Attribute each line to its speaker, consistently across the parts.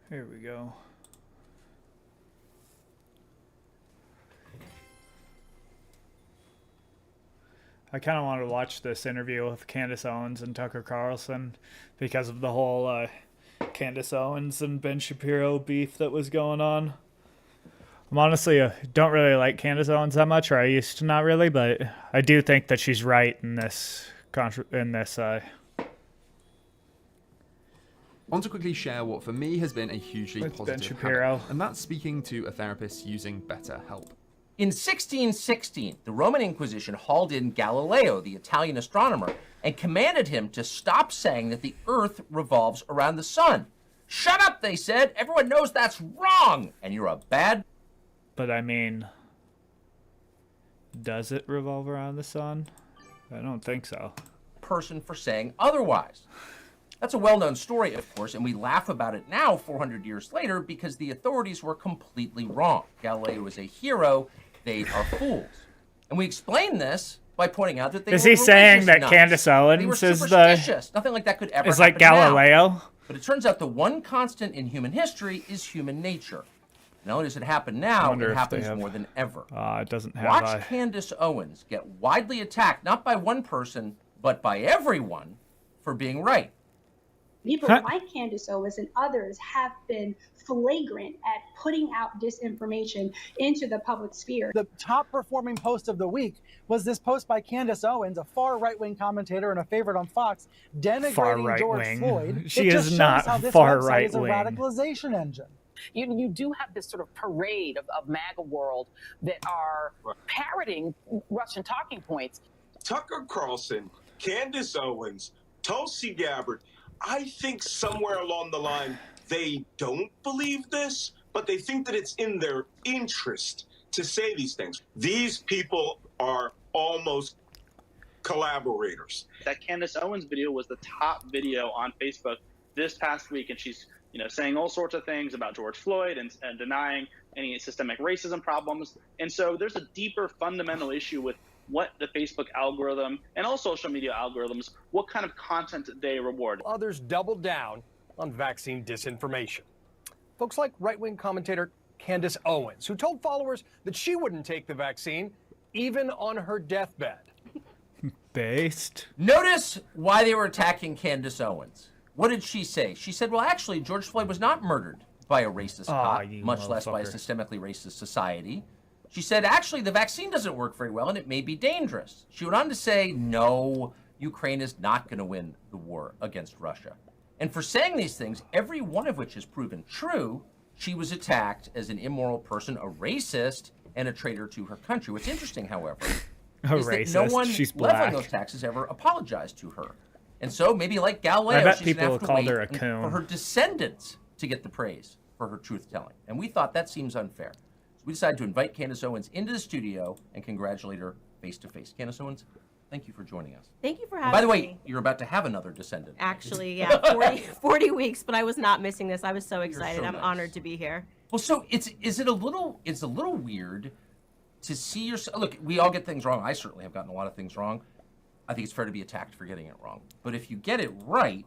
Speaker 1: Here we go. I kind of wanted to watch this interview with Candace Owens and Tucker Carlson because of the whole Candace Owens and Ben Shapiro beef that was going on. I'm honestly don't really like Candace Owens that much, or I used to not really, but I do think that she's right in this
Speaker 2: I want to quickly share what for me has been a hugely
Speaker 1: with Ben
Speaker 2: positive
Speaker 1: Shapiro.
Speaker 2: habit, and that's speaking to a therapist using BetterHelp.
Speaker 3: In 1616, the Roman Inquisition hauled in Galileo, the Italian astronomer, and commanded him to stop saying that the Earth revolves around the sun. Shut up, they said. Everyone knows that's wrong, and you're a bad...
Speaker 1: But I mean, does it revolve around the sun? I don't think so.
Speaker 3: ...person for saying otherwise. That's a well-known story, of course, and we laugh about it now, 400 years later, because the authorities were completely wrong. Galileo is a hero. They are fools. And we explain this by pointing out that they
Speaker 1: Is
Speaker 3: were
Speaker 1: he saying
Speaker 3: religious
Speaker 1: that
Speaker 3: nuts.
Speaker 1: Candace
Speaker 3: They were
Speaker 1: Owens is the
Speaker 3: superstitious. Nothing like that could ever
Speaker 1: is like
Speaker 3: happen now.
Speaker 1: Galileo?
Speaker 3: But it turns out the one constant in human history is human nature. Not only does it happen now,
Speaker 1: Wonder
Speaker 3: it
Speaker 1: if they
Speaker 3: happens
Speaker 1: have-
Speaker 3: more than ever.
Speaker 1: It doesn't have
Speaker 3: Watch Candace Owens get widely attacked, not by one person, but by everyone, for being right.
Speaker 4: People
Speaker 1: Huh.
Speaker 4: like Candace Owens and others have been flagrant at putting out disinformation into the public sphere.
Speaker 5: The top performing post of the week was this post by Candace Owens, a far right-wing commentator and a favorite on Fox,
Speaker 1: Far
Speaker 5: denigrating George
Speaker 1: right-wing.
Speaker 5: Floyd.
Speaker 1: She
Speaker 5: It
Speaker 1: is
Speaker 5: just shows
Speaker 1: not
Speaker 5: how this
Speaker 1: far
Speaker 5: website is a
Speaker 1: right-wing.
Speaker 5: radicalization engine.
Speaker 6: You do have this sort of parade of MAGA world that are parroting Russian talking points.
Speaker 7: Tucker Carlson, Candace Owens, Tulsi Gabbard, I think somewhere along the line, they don't believe this, but they think that it's in their interest to say these things. These people are almost collaborators.
Speaker 8: That Candace Owens video was the top video on Facebook this past week, and she's saying all sorts of things about George Floyd and denying any systemic racism problems. And so there's a deeper fundamental issue with what the Facebook algorithm and all social media algorithms, what kind of content they reward.
Speaker 9: Others doubled down on vaccine disinformation. Folks like right-wing commentator Candace Owens, who told followers that she wouldn't take the vaccine even on her deathbed.
Speaker 1: Based.
Speaker 3: Notice why they were attacking Candace Owens. What did she say? She said, well, actually, George Floyd was not murdered by a racist cop,
Speaker 1: you
Speaker 3: much less by a
Speaker 1: motherfucker.
Speaker 3: systemically racist society. She said, actually, the vaccine doesn't work very well and it may be dangerous. She went on to say, no, Ukraine is not going to win the war against Russia. And for saying these things, every one of which is proven true, she was attacked as an immoral person, a racist, and a traitor to her country. What's interesting, however,
Speaker 1: A
Speaker 3: is that
Speaker 1: racist.
Speaker 3: no one
Speaker 1: She's
Speaker 3: leveling
Speaker 1: black.
Speaker 3: those taxes ever apologized to her. And so maybe like Galileo,
Speaker 1: I bet
Speaker 3: she's
Speaker 1: people
Speaker 3: going to have to
Speaker 1: called
Speaker 3: wait
Speaker 1: her a coon.
Speaker 3: for her descendants to get the praise for her truth-telling. And we thought that seems unfair. So we decided to invite Candace Owens into the studio and congratulate her face-to-face. Candace Owens, thank you for joining us.
Speaker 10: Thank you for
Speaker 3: And
Speaker 10: having
Speaker 3: by the way,
Speaker 10: me.
Speaker 3: you're about to have another descendant.
Speaker 10: Actually, yeah, 40 weeks, but I was not missing this. I was so excited.
Speaker 3: so
Speaker 10: I'm
Speaker 3: nice.
Speaker 10: honored to be here.
Speaker 3: Well, so it's a little weird to see yourself. Look, we all get things wrong. I certainly have gotten a lot of things wrong. I think it's fair to be attacked for getting it wrong. But if you get it right,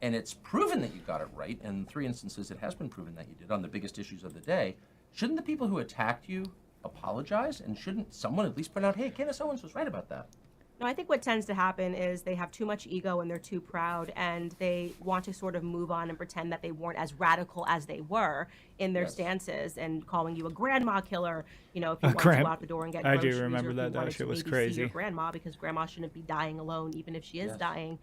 Speaker 3: and it's proven that you got it right, and in 3 instances it has been proven that you did on the biggest issues of the day, shouldn't the people who attacked you apologize? And shouldn't someone at least point out, hey, Candace Owens was right about that?
Speaker 10: No, I think what tends to happen is they have too much ego and they're too proud, and they want to sort of move on and pretend that they weren't as radical as they were in their
Speaker 3: Yes.
Speaker 10: stances, and calling you a grandma killer. If you want to go out the door and get
Speaker 1: I do
Speaker 10: groceries,
Speaker 1: remember
Speaker 10: or if
Speaker 1: that.
Speaker 10: you
Speaker 1: That
Speaker 10: wanted
Speaker 1: shit
Speaker 10: to
Speaker 1: was
Speaker 10: maybe
Speaker 1: crazy.
Speaker 10: See your grandma, because grandma shouldn't be dying alone, even if she is
Speaker 3: Yes.
Speaker 10: dying.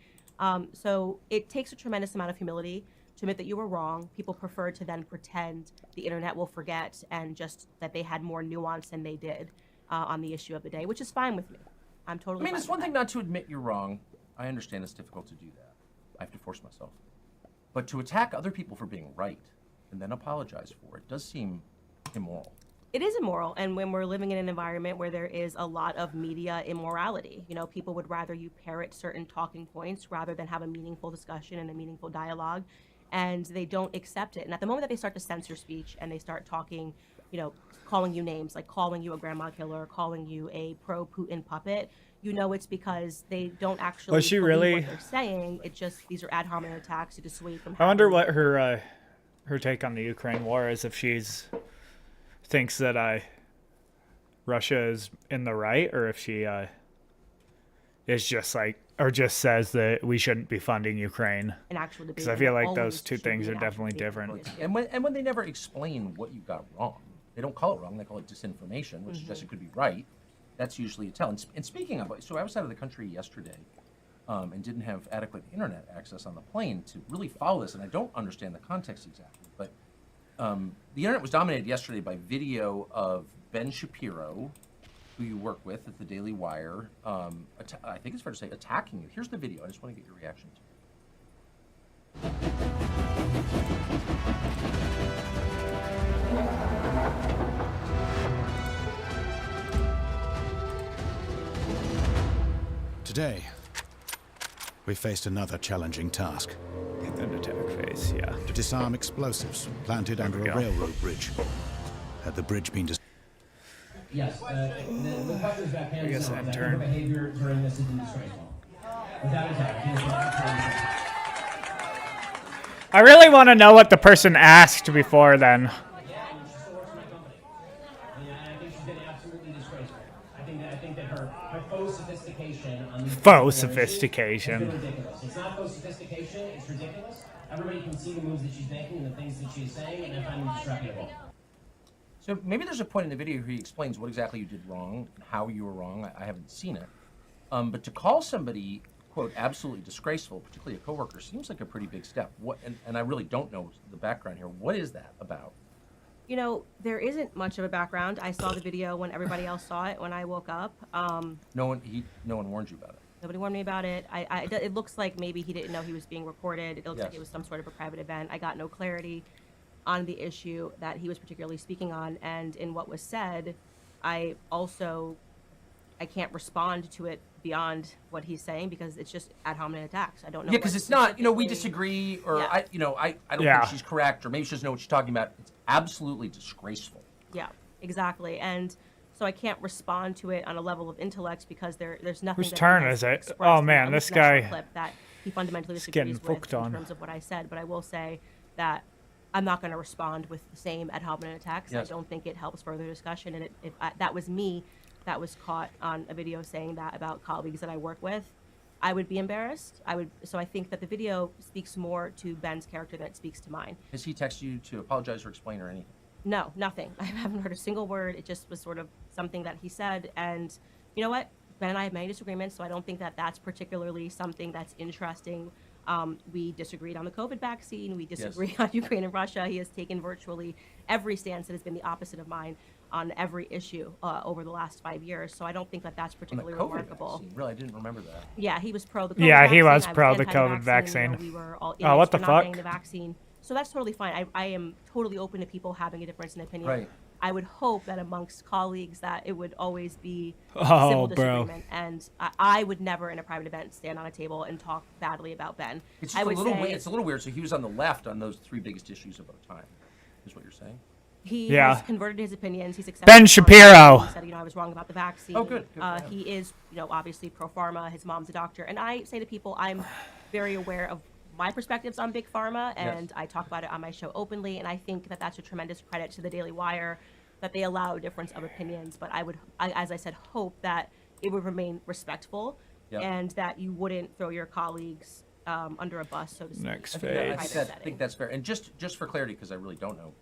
Speaker 10: So it takes a tremendous amount of humility to admit that you were wrong. People prefer to then pretend the internet will forget and just that they had more nuance than they did on the issue of the day, which is fine with me. I'm totally.
Speaker 3: I mean,
Speaker 10: fine
Speaker 3: it's
Speaker 10: with
Speaker 3: one
Speaker 10: that.
Speaker 3: thing not to admit you're wrong. I understand it's difficult to do that. I have to force myself. But to attack other people for being right and then apologize for it does seem immoral.
Speaker 10: It is immoral, and when we're living in an environment where there is a lot of media immorality, people would rather you parrot certain talking points rather than have a meaningful discussion and a meaningful dialogue, and they don't accept it. And at the moment that they start to censor speech and they start talking, calling you names, like calling you a grandma killer, calling you a pro-Putin puppet, it's because they don't actually
Speaker 1: Was she
Speaker 10: believe
Speaker 1: really-
Speaker 10: what they're saying. It's just these are ad hominem attacks to dissuade from.
Speaker 1: I wonder
Speaker 10: having-
Speaker 1: what her take on the Ukraine war is. If she's thinks that Russia is in the right, or if she is just or just says that we shouldn't be funding Ukraine.
Speaker 10: an actual debate.
Speaker 1: Because I feel
Speaker 10: and
Speaker 1: like
Speaker 10: always
Speaker 1: those two
Speaker 10: should be
Speaker 1: things
Speaker 10: an
Speaker 1: are
Speaker 10: actual
Speaker 1: definitely
Speaker 10: debate.
Speaker 1: different.
Speaker 3: And when they never explain what you got wrong, they don't call it wrong, they call it disinformation, which suggests it could be right. That's usually a tell. And speaking of, so I was out of the country yesterday and didn't have adequate internet access on the plane to really follow this, and I don't understand the context exactly, but the internet was dominated yesterday by video of Ben Shapiro, who you work with at the Daily Wire, I think it's fair to say, attacking you. Here's the video. I just want to get your reaction to it.
Speaker 11: Today, we faced another challenging task.
Speaker 1: An attack phase, yeah.
Speaker 11: To disarm explosives planted under
Speaker 1: we
Speaker 11: a
Speaker 1: go.
Speaker 11: railroad bridge. Had the bridge been
Speaker 12: Yes, the question is about Candace
Speaker 1: guess
Speaker 12: Owens.
Speaker 1: intern.
Speaker 12: Her behavior during this has been disgraceful. Without a doubt, Candace
Speaker 1: I really want to know what the person asked before then.
Speaker 12: Yeah, and she still works for my company. And I think she's been absolutely disgraceful. I think that her faux sophistication on these
Speaker 1: Faux
Speaker 12: issues
Speaker 1: sophistication.
Speaker 12: has been ridiculous. It's not faux sophistication, it's ridiculous. Everybody can see the moves that she's making and the things that she's saying, and I find them disreputable.
Speaker 3: So maybe there's a point in the video where he explains what exactly you did wrong and how you were wrong. I haven't seen it. But to call somebody, quote, absolutely disgraceful, particularly a coworker, seems like a pretty big step. What? And I really don't know the background here. What is that about?
Speaker 10: You know, there isn't much of a background. I saw the video when everybody else saw it when I woke up.
Speaker 3: No one warned you about it.
Speaker 10: Nobody warned me about it. It looks like maybe he didn't know he was being recorded. It looks like
Speaker 3: Yes.
Speaker 10: it was some sort of a private event. I got no clarity on the issue that he was particularly speaking on, and in what was said, I can't respond to it beyond what he's saying because it's just ad hominem attacks. I don't know.
Speaker 3: Yeah, because it's not, we disagree, or
Speaker 10: Yeah.
Speaker 3: I don't
Speaker 1: Yeah.
Speaker 3: think she's correct, or maybe she doesn't know what she's talking about. It's absolutely disgraceful.
Speaker 10: Yeah, exactly. And so I can't respond to it on a level of intellect because there's nothing.
Speaker 1: Whose
Speaker 10: that he
Speaker 1: turn
Speaker 10: has
Speaker 1: is it?
Speaker 10: expressed
Speaker 1: Oh,
Speaker 10: in
Speaker 1: man,
Speaker 10: that
Speaker 1: this
Speaker 10: international
Speaker 1: guy
Speaker 10: clip that he fundamentally
Speaker 1: is getting
Speaker 10: disagrees with
Speaker 1: fucked
Speaker 10: in
Speaker 1: on.
Speaker 10: terms of what I said. But I will say that I'm not going to respond with the same ad hominem attacks.
Speaker 3: Yes.
Speaker 10: I don't think it helps further discussion. And that was me that was caught on a video saying that about colleagues that I work with, I would be embarrassed. So I think that the video speaks more to Ben's character than it speaks to mine.
Speaker 3: Has he texted you to apologize or explain or anything?
Speaker 10: No, nothing. I haven't heard a single word. It just was sort of something that he said. And you know what? Ben and I have many disagreements, so I don't think that that's particularly something that's interesting. We disagreed on the COVID vaccine. We disagree on Ukraine and Russia. He has taken virtually every stance that has been the opposite of mine on every issue over the last 5 years. So I don't think that that's
Speaker 3: On the
Speaker 10: particularly
Speaker 3: COVID
Speaker 10: remarkable.
Speaker 3: vaccine. Really, I didn't remember that.
Speaker 10: Yeah, he was pro the COVID
Speaker 1: Yeah,
Speaker 10: vaccine.
Speaker 1: he was
Speaker 10: I
Speaker 1: pro the
Speaker 10: anti
Speaker 1: COVID
Speaker 10: You
Speaker 1: vaccine.
Speaker 10: know, we were all
Speaker 1: Oh, what
Speaker 10: idiots
Speaker 1: the
Speaker 10: for not
Speaker 1: fuck?
Speaker 10: getting the vaccine. So that's totally fine. I am totally open to people having a difference in opinion.
Speaker 3: Right.
Speaker 10: I would hope that amongst colleagues that it would always be
Speaker 1: Oh,
Speaker 10: civil
Speaker 1: bro.
Speaker 10: disagreement. And I would never in a private event stand on a table and talk badly about Ben.
Speaker 3: It's
Speaker 10: I
Speaker 3: just
Speaker 10: would
Speaker 3: a little
Speaker 10: say
Speaker 3: weird. It's a little weird. So he was on the left on those three biggest issues of our time, is what you're saying?
Speaker 10: he
Speaker 1: Yeah.
Speaker 10: has converted his opinions. He's accepted
Speaker 1: Ben
Speaker 10: his
Speaker 1: Shapiro.
Speaker 10: pharma. He said, I was wrong about the vaccine.
Speaker 3: Oh, good. Good for him.
Speaker 10: He is, obviously pro pharma. His mom's a doctor. And I say to people, I'm very aware of my perspectives on big pharma, and I talk about it on my show openly. And I think that that's a tremendous credit to the Daily Wire that they allow a difference of opinions. But I as I said, hope that it would remain respectful and that you wouldn't throw your colleagues under a bus, so to speak.
Speaker 1: Next
Speaker 10: in a
Speaker 1: phase.
Speaker 10: private
Speaker 3: I
Speaker 10: setting.
Speaker 3: think that's fair. And just for clarity, because I really don't know,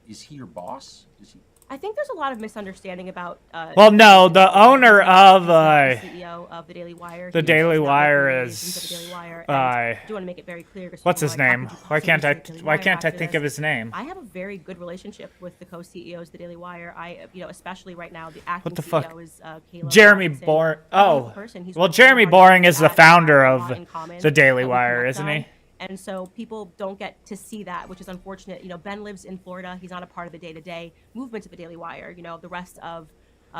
Speaker 3: is he your boss? Is he?
Speaker 10: I think there's a lot of misunderstanding about.
Speaker 1: Well, no, the owner of
Speaker 10: the CEO of the Daily Wire.
Speaker 1: the
Speaker 10: He
Speaker 1: Daily
Speaker 10: is now
Speaker 1: Wire
Speaker 10: the
Speaker 1: is,
Speaker 10: agent of the Daily Wire, and I do want to make it very clear. 'Cause
Speaker 1: what's
Speaker 10: people
Speaker 1: his
Speaker 10: are like, how
Speaker 1: name?
Speaker 10: could you
Speaker 1: Why can't
Speaker 10: possibly
Speaker 1: I?
Speaker 10: say Daily
Speaker 1: Why
Speaker 10: Wire
Speaker 1: can't I
Speaker 10: after
Speaker 1: think
Speaker 10: this?
Speaker 1: of his name?
Speaker 10: I have a very good relationship with the co-CEOs of the Daily Wire. Especially right now, the acting
Speaker 1: What the
Speaker 10: CEO
Speaker 1: fuck?
Speaker 10: is Caleb
Speaker 1: Jeremy
Speaker 10: Robinson.
Speaker 1: Boring.
Speaker 10: A wonderful
Speaker 1: Oh,
Speaker 10: person. He's
Speaker 1: well,
Speaker 10: worked very
Speaker 1: Jeremy
Speaker 10: hard
Speaker 1: Boring
Speaker 10: to
Speaker 1: is
Speaker 10: do
Speaker 1: the
Speaker 10: that.
Speaker 1: founder
Speaker 10: We have a
Speaker 1: of
Speaker 10: lot in common
Speaker 1: the Daily
Speaker 10: that we
Speaker 1: Wire,
Speaker 10: connect
Speaker 1: isn't
Speaker 10: on.
Speaker 1: he?
Speaker 10: And so people don't get to see that, which is unfortunate. Ben lives in Florida. He's not a part of the day-to-day movement of the Daily Wire. The rest of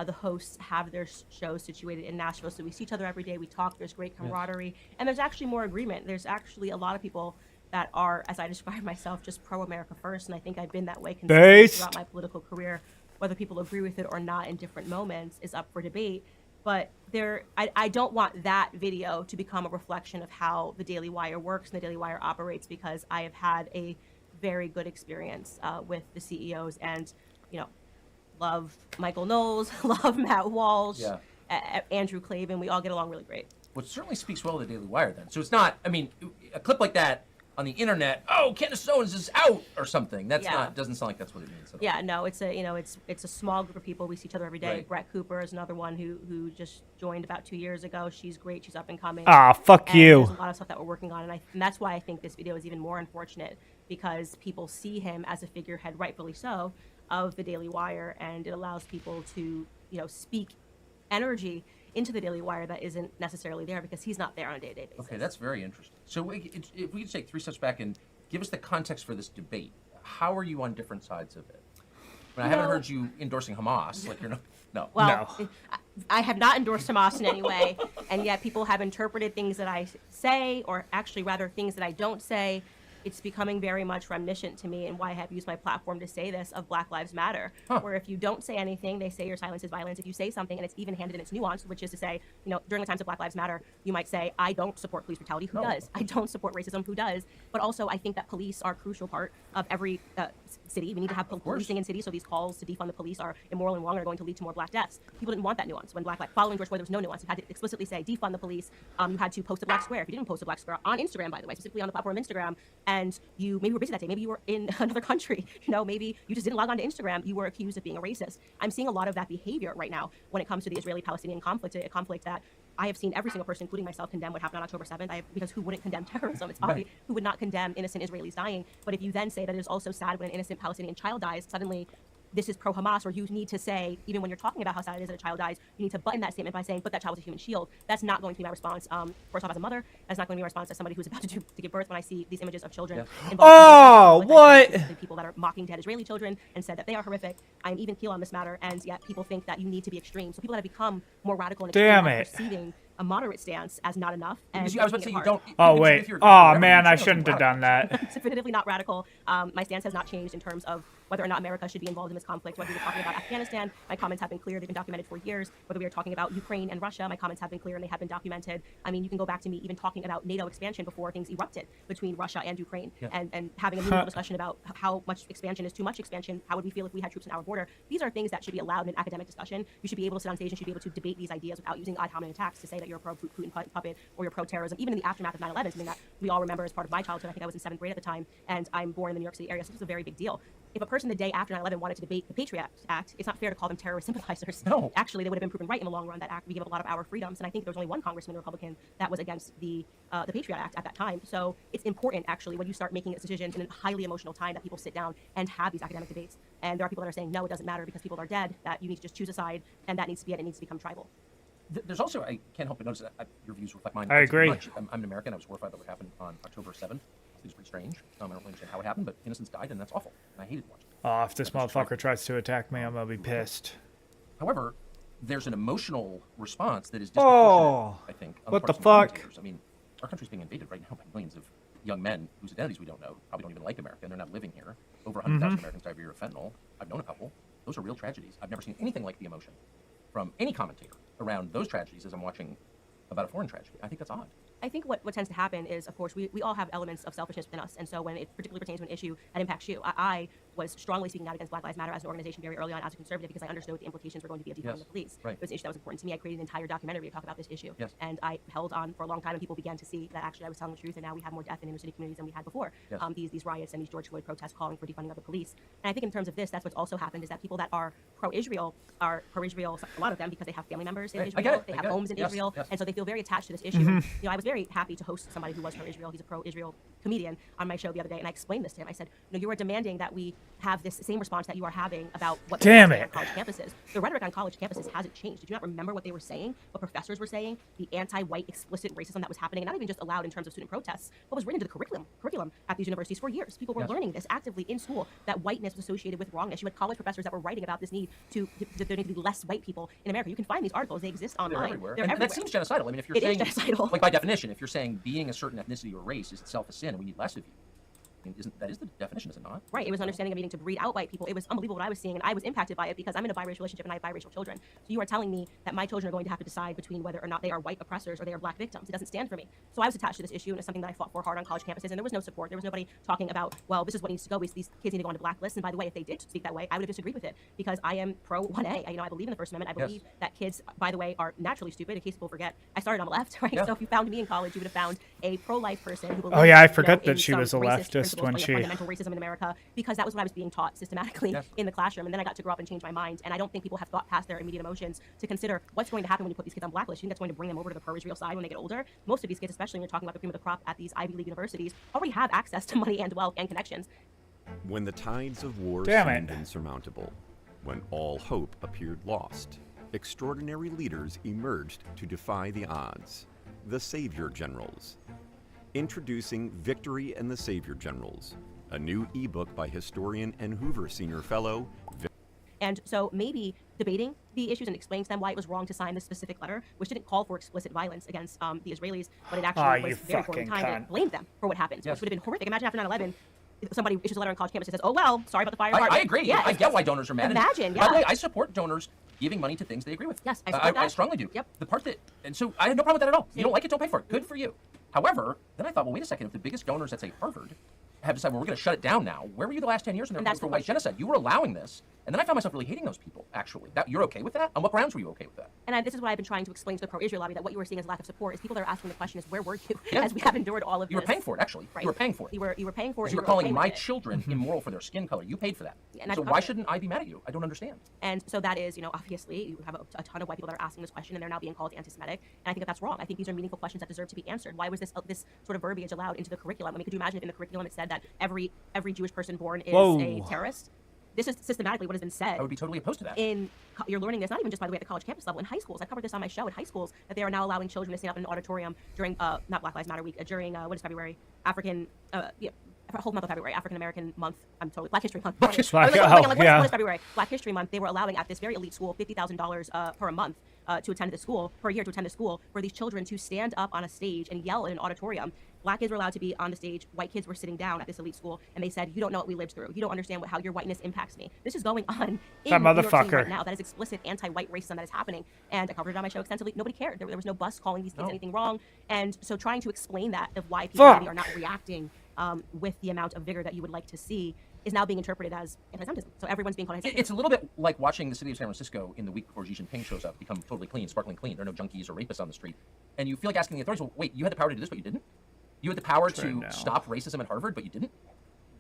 Speaker 10: the hosts have their shows situated in Nashville, so we see each other every day. We talk. There's great camaraderie, and there's actually more agreement. There's actually a lot of people that are, as I describe myself, just pro-America first, and I think I've been that way consistently
Speaker 1: Based.
Speaker 10: throughout my political career. Whether people agree with it or not in different moments is up for debate. But I don't want that video to become a reflection of how the Daily Wire works and the Daily Wire operates, because I have had a very good experience with the CEOs, and love Michael Knowles, love Matt Walsh, Andrew Klavan. We all get along really great.
Speaker 3: Well, it certainly speaks well of the Daily Wire then. So it's not. I mean, a clip like that on the internet. Oh, Candace Owens is out or something. That's not. Doesn't sound like that's what it means.
Speaker 10: Yeah, no, it's a small group of people. We see each other every day.
Speaker 3: Right.
Speaker 10: Brett Cooper is another one who just joined about 2 years ago. She's great. She's up and coming.
Speaker 1: Ah, fuck
Speaker 10: And
Speaker 1: you.
Speaker 10: There's a lot of stuff that we're working on, and that's why I think this video is even more unfortunate, because people see him as a figurehead, rightfully so, of the Daily Wire, and it allows people to speak energy into the Daily Wire that isn't necessarily there because he's not there on a day-to-day basis.
Speaker 3: Okay, that's very interesting. So if we could take 3 steps back and give us the context for this debate, how are you on different sides of it? I haven't heard you endorsing Hamas. Like you're not. No.
Speaker 10: Well, I have not endorsed Hamas in any way, and yet people have interpreted things that I say, or actually rather things that I don't say. it's becoming very much reminiscent to me, and why I have used my platform to say this, of Black Lives Matter, where if you don't say anything, they say your silence is violence. If you say something and it's even-handed and it's nuanced, which is to say, during the times of Black Lives Matter, you might say, I don't support police brutality. Who does? I don't support racism. Who does? But also, I think that police are a crucial part of every city. We need to have policing in cities, so these calls to defund the police are immoral and wrong and are going to lead to more black deaths. People didn't want that nuance. When following George Floyd, there was no nuance. You had to explicitly say defund the police. You had to post a black square. If you didn't post a black square on Instagram, by the way, specifically on the platform of Instagram, and you maybe were busy that day, maybe you were in another country, maybe you just didn't log on to Instagram, you were accused of being a racist. I'm seeing a lot of that behavior right now when it comes to the Israeli-Palestinian conflict, a conflict that I have seen every single person, including myself, condemn what happened on October 7th. Because who wouldn't condemn terrorism? It's obvious. Who would not condemn innocent Israelis dying? But if you then say that it is also sad when an innocent Palestinian child dies, suddenly this is pro-Hamas, or you need to say, even when you're talking about how sad it is that a child dies, you need to button that statement by saying, but that child was a human shield. That's not going to be my response. First off, as a mother, that's not going to be my response as somebody who's about to give birth when I see these images of children.
Speaker 1: Oh, what?
Speaker 10: People that are mocking dead Israeli children and said that they are horrific. I'm even keel on this matter, and yet people think that you need to be extreme. So people that have become more radical and extreme are perceiving a moderate stance as not enough. And
Speaker 3: I was about to say, you don't.
Speaker 1: Oh, wait. Oh, man, I shouldn't have done that.
Speaker 10: It's definitively not radical. My stance has not changed in terms of whether or not America should be involved in this conflict. Whether we're talking about Afghanistan, my comments have been clear. They've been documented for years. Whether we are talking about Ukraine and Russia, my comments have been clear and they have been documented. I mean, you can go back to me even talking about NATO expansion before things erupted between Russia and Ukraine, and having a meaningful discussion about how much expansion is too much expansion. How would we feel if we had troops in our border? These are things that should be allowed in an academic discussion. You should be able to sit on stage and should be able to debate these ideas without using ad hominem attacks to say that you're a pro-Putin puppet or you're pro-terrorism. Even in the aftermath of 9/11, something that we all remember as part of my childhood. I think I was in 7th grade at the time, and I'm born in the New York City area, so this is a very big deal. If a person the day after 9/11 wanted to debate the Patriot Act, it's not fair to call them terrorist sympathizers.
Speaker 3: No.
Speaker 10: Actually, they would have been proven right in the long run. That act would give up a lot of our freedoms, and I think there was only one congressman, a Republican, that was against the Patriot Act at that time. So it's important, actually, when you start making decisions in a highly emotional time, that people sit down and have these academic debates. And there are people that are saying, no, it doesn't matter because people are dead, that you need to just choose a side, and that needs to be it. It needs to become tribal.
Speaker 3: There's also, I can't help but notice that your views reflect mine.
Speaker 1: I agree.
Speaker 3: I'm an American. I was horrified by what happened on October 7th. It was pretty strange. I don't really understand how it happened, but innocents died, and that's awful. And I hated watching it.
Speaker 1: Oh, if this motherfucker tries to attack me, I'm gonna be pissed.
Speaker 3: However, there's an emotional response that is disproportionate, I think.
Speaker 1: What the fuck?
Speaker 3: I mean, our country's being invaded right now by millions of young men whose identities we don't know, probably don't even like America, and they're not living here. Over 100,000 Americans die every year of fentanyl. I've known a couple. Those are real tragedies. I've never seen anything like the emotion from any commentator around those tragedies as I'm watching about a foreign tragedy. I think that's odd.
Speaker 10: I think what tends to happen is, of course, we all have elements of selfishness within us. And so when it particularly pertains to an issue that impacts you, I was strongly speaking out against Black Lives Matter as an organization very early on as a conservative because I understood what the implications were going to be of defunding the police.
Speaker 3: Right.
Speaker 10: It was an issue that was important to me. I created an entire documentary to talk about this issue.
Speaker 3: Yes.
Speaker 10: And I held on for a long time, and people began to see that actually I was telling the truth, and now we have more death in inner city communities than we had before.
Speaker 3: Yes.
Speaker 10: These riots and these George Floyd protests calling for defunding of the police. And I think in terms of this, that's what's also happened is that people that are pro-Israel are pro-Israel, a lot of them, because they have family members in Israel, they have homes in Israel, and so they feel very attached to this issue. I was very happy to host somebody who was pro-Israel. He's a pro-Israel comedian on my show the other day, and I explained this to him. I said, you are demanding that we have this same response that you are having about what
Speaker 1: Damn
Speaker 10: on
Speaker 1: it.
Speaker 10: college campuses. The rhetoric on college campuses hasn't changed. Did you not remember what they were saying, what professors were saying, the anti-white explicit racism that was happening, and not even just allowed in terms of student protests, but was written into the curriculum at these universities for years. People were learning this actively in school, that whiteness was associated with wrongness. You had college professors that were writing about this need that there need to be less white people in America. You can find these articles. They exist online.
Speaker 3: They're everywhere.
Speaker 10: They're
Speaker 3: And
Speaker 10: everywhere.
Speaker 3: that seems genocidal. I mean, if you're
Speaker 10: It is
Speaker 3: saying,
Speaker 10: genocidal.
Speaker 3: like by definition, if you're saying being a certain ethnicity or race is itself a sin and we need less of you, I mean, that is the definition, is it not?
Speaker 10: Right. It was an understanding of needing to breed out white people. It was unbelievable what I was seeing, and I was impacted by it because I'm in a biracial relationship and I have biracial children. So you are telling me that my children are going to have to decide between whether or not they are white oppressors or they are black victims. It doesn't stand for me. So I was attached to this issue, and it's something that I fought for hard on college campuses, and there was no support. There was nobody talking about, well, this is what needs to go. These kids need to go on the black list. And by the way, if they did speak that way, I would have disagreed with it because I am pro 1A. I believe in the First Amendment. I believe that kids, by the way, are naturally stupid. In case people forget, I started on the left, right? So if you found me in college, you would have found a pro-life person who believed,
Speaker 1: I forgot that
Speaker 10: in
Speaker 1: she
Speaker 10: some
Speaker 1: was a
Speaker 10: racist
Speaker 1: leftist when
Speaker 10: principles,
Speaker 1: she...
Speaker 10: fundamental racism in America, because that was what I was being taught systematically in the classroom. And then I got to grow up and change my mind. And I don't think people have thought past their immediate emotions to consider what's going to happen when you put these kids on blacklist. You think that's going to bring them over to the pro-Israel side when they get older? Most of these kids, especially when you're talking about the cream of the crop at these Ivy League universities, already have access to money and wealth and connections.
Speaker 13: When the tides of war
Speaker 1: Damn
Speaker 13: seemed
Speaker 1: it.
Speaker 13: insurmountable, when all hope appeared lost, extraordinary leaders emerged to defy the odds. The Savior Generals. Introducing Victory and the Savior Generals, a new ebook by historian and Hoover Senior Fellow.
Speaker 10: And so maybe debating the issues and explaining to them why it was wrong to sign this specific letter, which didn't call for explicit violence against the Israelis, but it actually was very poorly timed and blamed them for what happened, which would have been horrific. Imagine after 9/11, somebody issues a letter on college campus that says, "Oh well, sorry about the fire department."
Speaker 3: I agree.
Speaker 10: Yeah,
Speaker 3: I get why donors are mad.
Speaker 10: Imagine,
Speaker 3: By the way,
Speaker 10: yeah.
Speaker 3: I support donors giving money to things they agree with.
Speaker 10: Yes, I support that.
Speaker 3: I strongly do.
Speaker 10: Yep.
Speaker 3: The part that, and so I have no problem with that at all. You don't like it, don't pay for it. Good for you. However, then I thought, well, wait a second. If the biggest donors at, say, Harvard have decided, well, we're going to shut it down now, where were you the last 10 years when they were for white genocide? You were allowing this. And then I found myself really hating those people, actually. You're okay with that? On what grounds were you okay with that?
Speaker 10: And this is what I've been trying to explain to the pro-Israel lobby, that what you were seeing as lack of support is people that are asking the question is, where were you as we have endured all of this?
Speaker 3: You were paying for it, actually.
Speaker 10: Right.
Speaker 3: You were paying for it.
Speaker 10: You were paying for it.
Speaker 3: You were calling my children immoral for their skin color. You paid for that.
Speaker 10: And
Speaker 3: so why shouldn't I be mad at you? I don't understand.
Speaker 10: And so that is, obviously you have a ton of white people that are asking this question, and they're now being called anti-Semitic. And I think that's wrong. I think these are meaningful questions that deserve to be answered. Why was this sort of verbiage allowed into the curriculum? I mean, could you imagine if in the curriculum it said that every Jewish person born is a terrorist? This is systematically what has been said.
Speaker 3: I would be totally opposed to that.
Speaker 10: You're learning this not even just by the way at the college campus level, in high schools. I covered this on my show at high schools, that they are now allowing children to stand up in an auditorium during not Black Lives Matter Week, during what is February? Whole month of February, African American month. I'm totally Black History Month. What is February? Black History Month. They were allowing at this very elite school $50,000 per month to attend the school per year to attend the school for these children to stand up on a stage and yell in an auditorium. Black kids were allowed to be on the stage. White kids were sitting down at this elite school, and they said, "You don't know what we lived through. You don't understand how your whiteness impacts me." This is going on in New York City right now. That is explicit anti-white racism that is happening, and I covered it on my show extensively. Nobody cared. There was no bus calling these kids anything wrong, and so trying to explain that of why people maybe are not reacting with the amount of vigor that you would like to see is now being interpreted as anti-Semitism. So everyone's being called anti-Semitism.
Speaker 3: It's a little bit like watching the city of San Francisco in the week before Xi Jinping shows up become totally clean, sparkling clean. There are no junkies or rapists on the street. And you feel like asking the authorities, well, wait, you had the power to do this, but you didn't? You had the power to stop racism at Harvard, but you didn't?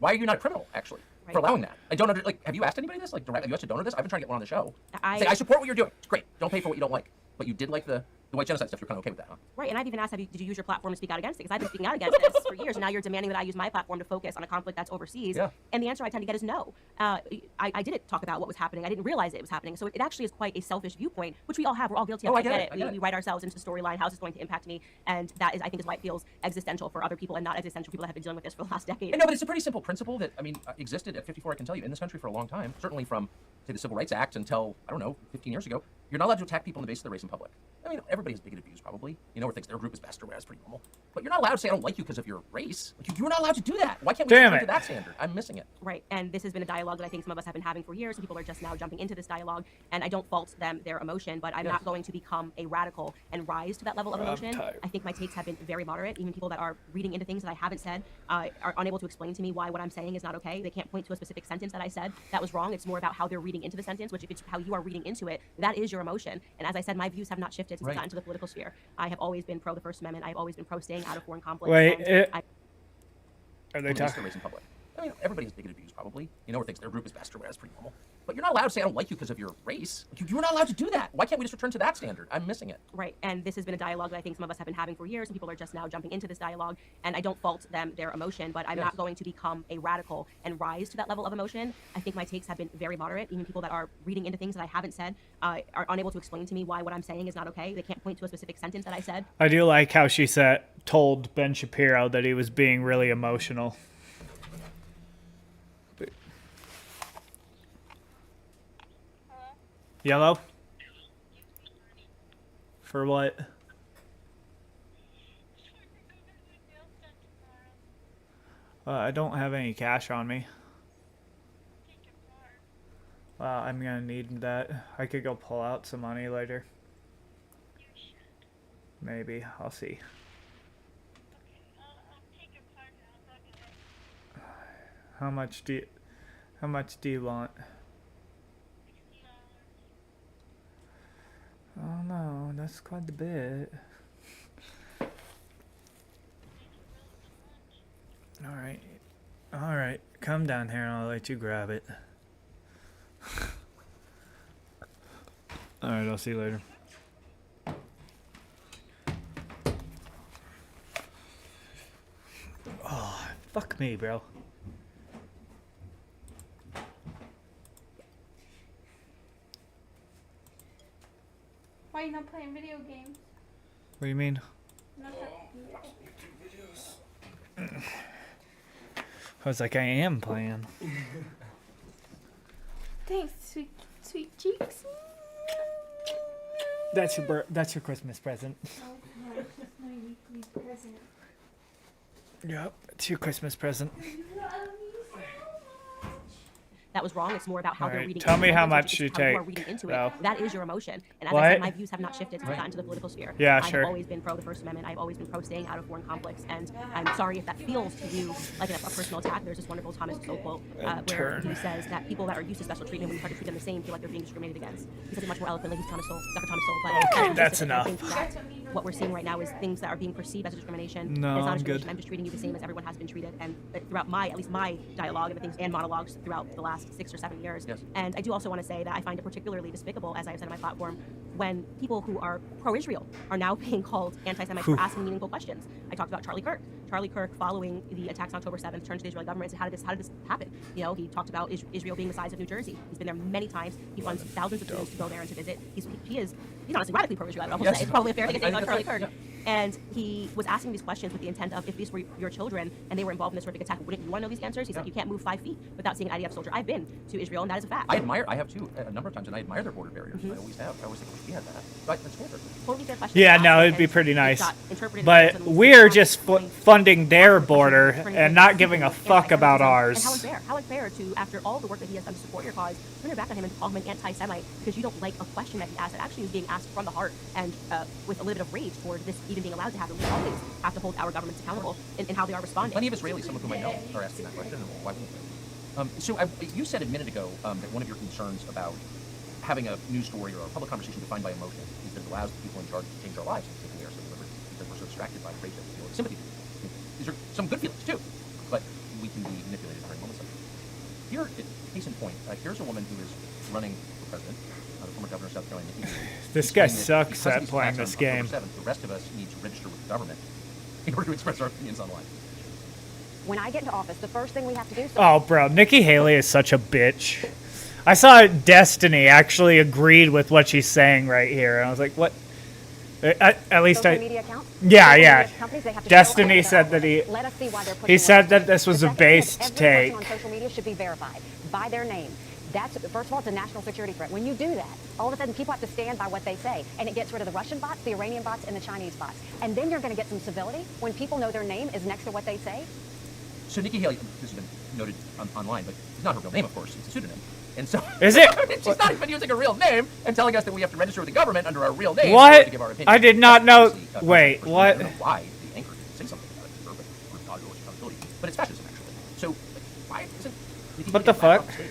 Speaker 3: Why are you not a criminal, actually, for allowing that? I don't have you asked anybody this? Like, directly, have you asked a donor this? I've been trying to get one on the show. I support what you're doing. It's great. Don't pay for what you don't like. But you did like the white genocide stuff. You're kind of okay with that, huh?
Speaker 10: Right, and I've even asked, did you use your platform to speak out against it? Because I've been speaking out against this for years, and now you're demanding that I use my platform to focus on a conflict that's overseas.
Speaker 3: Yeah.
Speaker 10: And the answer I tend to get is no. I didn't talk about what was happening. I didn't realize it was happening. So it actually is quite a selfish viewpoint, which we all have. We're all guilty of. I get it. We write ourselves into storyline. How is this going to impact me? And that is, I think, is why it feels existential for other people and not existential for people that have been dealing with this for the last decade.
Speaker 3: No, but it's a pretty simple principle that, existed at 54, I can tell you, in this country for a long time. Certainly from, say, the Civil Rights Act until, 15 years ago. You're not allowed to attack people on the basis of their race in public. Everybody has bigoted views, probably, or thinks their group is best or whatever. That's pretty normal. But you're not allowed to say, I don't like you because of your race. You're not allowed to do that. Why can't we return to that standard? I'm missing it.
Speaker 10: Right, and this has been a dialogue that I think some of us have been having for years, and people are just now jumping into this dialogue, and I don't fault them their emotion, but I'm not going to become a radical and rise to that level of emotion. I think my takes have been very moderate. Even people that are reading into things that I haven't said are unable to explain to me why what I'm saying is not okay. They can't point to a specific sentence that I said that was wrong. It's more about how they're reading into the sentence, which if it's how you are reading into it, that is your emotion. And as I said, my views have not shifted since I got into the political sphere. I have always been pro the First Amendment. I've always been pro staying out of foreign conflicts.
Speaker 1: Are they talking?
Speaker 3: Race in public. Everybody has bigoted views, probably, or thinks their group is best or whatever. That's pretty normal. But you're not allowed to say, I don't like you because of your race. You're not allowed to do that. Why can't we just return to that standard? I'm missing it.
Speaker 10: Right, and this has been a dialogue that I think some of us have been having for years, and people are just now jumping into this dialogue, and I don't fault them their emotion, but I'm not going to become a radical and rise to that level of emotion. I think my takes have been very moderate. Even people that are reading into things that I haven't said are unable to explain to me why what I'm saying is not okay. They can't point to a specific sentence that I said.
Speaker 1: I do like how she told Ben Shapiro that he was being really emotional. Yellow? For what? I don't have any cash on me. Well, I'm gonna need that. I could go pull out some money later. Maybe. I'll see. How much do you want? Oh no, that's quite a bit. Alright, come down here and I'll let you grab it. Alright, I'll see you later. Oh, fuck me, bro.
Speaker 14: Why are you not playing video games?
Speaker 1: What do you mean? I was like, I am playing.
Speaker 14: Thanks, Sweet cheeks.
Speaker 1: That's your Christmas present.
Speaker 14: Oh my, that's my weekly present.
Speaker 1: Yep, it's your Christmas present.
Speaker 10: That was wrong. It's more about how they're
Speaker 1: Alright,
Speaker 10: reading.
Speaker 1: tell
Speaker 10: into
Speaker 1: me
Speaker 10: it.
Speaker 1: how
Speaker 10: It's
Speaker 1: much you
Speaker 10: how you are
Speaker 1: take,
Speaker 10: reading into
Speaker 1: though.
Speaker 10: it. That is your emotion. And as I
Speaker 1: What?
Speaker 10: said, my views have not shifted since I got into the political sphere.
Speaker 1: Yeah,
Speaker 10: I've
Speaker 1: sure.
Speaker 10: always been pro the First Amendment. I've always been pro staying out of foreign conflicts. And I'm sorry if that feels to you like a personal attack. There's this wonderful Thomas Sowell quote where he says that people that are used to special treatment, when you try to treat them the same, feel like they're being discriminated against. He says it much more eloquently. He's Dr. Thomas Sowell. But
Speaker 1: Okay, that's
Speaker 10: I
Speaker 1: enough.
Speaker 10: think that what we're seeing right now is things that are being perceived as a discrimination.
Speaker 1: No,
Speaker 10: and it's not
Speaker 1: I'm
Speaker 10: discrimination.
Speaker 1: good.
Speaker 10: I'm just treating you the same as everyone has been treated. And throughout my, at least my dialogue and the things and monologues throughout the last 6 or 7 years.
Speaker 3: Yes.
Speaker 10: And I do also want to say that I find it particularly despicable, as I have said on my platform, when people who are pro-Israel are now being called anti-Semites for asking meaningful questions. I talked about Charlie Kirk. Charlie Kirk, following the attacks on October 7th, turned to the Israeli government and said, how did this happen? You know, he talked about Israel being the size of New Jersey. He's been there many times. He funds thousands of students to go there and to visit. He's honestly radically pro-Israel. I would almost say it's probably a fair thing to say about Charlie Kirk. And he was asking these questions with the intent of, if these were your children and they were involved in this horrific attack, wouldn't you want to know these answers? He said, you can't move 5 feet without seeing an IDF soldier. I've been to Israel, and that is a fact.
Speaker 3: I have too, a number of times, and I admire their border barriers. I always have. I always think we had that. Right, that's fair.
Speaker 10: Totally fair question.
Speaker 1: Yeah,
Speaker 10: to
Speaker 1: no,
Speaker 10: ask,
Speaker 1: it'd be
Speaker 10: and
Speaker 1: pretty
Speaker 10: it
Speaker 1: nice.
Speaker 10: got interpreted
Speaker 1: But
Speaker 10: as
Speaker 1: we're just funding their border and not giving a fuck about
Speaker 10: And how
Speaker 1: ours.
Speaker 10: unfair? How unfair to, after all the work that he has done to support your cause, turn your back on him and call him an anti-Semite because you don't like a question that he asked that actually is being asked from the heart and with a little bit of rage for this even being allowed to happen. We always have to hold our governments accountable in how they are responding.
Speaker 3: Plenty of Israelis, some of whom I know, are asking that question, and why wouldn't they? You said a minute ago that one of your concerns about having a news story or a public conversation defined by emotion is that it allows the people in charge to change our lives and we are so deliberate because we're so distracted by rage that we feel like sympathy. These are some good feelings too, but we can be manipulated during moments like this. Here, case in point, here's a woman who is running for president, the former governor of South Carolina.
Speaker 1: This guy sucks at playing this game.
Speaker 3: The rest of us need to register with the government in order to express our opinions online.
Speaker 15: When I get into office, the first thing we have to do.
Speaker 1: Oh, bro, Nikki Haley is such a bitch. I saw Destiny actually agreed with what she's saying right here. And I was like, what? At least
Speaker 15: Social media accounts?
Speaker 1: Yeah,
Speaker 15: Social
Speaker 1: yeah.
Speaker 15: media companies, they have to
Speaker 1: Destiny
Speaker 15: show
Speaker 1: said that he.
Speaker 15: Let us see why they're
Speaker 1: He
Speaker 15: pushing
Speaker 1: said
Speaker 15: what
Speaker 1: that this was a
Speaker 15: The second thing is
Speaker 1: based
Speaker 15: every
Speaker 1: take.
Speaker 15: person on social media should be verified by their name. That's, first of all, it's a national security threat. When you do that, all of a sudden people have to stand by what they say, and it gets rid of the Russian bots, the Iranian bots, and the Chinese bots. And then you're going to get some civility when people know their name is next to what they say.
Speaker 3: So Nikki Haley, this has been noted online, but it's not her real name, of course. It's a pseudonym. And so
Speaker 1: Is it?
Speaker 3: She's not even using a real name and telling us that we have to register with the government under our real name
Speaker 1: What?
Speaker 3: to give our opinion.
Speaker 1: I did not know.
Speaker 3: Obviously,
Speaker 1: Wait,
Speaker 3: personally,
Speaker 1: what?
Speaker 3: I don't know why the anchor didn't say something about it. It's perfect for accountability. But it's fascism, actually. So why isn't Nikki
Speaker 1: What
Speaker 3: Haley
Speaker 1: the
Speaker 3: allowed
Speaker 1: fuck?
Speaker 3: on stage?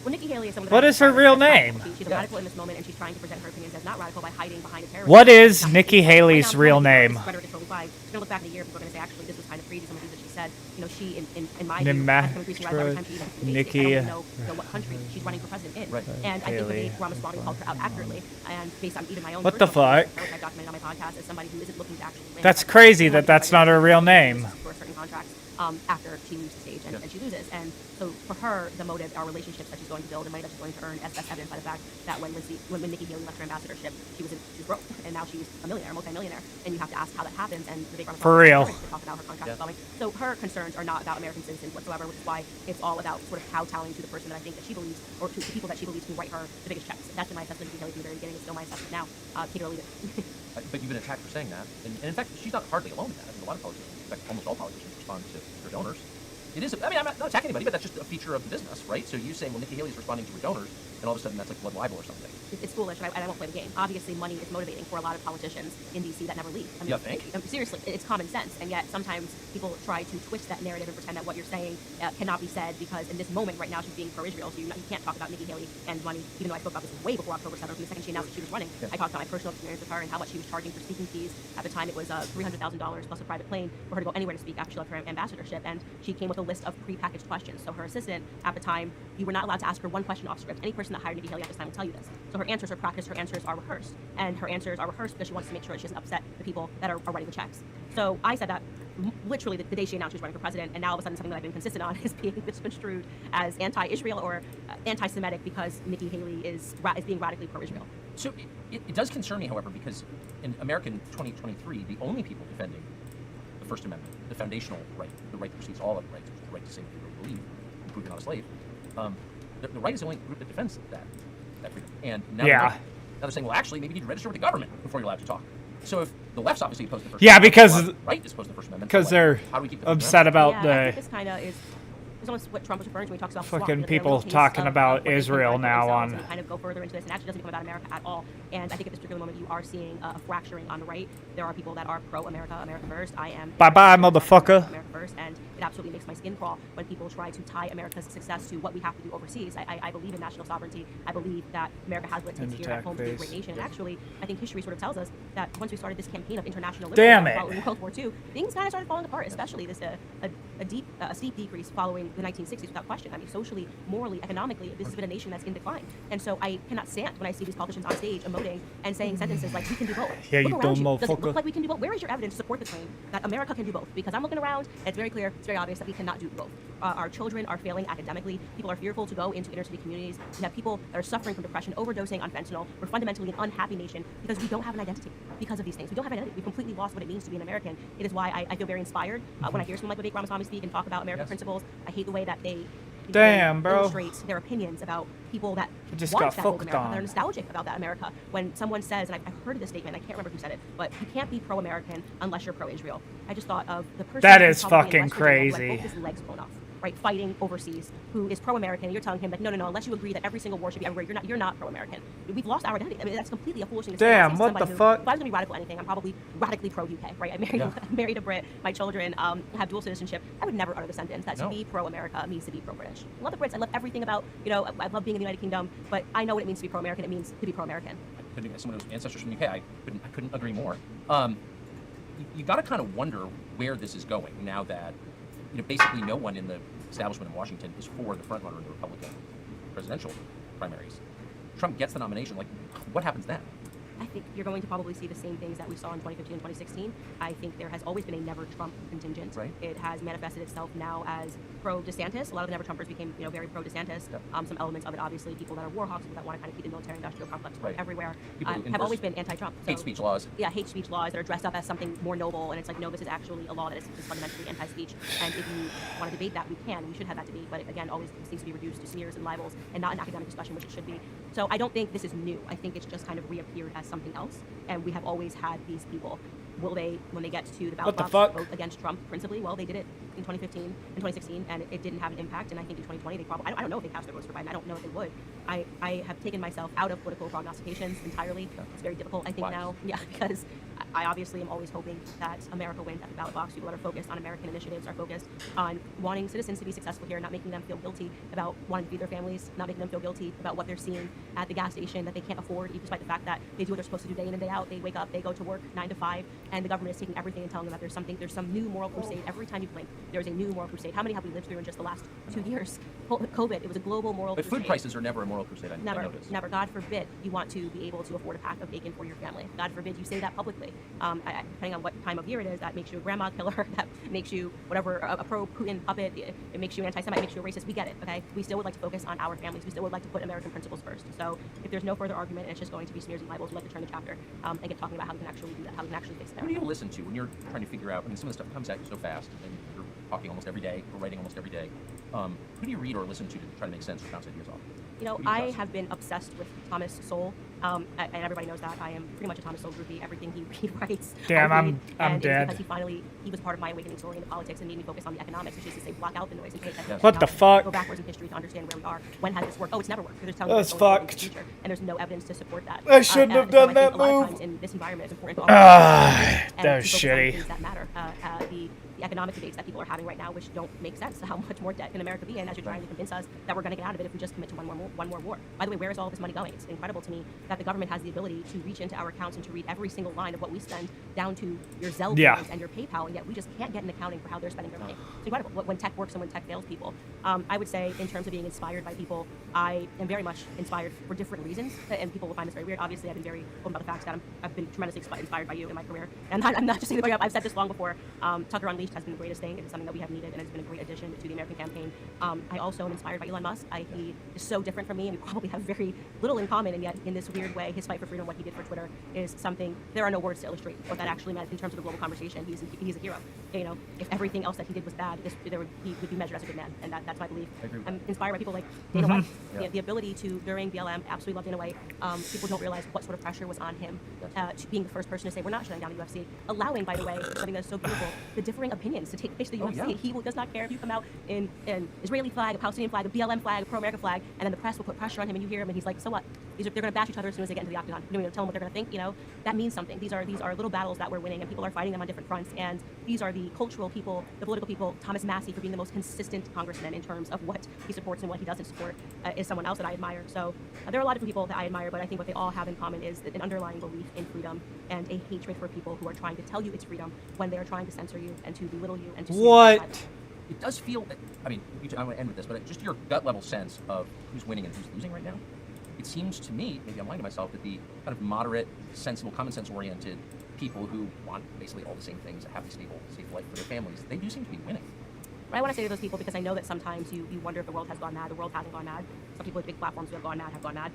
Speaker 10: Well, Nikki Haley is someone
Speaker 1: What
Speaker 10: that
Speaker 1: is her real name?
Speaker 10: She's a radical in this moment, and she's trying to present her opinions as not radical by hiding behind a terrorist.
Speaker 1: What is Nikki Haley's real name?
Speaker 10: Rhetoric is totally fine. You're gonna look back in a year, people are gonna say, actually, this was kind of crazy. Some of the things that she said. You know, she, in my view, has become increasingly radical every time she even speaks.
Speaker 1: Nikki
Speaker 10: I don't even know what country she's running for president in.
Speaker 3: Right.
Speaker 10: And I think
Speaker 1: Haley.
Speaker 10: that Ramaswamy called her out accurately, and based on even my own.
Speaker 1: What the
Speaker 10: personal
Speaker 1: fuck?
Speaker 10: experience, which I documented on my podcast as somebody who isn't looking to actually win.
Speaker 1: That's crazy that that's not her real name.
Speaker 10: For certain contracts after she leaves the stage and she loses. And so for her, the motive are relationships that she's going to build and money that she's going to earn, as best evidenced by the fact that when Nikki Haley left her ambassadorship, she was broke, and now she's a millionaire, multi-millionaire. And you have to ask how that happens. And the big
Speaker 1: For real.
Speaker 10: To talk about her contract swelling. So her concerns are not about American citizens whatsoever, which is why it's all about sort of kowtowing to the person that I think that she believes, or to the people that she believes can write her the biggest checks. That's been my assessment of Nikki Haley from the very beginning. It's still my assessment now. Take it or leave it.
Speaker 3: But you've been attacked for saying that. And in fact, she's not hardly alone in that. I mean, a lot of politicians, in fact, almost all politicians respond to their donors. It is, I mean, I'm not attacking anybody, but that's just a feature of the business, right? So you say, well, Nikki Haley's responding to her donors, and all of a sudden that's like blood libel or something.
Speaker 10: It's foolish, and I won't play the game. Obviously, money is motivating for a lot of politicians in D.C. that never leave. I mean,
Speaker 3: You think?
Speaker 10: Seriously, it's common sense, and yet sometimes people try to twist that narrative and pretend that what you're saying cannot be said because in this moment right now she's being pro-Israel, so you can't talk about Nikki Haley and money, even though I spoke about this way before October 7th. The second she announced that she was running, I talked about my personal experience with her and how much she was charging for speaking fees. At the time, it was $300,000 plus a private plane for her to go anywhere to speak after she left her ambassadorship, and she came with a list of pre-packaged questions. So her assistant, at the time, you were not allowed to ask her one question off script. Any person that hired Nikki Haley at this time will tell you this. So her answers are practiced, her answers are rehearsed. And her answers are rehearsed because she wants to make sure that she doesn't upset the people that are writing the checks. So I said that literally the day she announced she was running for president, and now all of a sudden something that I've been consistent on is being misconstrued as anti-Israel or anti-Semitic because Nikki Haley is being radically pro-Israel.
Speaker 3: So it does concern me, however, because in American 2023, the only people defending the First Amendment, the foundational right, the right that precedes all other rights, which is the right to say what you believe, and prove you're not a slave, the right is the only group that defends that. that freedom. And now,
Speaker 1: Yeah.
Speaker 3: now they're saying, well, actually, maybe you need to register with the government before you're allowed to talk. So if the left's obviously opposed to the First
Speaker 1: Yeah,
Speaker 3: Amendment,
Speaker 1: because
Speaker 3: the right is opposed to the First Amendment.
Speaker 1: because
Speaker 3: so, like,
Speaker 1: they're
Speaker 3: how do we keep the First
Speaker 1: upset
Speaker 3: Amendment?
Speaker 1: about
Speaker 10: yeah, I
Speaker 1: the
Speaker 10: think this kind of is almost what Trump was referring to when he talks about swap,
Speaker 1: fucking
Speaker 10: that they're
Speaker 1: people
Speaker 10: willing to
Speaker 1: talking
Speaker 10: of
Speaker 1: about
Speaker 10: what they think
Speaker 1: Israel
Speaker 10: are for
Speaker 1: now
Speaker 10: themselves
Speaker 1: on.
Speaker 10: and kind of go further into this, and actually doesn't become about America at all. And I think at this particular moment, you are seeing a fracturing on the right. There are people that are pro-America, America first. I am.
Speaker 1: Bye-bye, motherfucker.
Speaker 10: America first, and it absolutely makes my skin crawl when people try to tie America's success to what we have to do overseas. I believe in national sovereignty. I believe that America has what it takes
Speaker 1: And
Speaker 10: here at
Speaker 1: attack
Speaker 10: home to be a
Speaker 1: base.
Speaker 10: great nation. And actually, I think history sort of tells us that once we started this campaign of international liberalism
Speaker 1: Damn it.
Speaker 10: following World War II, things kind of started falling apart. Especially this a steep decrease following the 1960s, without question. I mean, socially, morally, economically, this has been a nation that's in decline. And so I cannot stand when I see these politicians on stage emoting and saying sentences like, "We can do both."
Speaker 1: Yeah,
Speaker 10: Look
Speaker 1: you
Speaker 10: around
Speaker 1: dumb
Speaker 10: Does it
Speaker 1: motherfucker.
Speaker 10: look like we can do both? Where is your evidence to support the claim that America can do both? Because I'm looking around, and it's very clear, it's very obvious that we cannot do both. Our children are failing academically. People are fearful to go into inner city communities. We have people that are suffering from depression, overdosing on fentanyl. We're fundamentally an unhappy nation because we don't have an identity because of these things. We don't have an identity. We've completely lost what it means to be an American. It is why I feel very inspired when I hear someone like Vivek Ramaswamy speak and talk about American principles. I hate the way that they
Speaker 1: Damn, bro.
Speaker 10: illustrate their opinions about people that
Speaker 1: I just
Speaker 10: want
Speaker 1: got
Speaker 10: that old
Speaker 1: fucked
Speaker 10: America.
Speaker 1: on.
Speaker 10: They're nostalgic about that America. When someone says, and I've heard of this statement, I can't remember who said it, but you can't be pro-American unless you're pro-Israel. I just thought of the person
Speaker 1: That
Speaker 10: who's
Speaker 1: is
Speaker 10: probably in
Speaker 1: fucking
Speaker 10: West Virginia who had
Speaker 1: crazy.
Speaker 10: both his legs blown off, right, fighting overseas, who is pro-American, and you're telling him like, no, unless you agree that every single war should be everywhere, you're not pro-American. We've lost our identity. I mean, that's completely a foolish thing to say.
Speaker 1: Damn,
Speaker 10: Say
Speaker 1: what
Speaker 10: somebody
Speaker 1: the
Speaker 10: who-
Speaker 1: fuck?
Speaker 10: If I was gonna be radical anything, I'm probably radically pro-UK, right? I married a Brit. My children have dual citizenship. I would never utter the sentence that to be pro-America means to be pro-British. I love the Brits. I love everything about, I love being in the United Kingdom, but I know what it means to be pro-American. It means to be pro-American.
Speaker 3: As someone who's ancestors from the UK, I couldn't agree more. You got to kind of wonder where this is going now that basically no one in the establishment in Washington is for the frontrunner in the Republican presidential primaries. Trump gets the nomination. Like, what happens then?
Speaker 10: I think you're going to probably see the same things that we saw in 2015 and 2016. I think there has always been a never Trump contingent.
Speaker 3: Right.
Speaker 10: It has manifested itself now as pro-DeSantis. A lot of the never Trumpers became, very pro-DeSantis.
Speaker 3: Yep.
Speaker 10: Some elements of it, obviously, people that are war hawks, people that want to kind of keep the military-industrial complex going
Speaker 3: Right.
Speaker 10: everywhere,
Speaker 3: People who
Speaker 10: have
Speaker 3: enforce
Speaker 10: always been anti-Trump.
Speaker 3: hate speech laws.
Speaker 10: Yeah, hate speech laws that are dressed up as something more noble, and it's like, no, this is actually a law that is fundamentally anti-speech. And if you want to debate that, we can. We should have that debate, but it, again, always seems to be reduced to smears and libels and not an academic discussion, which it should be. So I don't think this is new. I think it's just kind of reappeared as something else, and we have always had these people. Will they, when they get to the ballot
Speaker 1: What the
Speaker 10: box,
Speaker 1: fuck?
Speaker 10: vote against Trump principally? Well, they did it in 2015 and 2016, and it didn't have an impact. And I think in 2020, they probably, I don't know if they cast their votes for Biden. I don't know if they would. I have taken myself out of political prognostications entirely. It's very difficult, I think,
Speaker 3: Why?
Speaker 10: now. Yeah, because I obviously am always hoping that America wins at the ballot box. People that are focused on American initiatives are focused on wanting citizens to be successful here, not making them feel guilty about wanting to feed their families, not making them feel guilty about what they're seeing at the gas station that they can't afford, even despite the fact that they do what they're supposed to do day in and day out. They wake up, they go to work 9 to 5, and the government is taking everything and telling them that there's some new moral crusade. Every time you blink, there's a new moral crusade. How many have we lived through in just the last 2 years? COVID, it was a global moral
Speaker 3: But
Speaker 10: crusade.
Speaker 3: food prices are never a moral crusade. I
Speaker 10: Never,
Speaker 3: noticed.
Speaker 10: never. God forbid you want to be able to afford a pack of bacon for your family. God forbid you say that publicly. Depending on what time of year it is, that makes you a grandma killer. That makes you whatever a pro-Putin puppet. It makes you anti-Semite. It makes you a racist. We get it. Okay. We still would like to focus on our families. We still would like to put American principles first. So if there's no further argument, and it's just going to be smears and libels, we'd like to turn the chapter and get talking about how we can actually do that. How we can actually fix
Speaker 3: Who do you
Speaker 10: America.
Speaker 3: listen to when you're trying to figure out? I mean, some of the stuff comes at you so fast, and you're talking almost every day, or writing almost every day. Who do you read or listen to try to make sense or bounce ideas off? Who do you
Speaker 10: I
Speaker 3: trust?
Speaker 10: have been obsessed with Thomas Sowell, and everybody knows that. I am pretty much a Thomas Sowell groupie. Everything he writes,
Speaker 1: Damn,
Speaker 10: I
Speaker 1: I'm
Speaker 10: read,
Speaker 1: I'm
Speaker 10: and
Speaker 1: dead.
Speaker 10: It's because he was part of my awakening story into politics and made me focus on the economics, which is to say, block out the noise and pay attention.
Speaker 1: What the fuck?
Speaker 10: Go backwards in history to understand where we are. When has this worked? Oh, it's never worked. They're just telling
Speaker 1: That's
Speaker 10: you that it's going to
Speaker 1: fucked.
Speaker 10: be the future, and there's no evidence to support that.
Speaker 1: I shouldn't have
Speaker 10: and so
Speaker 1: done
Speaker 10: I
Speaker 1: that
Speaker 10: think a lot of
Speaker 1: move.
Speaker 10: times in this environment, it's important to
Speaker 1: Ah,
Speaker 10: and
Speaker 1: that was
Speaker 10: to focus on
Speaker 1: shitty.
Speaker 10: things that matter. The economic debates that people are having right now, which don't make sense. How much more debt can America be in as you're trying to convince us that we're going to get out of it if we just commit to one more war? By the way, where is all this money going? It's incredible to me that the government has the ability to reach into our accounts and to read every single line of what we spend down to your Zelle
Speaker 1: Yeah.
Speaker 10: payments and your PayPal, and yet we just can't get an accounting for how they're spending their money. It's incredible when tech works and when tech fails people. I would say, in terms of being inspired by people, I am very much inspired for different reasons, and people will find this very weird. Obviously, I've been very open about the fact that I've been tremendously inspired by you in my career, and I'm not just saying that. I've said this long before. Tucker Unleashed has been the greatest thing. It is something that we have needed, and it's been a great addition to the American campaign. I also am inspired by Elon Musk. He is so different from me, and we probably have very little in common, and yet in this weird way, his fight for freedom, what he did for Twitter, is something. There are no words to illustrate what that actually meant in terms of the global conversation. He's a hero. If everything else that he did was bad, he would be measured as a good man, and that That's my belief.
Speaker 3: I agree with
Speaker 10: I'm
Speaker 3: that.
Speaker 10: inspired by people like Dana White.
Speaker 3: Yeah.
Speaker 10: The ability to, during BLM, absolutely love Dana White. People don't realize what sort of pressure was on him to being the first person to say, we're not shutting down the UFC. Allowing, by the way, something that's so beautiful, the differing opinions to take place to the UFC.
Speaker 3: Yeah.
Speaker 10: He does not care if you come out in an Israeli flag, a Palestinian flag, a BLM flag, a pro-America flag, and then the press will put pressure on him and you hear him and he's like, so what? They're going to bash each other as soon as they get into the octagon. You know, tell them what they're going to think, you know? That means something. These are little battles that we're winning and people are fighting them on different fronts. And these are the cultural people, the political people. Thomas Massey, for being the most consistent congressman in terms of what he supports and what he doesn't support, is someone else that I admire. So there are a lot of different people that I admire, but I think what they all have in common is an underlying belief in freedom and a hatred for people who are trying to tell you it's freedom when they are trying to censor you and to belittle you and to
Speaker 1: What?
Speaker 3: It does feel, I mean, I want to end with this, but just your gut level sense of who's winning and who's losing right now. It seems to me, maybe I'm lying to myself, that the kind of moderate, sensible, common sense oriented people who want basically all the same things, a happy, stable, safe life for their families, they do seem to be winning.
Speaker 10: But I want to say to those people, because I know that sometimes you wonder if the world has gone mad. The world hasn't gone mad. Some people with big platforms who have gone mad.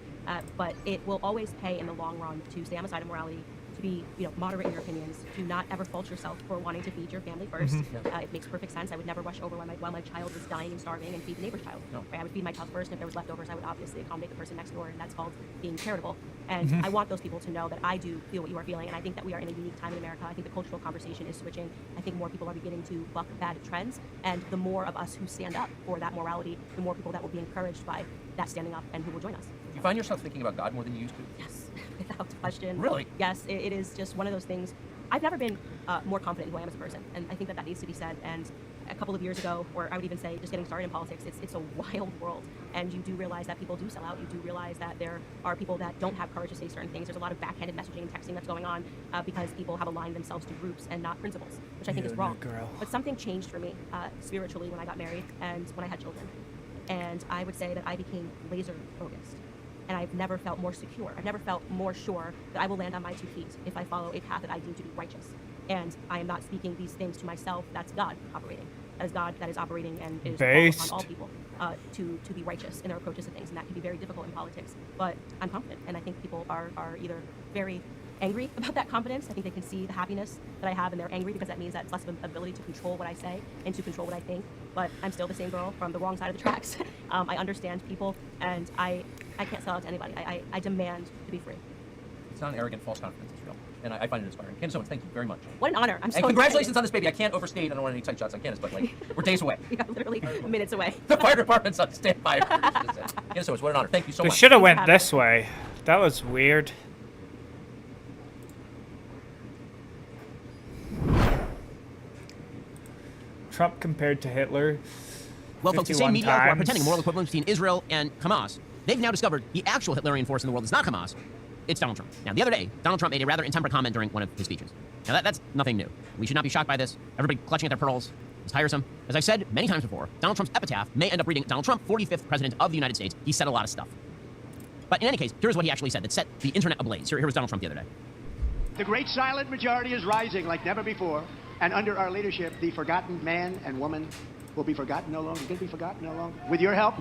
Speaker 10: But it will always pay in the long run to stay on the side of morality, to be, moderate in your opinions, to not ever fault yourself for wanting to feed your family first. It makes perfect sense. I would never rush over while my child was dying and starving and feed the neighbor's child.
Speaker 3: No.
Speaker 10: Right? I would feed my child first, and if there was leftovers, I would obviously accommodate the person next door, and that's called being charitable. And I want those people to know that I do feel what you are feeling, and I think that we are in a unique time in America. I think the cultural conversation is switching. I think more people are beginning to buck bad trends, and the more of us who stand up for that morality, the more people that will be encouraged by that standing up and who will join us.
Speaker 3: Do you find yourself thinking about God more than you used to?
Speaker 10: Yes, without question.
Speaker 3: Really?
Speaker 10: Yes, it is just one of those things. I've never been more confident in who I am as a person, and I think that needs to be said. And a couple of years ago, or I would even say just getting started in politics, it's a wild world, and you do realize that people do sell out. You do realize that there are people that don't have courage to say certain things. There's a lot of backhanded messaging and texting that's going on because people have aligned themselves to groups and not principles, which I think is wrong. But something changed for me spiritually when I got married and when I had children. And I would say that I became laser focused. And I've never felt more secure. I've never felt more sure that I will land on my 2 feet if I follow a path that I deem to be righteous. And I am not speaking these things to myself. That's God operating. That is God that is operating and is called upon all people to be righteous in their approaches to things. And that can be very difficult in politics. But I'm confident. And I think people are either very angry about that confidence. I think they can see the happiness that I have, and they're angry because that means that it's less of an ability to control what I say and to control what I think. But I'm still the same girl from the wrong side of the tracks. I understand people, and I can't sell out to anybody. I demand to be free.
Speaker 3: It's not an arrogant, false confidence. It's real. And I find it inspiring. Candace Owens, thank you very much.
Speaker 10: What an honor. I'm so
Speaker 3: And congratulations
Speaker 10: excited.
Speaker 3: on this baby. I can't overstate. I don't want any tight shots on Candace, but we're days away.
Speaker 10: Yeah, literally minutes away.
Speaker 3: The fire department's on standby. Candace Owens, what an honor. Thank you so
Speaker 1: They
Speaker 3: much.
Speaker 1: should have went this way. That was weird. Trump compared to Hitler.
Speaker 16: Well, folks, the
Speaker 1: 51
Speaker 16: same media who are
Speaker 1: times.
Speaker 16: pretending moral equivalence between Israel and Hamas, they've now discovered the actual Hitlerian force in the world is not Hamas, it's Donald Trump. Now, the other day, Donald Trump made a rather intemperate comment during one of his speeches. Now, that's nothing new. We should not be shocked by this. Everybody clutching at their pearls. It's tiresome. As I've said many times before, Donald Trump's epitaph may end up reading Donald Trump, 45th President of the United States. He said a lot of stuff. But in any case, here's what he actually said that set the internet ablaze. Here was Donald Trump the other day.
Speaker 17: The great silent majority is rising like never before, and under our leadership, the forgotten man and woman will be forgotten no longer. Will be forgotten no longer. With your help,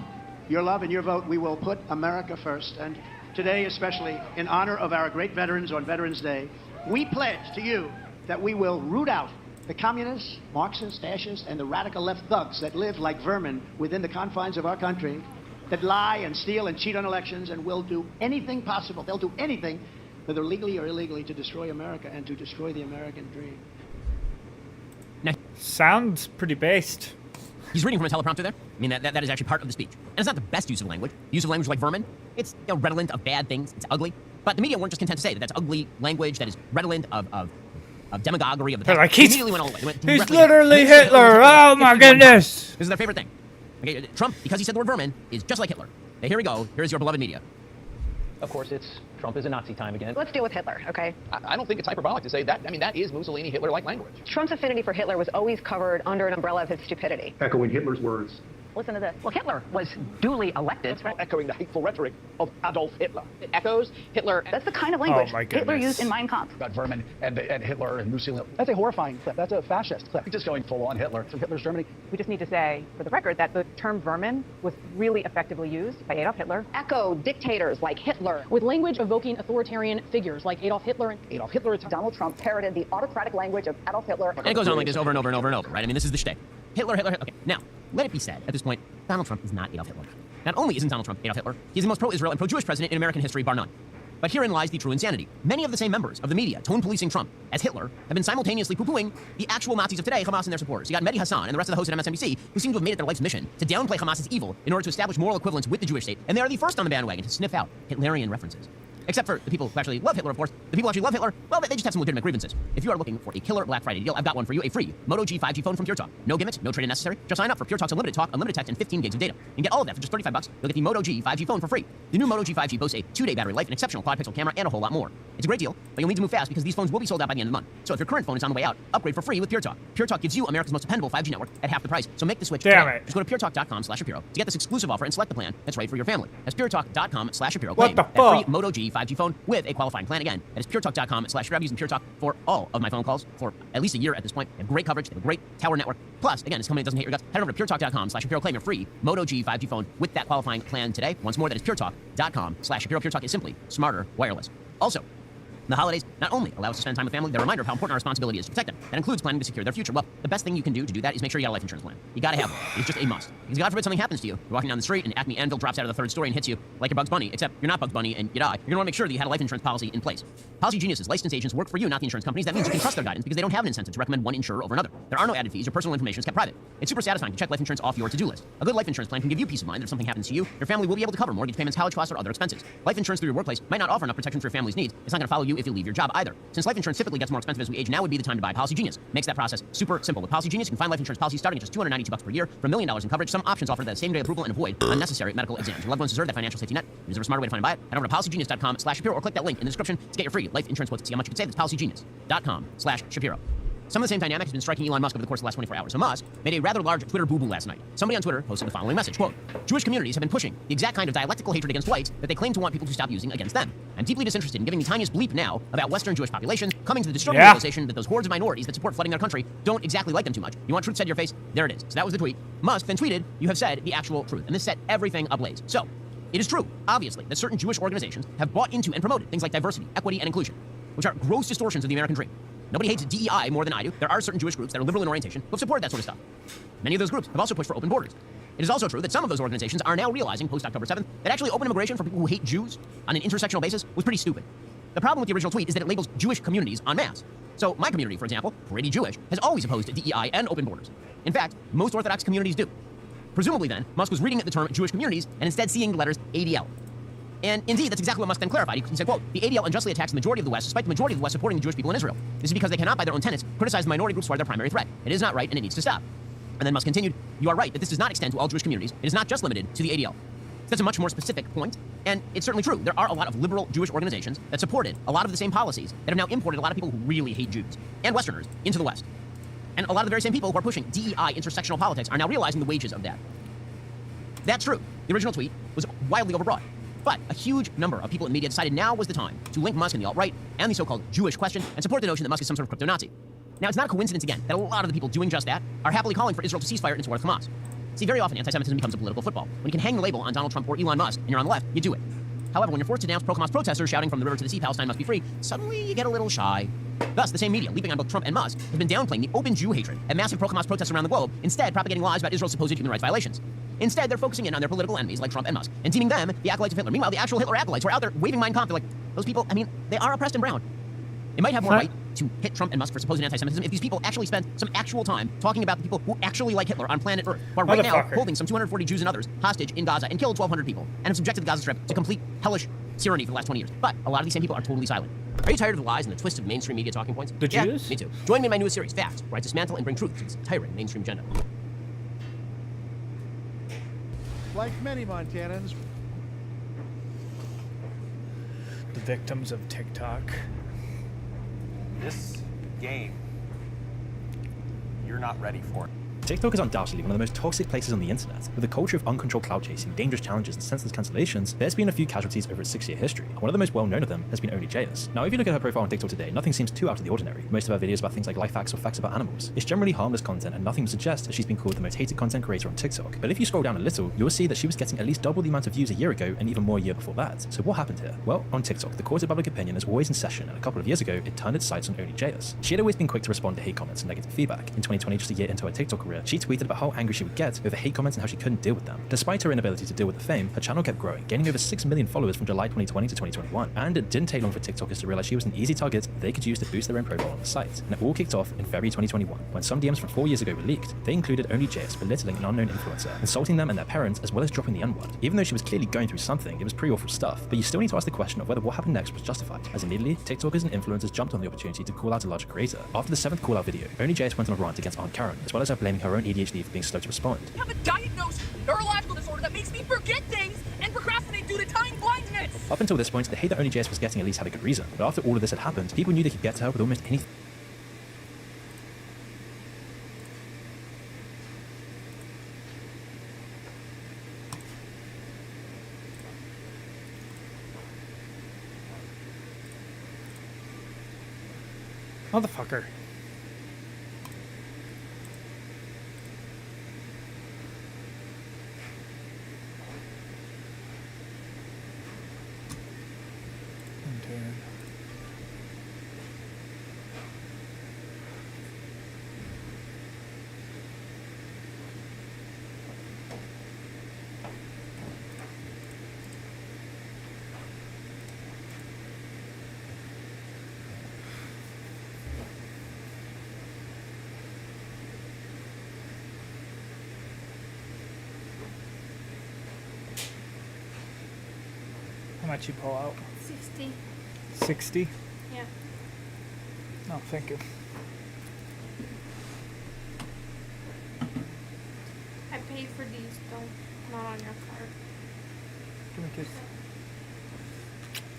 Speaker 17: your love, and your vote, we will put America first. And today, especially in honor of our great veterans on Veterans Day, we pledge to you that we will root out the communists, Marxists, fascists, and the radical left thugs that live like vermin within the confines of our country, that lie and steal and cheat on elections and will do anything possible. They'll do anything, whether legally or illegally, to destroy America and to destroy the American dream.
Speaker 1: Sounds pretty based.
Speaker 16: He's reading from a teleprompter there. I mean, that is actually part of the speech. And it's not the best use of language. The use of language like vermin, it's redolent of bad things. It's ugly. But the media weren't just content to say that that's ugly language that is redolent of demagoguery of the
Speaker 1: They're
Speaker 16: past.
Speaker 1: like,
Speaker 16: They
Speaker 1: he's-
Speaker 16: immediately went all the way. They went
Speaker 1: he's
Speaker 16: directly-
Speaker 1: literally
Speaker 16: This is
Speaker 1: Hitler. Oh my goodness.
Speaker 16: This is their favorite thing. Okay, Trump, because he said the word vermin, is just like Hitler. Now, here we go. Here's your beloved media.
Speaker 18: Of course, Trump is a Nazi time again.
Speaker 19: Let's deal with Hitler, okay?
Speaker 18: I don't think it's hyperbolic to say that. I mean, that is Mussolini, Hitler-like language.
Speaker 19: Trump's affinity for Hitler was always covered under an umbrella of his stupidity.
Speaker 18: Echoing Hitler's words.
Speaker 19: Listen to this.
Speaker 18: Well, Hitler was duly elected. Echoing the hateful rhetoric of Adolf Hitler. It echoes Hitler.
Speaker 19: That's the kind of language
Speaker 18: my
Speaker 19: Hitler
Speaker 18: goodness.
Speaker 19: used in Mein Kampf.
Speaker 18: About vermin and Hitler and Mussolini. That's a horrifying clip. That's a fascist clip. Just going full on Hitler. From Hitler's Germany.
Speaker 20: We just need to say, for the record, that the term vermin was really effectively used by Adolf Hitler.
Speaker 19: Echo dictators like Hitler.
Speaker 20: With language evoking authoritarian figures like Adolf Hitler.
Speaker 18: Adolf Hitler.
Speaker 19: Donald Trump parroted the autocratic language of Adolf Hitler.
Speaker 16: And it goes on like this over and over and over and over, right? I mean, this is the shtick. Hitler. Okay, now, let it be said at this point, Donald Trump is not Adolf Hitler. Not only isn't Donald Trump Adolf Hitler, he's the most pro-Israel and pro-Jewish president in American history, bar none. But herein lies the true insanity. Many of the same members of the media, tone policing Trump as Hitler, have been simultaneously poo-pooing the actual Nazis of today, Hamas and their supporters. You got Mehdi Hassan and the rest of the hosts at MSNBC who seem to have made it their life's mission to downplay Hamas's evil in order to establish moral equivalence with the Jewish state, and they are the first on the bandwagon to sniff out Hitlerian references. Except for the people who actually love Hitler, of course. The people who actually love Hitler, well, they just have some legitimate grievances. If you are looking for a killer Black Friday deal, I've got one for you, a free Moto G 5G phone from Pure Talk. No gimmicks, no trade-in necessary. Just sign up for Pure Talk's unlimited talk, unlimited text, and 15 gigs of data. You can get all of that for just $35. You'll get the Moto G 5G phone for free. The new Moto G 5G boasts a 2-day battery life, an exceptional quad-pixel camera, and a whole lot more. It's a great deal, but you'll need to move fast because these phones will be sold out by the end of the month. So if your current phone is on the way out, upgrade for free with Pure Talk. Pure Talk gives you America's most dependable 5G network at half the price. So make the switch today. Just go to puretalk.com/Shapiro to get this exclusive offer and select the plan that's right for your family. That's puretalk.com/Shapiro.
Speaker 1: What the fuck?
Speaker 16: That free Moto G 5G phone with a qualifying plan. Again, that is puretalk.com/Shapiro. I'm using Pure Talk for all of my phone calls for at least a year at this point. They have great coverage. They have a great tower network. Plus, again, this company doesn't hate your guts. Head over to puretalk.com/Shapiro. Claim your free Moto G 5G phone with that qualifying plan today. Once more, that is puretalk.com/Shapiro. Pure Talk is simply smarter wireless. Also, the holidays not only allow us to spend time with family, they're a reminder of how important our responsibility is to protect them. That includes planning to secure their future. Well, the best thing you can do to do that is make sure you got a life insurance plan. You gotta have one. It's just a must. Because God forbid something happens to you. You're walking down the street and Acme Anvil drops out of the 3rd story and hits you like you're Bugs Bunny, except you're not Bugs Bunny and you die. You're gonna wanna make sure that you had a life insurance policy in place. Policy Genius's licensed agents work for you, not the insurance companies. That means you can trust their guidance because they don't have an incentive to recommend one insurer over another. There are no added fees. Your personal information is kept private. It's super satisfying to check life insurance off your to-do list. A good life insurance plan can give you peace of mind that if something happens to you, your family will be able to cover mortgage payments, college costs, or other expenses. Life insurance through your workplace might not offer enough protection for your family's needs. It's not gonna follow you if you leave your job either. Since life insurance typically gets more expensive as we age, now would be the time to buy Policy Genius. Makes that process super simple. With Policy Genius, you can find life insurance policies starting at just $292 per year for $1 million in coverage. Some options offer that same-day approval and avoid unnecessary medical exams. Your loved ones deserve that financial safety net. You deserve a smarter way to find and buy it. Head over to policygenius.com/Shapiro or click that link in the description to get your free life insurance quotes. See how much you can save. That's policygenius.com/Shapiro. Some of the same dynamics have been striking Elon Musk over the course of the last 24 hours. So Musk made a rather large Twitter boo-boo last night. Somebody on Twitter posted the following message, quote, Jewish communities have been pushing the exact kind of dialectical hatred against whites that they claim to want people to stop using against them. I'm deeply disinterested in giving the tiniest bleep now about Western Jewish populations, coming to the disturbing realization that those hordes of minorities that support flooding their country don't exactly like them too much. You want truth said to your face? There it is. So that was the tweet. Musk then tweeted, you have said the actual truth. And this set everything ablaze. So, it is true, obviously, that certain Jewish organizations have bought into and promoted things like diversity, equity, and inclusion, which are gross distortions of the American dream. Nobody hates DEI more than I do. There are certain Jewish groups that are liberal in orientation who have supported that sort of stuff. Many of those groups have also pushed for open borders. It is also true that some of those organizations are now realizing, post-October 7th, that actually open immigration for people who hate Jews on an intersectional basis was pretty stupid. The problem with the original tweet is that it labels Jewish communities en masse. So my community, for example, pretty Jewish, has always opposed DEI and open borders. In fact, most Orthodox communities do. Presumably then, Musk was reading the term Jewish communities and instead seeing the letters ADL. And indeed, that's exactly what Musk then clarified. He said, quote, the ADL unjustly attacks the majority of the West, despite the majority of the West supporting the Jewish people in Israel. This is because they cannot, by their own tenets, criticize the minority groups who are their primary threat. It is not right, and it needs to stop. And then Musk continued, you are right that this does not extend to all Jewish communities. It is not just limited to the ADL. That's a much more specific point, and it's certainly true. There are a lot of liberal Jewish organizations that supported a lot of the same policies that have now imported a lot of people who really hate Jews and Westerners into the West. And a lot of the very same people who are pushing DEI intersectional politics are now realizing the wages of that. That's true. The original tweet was wildly overbroad. But a huge number of people in the media decided now was the time to link Musk and the alt-right and the so-called Jewish question and support the notion that Musk is some sort of crypto-Nazi. Now, it's not a coincidence, again, that a lot of the people doing just that are happily calling for Israel to cease fire in its war with Hamas. See, very often anti-Semitism becomes a political football. When you can hang the label on Donald Trump or Elon Musk and you're on the left, you do it. However, when you're forced to denounce pro-Hamas protesters shouting from the river to the sea, Palestine must be free, suddenly you get a little shy. Thus, the same media, leaping on both Trump and Musk, have been downplaying the open Jew hatred at massive pro-Hamas protests around the globe, instead propagating lies about Israel's supposed human rights violations. Instead, they're focusing in on their political enemies like Trump and Musk, and deeming them the acolytes of Hitler. Meanwhile, the actual Hitler acolytes were out there waving Mein Kampf. They're like, those people, I mean, they are oppressed and brown. It might have more right to hit Trump and Musk for supposed anti-Semitism if these people actually spent some actual time talking about the people who actually like Hitler on planet Earth, who are right now holding some 240 Jews and others hostage in Gaza and killed 1,200 people, and have subjected the Gaza Strip to complete hellish tyranny for the last 20 years. But a lot of these same people are totally silent. Are you tired of the lies and the twists of mainstream media talking points?
Speaker 1: The Jews?
Speaker 16: Yeah, me too. Join me in my newest series, Facts, where I dismantle and bring truth to this tyrant mainstream agenda.
Speaker 21: Like many Montanans,
Speaker 1: The victims of TikTok.
Speaker 9: This game, you're not ready for it.
Speaker 22: TikTok is undoubtedly one of the most toxic places on the internet. With a culture of uncontrolled cloud chasing, dangerous challenges, and senseless cancellations, there's been a few casualties over its 6-year history. One of the most well-known of them has been OnlyJS. Now, if you look at her profile on TikTok today, nothing seems too out of the ordinary. Most of her videos about things like life hacks or facts about animals. It's generally harmless content, and nothing would suggest that she's been called the most hated content creator on TikTok. But if you scroll down a little, you'll see that she was getting at least double the amount of views a year ago, and even more a year before that. So what happened here? Well, on TikTok, the court of public opinion is always in session, and a couple of years ago, it turned its sights on OnlyJS. She had always been quick to respond to hate comments and negative feedback. In 2020, just a year into her TikTok career, career, she tweeted about how angry she would get over hate comments and how she couldn't deal with them. Despite her inability to deal with the fame, her channel kept growing, gaining over 6 million followers from July 2020 to 2021. And it didn't take long for TikTokers to realize she was an easy target they could use to boost their own profile on the site. And it all kicked off in February 2021, when some DMs from 4 years ago were leaked. They included OnlyJS belittling an unknown influencer, insulting them and their parents, as well as dropping the N-word. Even though she was clearly going through something, it was pretty awful stuff. But you still need to ask the question of whether what happened next was justified, as immediately, TikTokers and influencers jumped on the opportunity to call out a larger creator. After the 7th call-out video, OnlyJS went on a rant against Aunt Karen, as well as her blaming her own ADHD for being slow to respond.
Speaker 2: I have a diagnosed neurological disorder that makes me forget things and procrastinate due to time blindness.
Speaker 22: Up until this point, the hate that OnlyJS was getting at least had a good reason. But after all of this had happened, people knew they could get to her with almost anything.
Speaker 1: Motherfucker. How much you pull out?
Speaker 14: 60.
Speaker 1: 60?
Speaker 14: Yeah.
Speaker 1: No, thank you.
Speaker 14: I paid for these though, not on your card.
Speaker 1: Give me a kiss.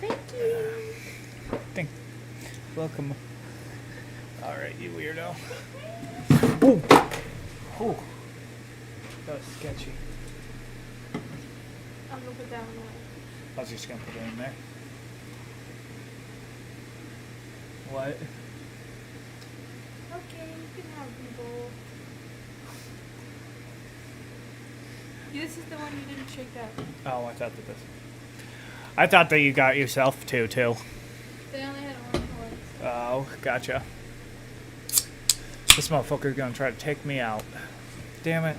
Speaker 14: Thank you.
Speaker 1: Thank. Welcome. All right, you weirdo. Oh. Oh. That was sketchy.
Speaker 14: I'm gonna put that one away.
Speaker 1: I was just gonna put it in there. What?
Speaker 14: Okay, you can have the bowl. This is the one you didn't shake up.
Speaker 1: Oh, I thought that you got yourself two too.
Speaker 14: They only had one choice.
Speaker 1: Oh, gotcha. This motherfucker's gonna try to take me out. Damn it.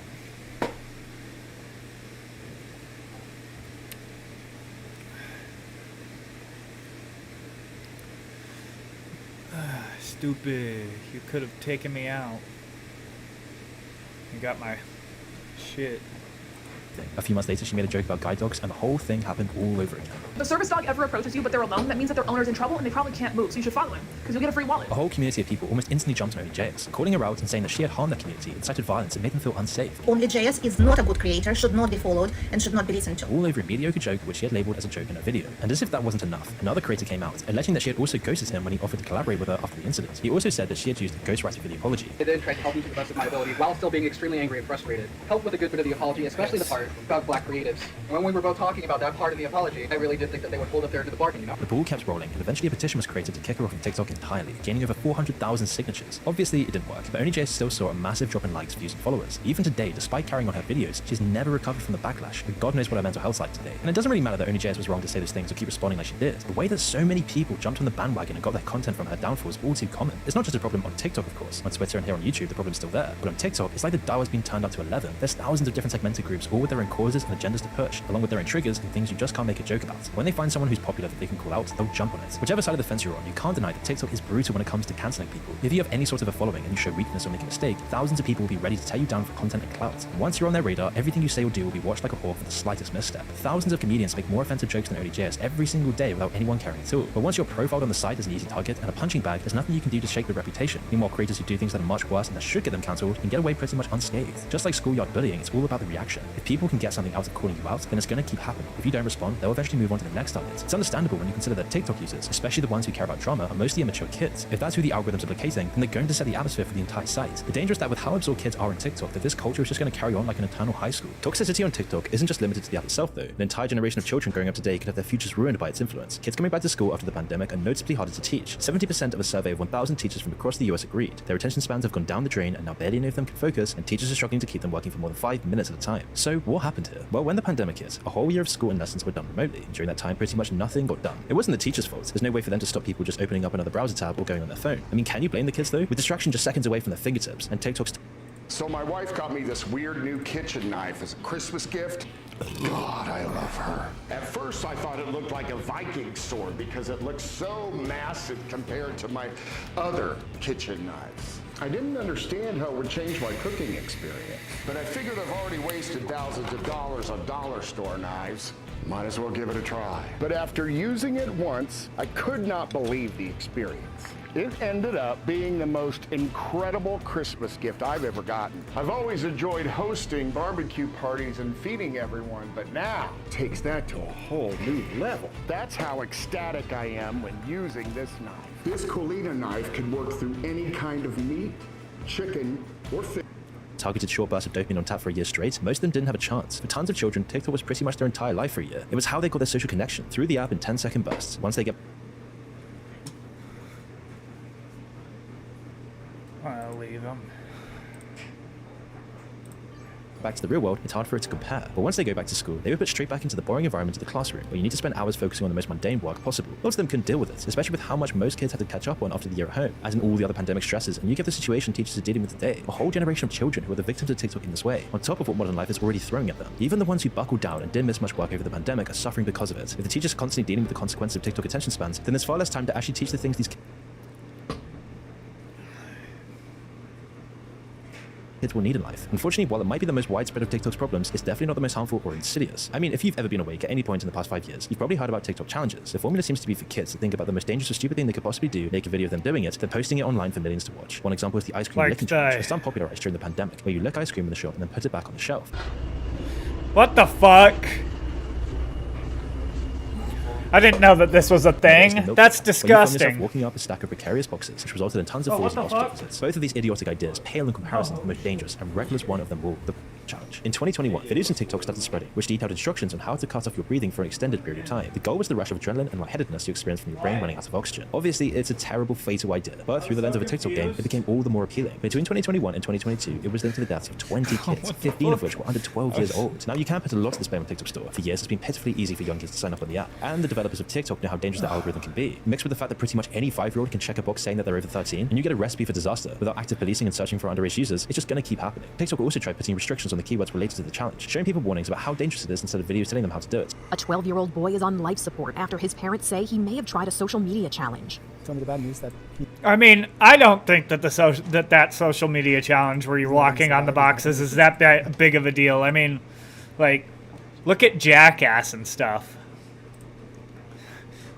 Speaker 1: Stupid. You could have taken me out. You got my shit.
Speaker 22: A few months later, she made a joke about guide dogs, and the whole thing happened all over again.
Speaker 4: If a service dog ever approaches you but they're alone, that means that their owner's in trouble and they probably can't move, so you should follow him, because you'll get a free wallet.
Speaker 22: A whole community of people almost instantly jumped on OnlyJS, calling her out and saying that she had harmed their community, incited violence, and made them feel unsafe.
Speaker 23: OnlyJS is not a good creator, should not be followed, and should not be listened to.
Speaker 22: All over a mediocre joke which she had labeled as a joke in her video. And as if that wasn't enough, another creator came out, alleging that she had also ghosted him when he offered to collaborate with her after the incident. He also said that she had used a ghostwriting for the apology.
Speaker 18: I did try to help him to the best of my ability while still being extremely angry and frustrated. Help with a good bit of the apology, especially the part about black creatives. And when we were both talking about that part of the apology, I really did think that they would hold up their end of the bargain, you know?
Speaker 22: The ball kept rolling, and eventually a petition was created to kick her off of TikTok entirely, gaining over 400,000 signatures. Obviously, it didn't work, but OnlyJS still saw a massive drop in likes, views, and followers. Even today, despite carrying on her videos, she's never recovered from the backlash, and God knows what her mental health's like today. And it doesn't really matter that OnlyJS was wrong to say those things or keep responding like she did. The way that so many people jumped on the bandwagon and got their content from her downfall is all too common. It's not just a problem on TikTok, of course. On Twitter and here on YouTube, the problem's still there. But on TikTok, it's like the dial has been turned up to 11. There's thousands of different segmented groups, all with their own causes and agendas to push, along with their own triggers and things you just can't make a joke about. When they find someone who's popular that they can call out, they'll jump on it. Whichever side of the fence you're on, you can't deny that TikTok is brutal when it comes to canceling people. If you have any sort of a following and you show weakness or make a mistake, thousands of people will be ready to tear you down for content and clout. And once you're on their radar, everything you say or do will be watched like a hawk for the slightest misstep. Thousands of comedians make more offensive jokes than OnlyJS every single day without anyone caring at all. But once you're profiled on the site as an easy target and a punching bag, there's nothing you can do to shake their reputation. Meanwhile, creators who do things that are much worse and that should get them cancelled can get away pretty much unscathed. Just like schoolyard bullying, it's all about the reaction. If people can get something out of calling you out, then it's going to keep happening. If you don't respond, they'll eventually move on to the next target. It's understandable when you consider that TikTok users, especially the ones who care about drama, are mostly immature kids. If that's who the algorithms are placating, then they're going to set the atmosphere for the entire site. The danger is that with how absorbed kids are in TikTok, that this culture is just going to carry on like an eternal high school. Toxicity on TikTok isn't just limited to the app itself though. An entire generation of children growing up today could have their futures ruined by its influence. Kids coming back to school after the pandemic are noticeably harder to teach. 70% of a survey of 1,000 teachers from across the US agreed. Their attention spans have gone down the drain and now barely any of them can focus, and teachers are struggling to keep them working for more than 5 minutes at a time. So what happened here? Well, when the pandemic hit, a whole year of school and lessons were done remotely, and during that time pretty much nothing got done. It wasn't the teacher's fault. There's no way for them to stop people just opening up another browser tab or going on their phone. I mean, can you blame the kids though? With distraction just seconds away from their fingertips, and TikTok's
Speaker 5: So my wife got me this weird new kitchen knife as a Christmas gift. God, I love her. At first, I thought it looked like a Viking sword because it looked so massive compared to my other kitchen knives. I didn't understand how it would change my cooking experience, but I figured I've already wasted thousands of dollars on dollar store knives. Might as well give it a try. But after using it once, I could not believe the experience. It ended up being the most incredible Christmas gift I've ever gotten. I've always enjoyed hosting barbecue parties and feeding everyone, but now it takes that to a whole new level. That's how ecstatic I am when using this knife. This Colina knife can work through any kind of meat, chicken, or fish.
Speaker 22: Targeted short bursts of dopamine on tap for a year straight, most of them didn't have a chance. For tons of children, TikTok was pretty much their entire life for a year. It was how they got their social connection, through the app in 10-second bursts. Once they get
Speaker 1: I'll leave them.
Speaker 22: back to the real world, it's hard for it to compare. But once they go back to school, they were put straight back into the boring environment of the classroom, where you need to spend hours focusing on the most mundane work possible. Lots of them couldn't deal with it, especially with how much most kids had to catch up on after the year at home, as in all the other pandemic stresses, and you get the situation teachers are dealing with today. A whole generation of children who are the victims of TikTok in this way, on top of what modern life is already throwing at them. Even the ones who buckled down and didn't miss much work over the pandemic are suffering because of it. If the teachers are constantly dealing with the consequences of TikTok attention spans, then there's far less time to actually teach the things these kids will need in life. Unfortunately, while it might be the most widespread of TikTok's problems, it's definitely not the most harmful or insidious. I mean, if you've ever been awake at any point in the past 5 years, you've probably heard about TikTok challenges. The formula seems to be for kids to think about the most dangerous or stupid thing they could possibly do, make a video of them doing it, then posting it online for millions to watch. One example is the ice cream licking challenge, which some popularized during the pandemic, where you lick ice cream in the shop and then put it back on the shelf.
Speaker 1: What the fuck? I didn't know that this was a thing. That's disgusting.
Speaker 22: Walking up a stack of precarious boxes, which resulted in tons of falls and hospital visits. Both of these idiotic ideas pale in comparison to the most dangerous and reckless one of them all, the challenge. In 2021, videos on TikTok started spreading, which detailed instructions on how to cut off your breathing for an extended period of time. The goal was the rush of adrenaline and lightheadedness you experience from your brain running out of oxygen. Obviously, it's a terrible, fatal idea, but through the lens of a TikTok game, it became all the more appealing. Between 2021 and 2022, it was linked to the deaths of 20 kids, 15 of which were under 12 years old. Now, you can put a lot of this blame on TikTok Store. For years, it's been pitifully easy for young kids to sign up on the app, and the developers of TikTok know how dangerous the algorithm can be. Mixed with the fact that pretty much any 5-year-old can check a box saying that they're over 13, and you get a recipe for disaster. Without active policing and searching for underage users, it's just going to keep happening. TikTok also tried putting restrictions on the keywords related to the challenge, showing people warnings about how dangerous it is instead of videos telling them how to do it.
Speaker 6: A 12-year-old boy is on life support after his parents say he may have tried a social media challenge.
Speaker 7: Tell me the bad news that
Speaker 1: I mean, I don't think that that social media challenge where you're walking on the boxes is that big of a deal. I mean, like, look at Jackass and stuff.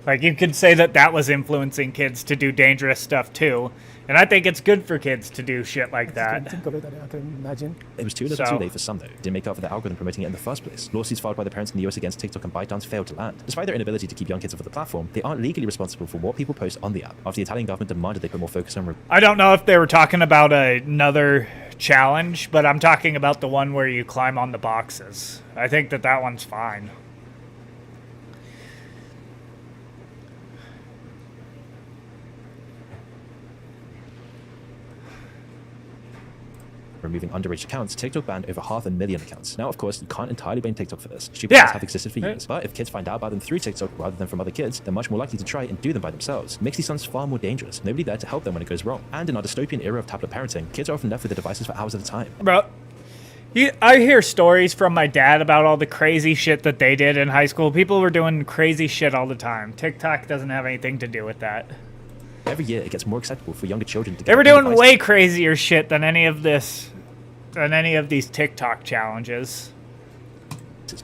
Speaker 1: Like, you could say that that was influencing kids to do dangerous stuff too. And I think it's good for kids to do shit like that.
Speaker 7: Think of it, I can imagine.
Speaker 22: It was too little too late for some, though. Didn't make up for the algorithm promoting it in the first place. Lawsuits filed by the parents in the US against TikTok and ByteDance failed to land. Despite their inability to keep young kids off of the platform, they aren't legally responsible for what people post on the app, after the Italian government demanded they put more focus on...
Speaker 1: I don't know if they were talking about another challenge, but I'm talking about the one where you climb on the boxes. I think that that one's fine.
Speaker 22: removing underage accounts, TikTok banned over 500,000 accounts. Now, of course, you can't entirely blame TikTok for this. Stupid ads have existed for years. But if kids find out about them through TikTok rather than from other kids, they're much more likely to try and do them by themselves. It makes these sons far more dangerous. Nobody there to help them when it goes wrong. And in our dystopian era of tablet parenting, kids are often left with their devices for hours at a time.
Speaker 1: Bro, I hear stories from my dad about all the crazy shit that they did in high school. People were doing crazy shit all the time. TikTok doesn't have anything to do with that.
Speaker 22: Every year, it gets more acceptable for younger children to get...
Speaker 1: They were doing way crazier shit than any of these TikTok challenges.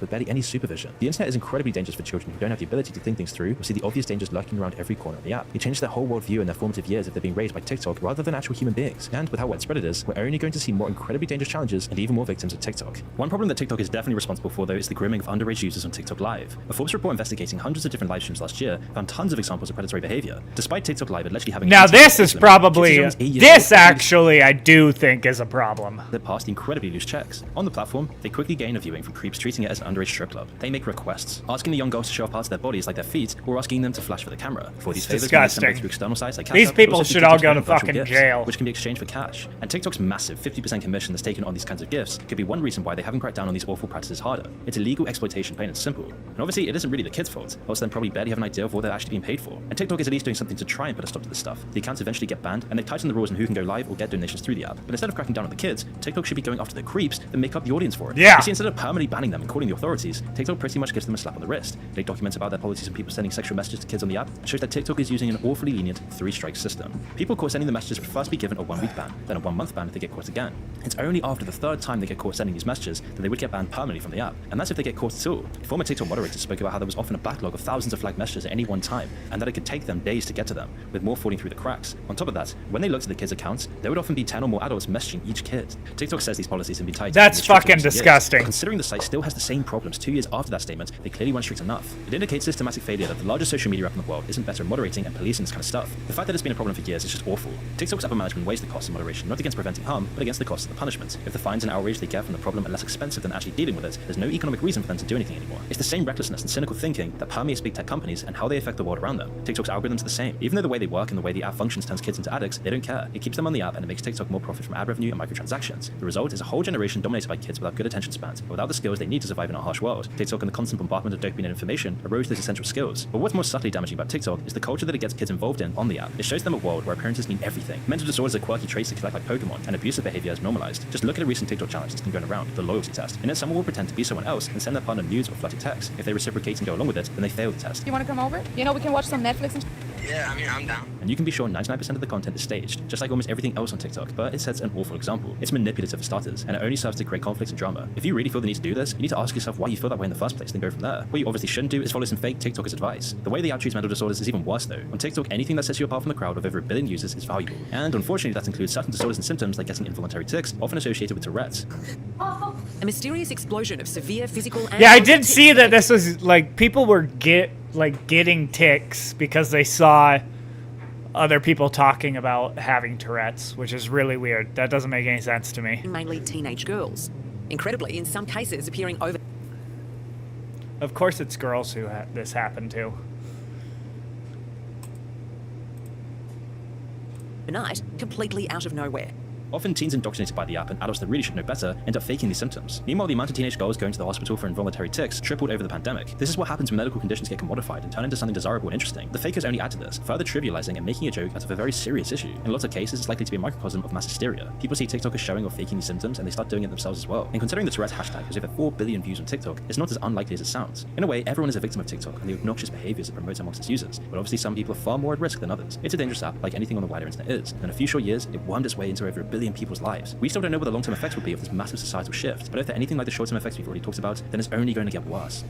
Speaker 22: With barely any supervision. The internet is incredibly dangerous for children who don't have the ability to think things through or see the obvious dangers lurking around every corner of the app. It changes their whole worldview in their formative years if they're being raised by TikTok rather than actual human beings. And with how widespread it is, we're only going to see more incredibly dangerous challenges and even more victims of TikTok. One problem that TikTok is definitely responsible for, though, is the grooming of underage users on TikTok Live. A Forbes report investigating hundreds of different live streams last year found tons of examples of predatory behavior, despite TikTok Live allegedly having...
Speaker 1: Now this is probably... This actually, I do think, is a problem.
Speaker 22: That passed incredibly loose checks. On the platform, they quickly gain a viewing from creeps treating it as at an underage strip club. They make requests, asking the young girls to show off parts of their bodies like their feet, or asking them to flash for the camera. For these favors, they send them through external sites like Cash
Speaker 1: These
Speaker 22: App,
Speaker 1: people
Speaker 22: but also
Speaker 1: should
Speaker 22: through
Speaker 1: all
Speaker 22: TikTok's
Speaker 1: go to
Speaker 22: own virtual
Speaker 1: fucking
Speaker 22: gifts,
Speaker 1: jail.
Speaker 22: which can be exchanged for cash. And TikTok's massive 50% commission that's taken on these kinds of gifts could be one reason why they haven't cracked down on these awful practices harder. It's illegal exploitation, plain and simple. And obviously, it isn't really the kids' fault. Also, they probably barely have an idea of what they're actually being paid for. And TikTok is at least doing something to try and put a stop to this stuff. The accounts eventually get banned, and they've tightened the rules on who can go live or get donations through the app. But instead of cracking down on the kids, TikTok should be going after the creeps that make up the audience for it.
Speaker 1: Yeah.
Speaker 22: You see, instead of permanently banning them and calling the authorities, TikTok pretty much gives them a slap on the wrist. They document about their policies on people sending sexual messages to kids on the app, and shows that TikTok is using an awfully lenient 3-strike system. People caught sending the messages would first be given a 1-week ban, then a 1-month ban if they get caught again. It's only after the 3rd time they get caught sending these messages that they would get banned permanently from the app, and that's if they get caught at all. Former TikTok moderators spoke about how there was often a backlog of thousands of flagged messages at any one time, and that it could take them days to get to them, with more falling through the cracks. On top of that, when they looked at the kids' accounts, there would often be 10 or more adults messaging each kid. TikTok says these policies can be tight.
Speaker 1: That's fucking disgusting.
Speaker 22: Considering the site still has the same problems 2 years after that statement, they clearly weren't strict enough. It indicates systematic failure that the largest social media app in the world isn't better at moderating and policing this kind of stuff. The fact that it's been a problem for years is just awful. TikTok's upper management weighs the cost of moderation not against preventing harm, but against the cost of the punishment. If the fines and outrage they get from the problem are less expensive than actually dealing with it, there's no economic reason for them to do anything anymore. It's the same recklessness and cynical thinking that permeates big tech companies and how they affect the world around them. TikTok's algorithms are the same. Even though the way they work and the way the app functions turns kids into addicts, they don't care. It keeps them on the app and it makes TikTok more profit from ad revenue and microtransactions. The result is a whole generation dominated by kids without good attention spans, but without the skills they need to survive in our harsh world. TikTok and the constant bombardment of dopamine and information erodes those essential skills. But what's more subtly damaging about TikTok is the culture that it gets kids involved in on the app. It shows them a world where appearances mean everything. Mental disorders are quirky traits that collect like Pokemon, and abusive behavior is normalized. Just look at a recent TikTok challenge that's been going around, the loyalty test. In it, someone will pretend to be someone else and send their partner nudes or flirty texts. If they reciprocate and go along with it, then they fail the test.
Speaker 2: You want to come over? You know, we can watch some Netflix and...
Speaker 8: Yeah, I'm down.
Speaker 22: And you can be sure 99% of the content is staged, just like almost everything else on TikTok, but it sets an awful example. It's manipulative for starters, and it only serves to create conflict and drama. If you really feel the need to do this, you need to ask yourself why you feel that way in the first place, then go from there. What you obviously shouldn't do is follow some fake TikTokers' advice. The way they out treat mental disorders is even worse though. On TikTok, anything that sets you apart from the crowd of over 1 billion users is valuable. And unfortunately, that includes certain disorders and symptoms like getting involuntary tics, often associated with Tourette's.
Speaker 11: A mysterious explosion of severe physical and
Speaker 1: Yeah, I did see that this was like people were getting tics because they saw other people talking about having Tourette's, which is really weird. That doesn't make any sense to me.
Speaker 11: mainly teenage girls. Incredibly, in some cases appearing over...
Speaker 1: Of course it's girls who this happened to.
Speaker 11: ...night, completely out of nowhere.
Speaker 22: Often teens indoctrinated by the app and adults that really should know better end up faking these symptoms. Meanwhile, the amount of teenage girls going to the hospital for involuntary tics tripled over the pandemic. This is what happens when medical conditions get commodified and turn into something desirable and interesting. The fakers only add to this, further trivializing and making a joke out of a very serious issue. In lots of cases, it's likely to be a microcosm of mass hysteria. People see TikTok as showing or faking these symptoms and they start doing it themselves as well. And considering the Tourette's hashtag has over 4 billion views on TikTok, it's not as unlikely as it sounds. In a way, everyone is a victim of TikTok and the obnoxious behaviors it promotes amongst its users, but obviously some people are far more at risk than others. It's a dangerous app like anything on the wider internet is, and in a few short years, it wormed its way into over 1 billion people's lives. We still don't know what the long-term effects will be of this massive societal shift, but if they're anything like the short-term effects we've already talked about, then it's only going to get worse.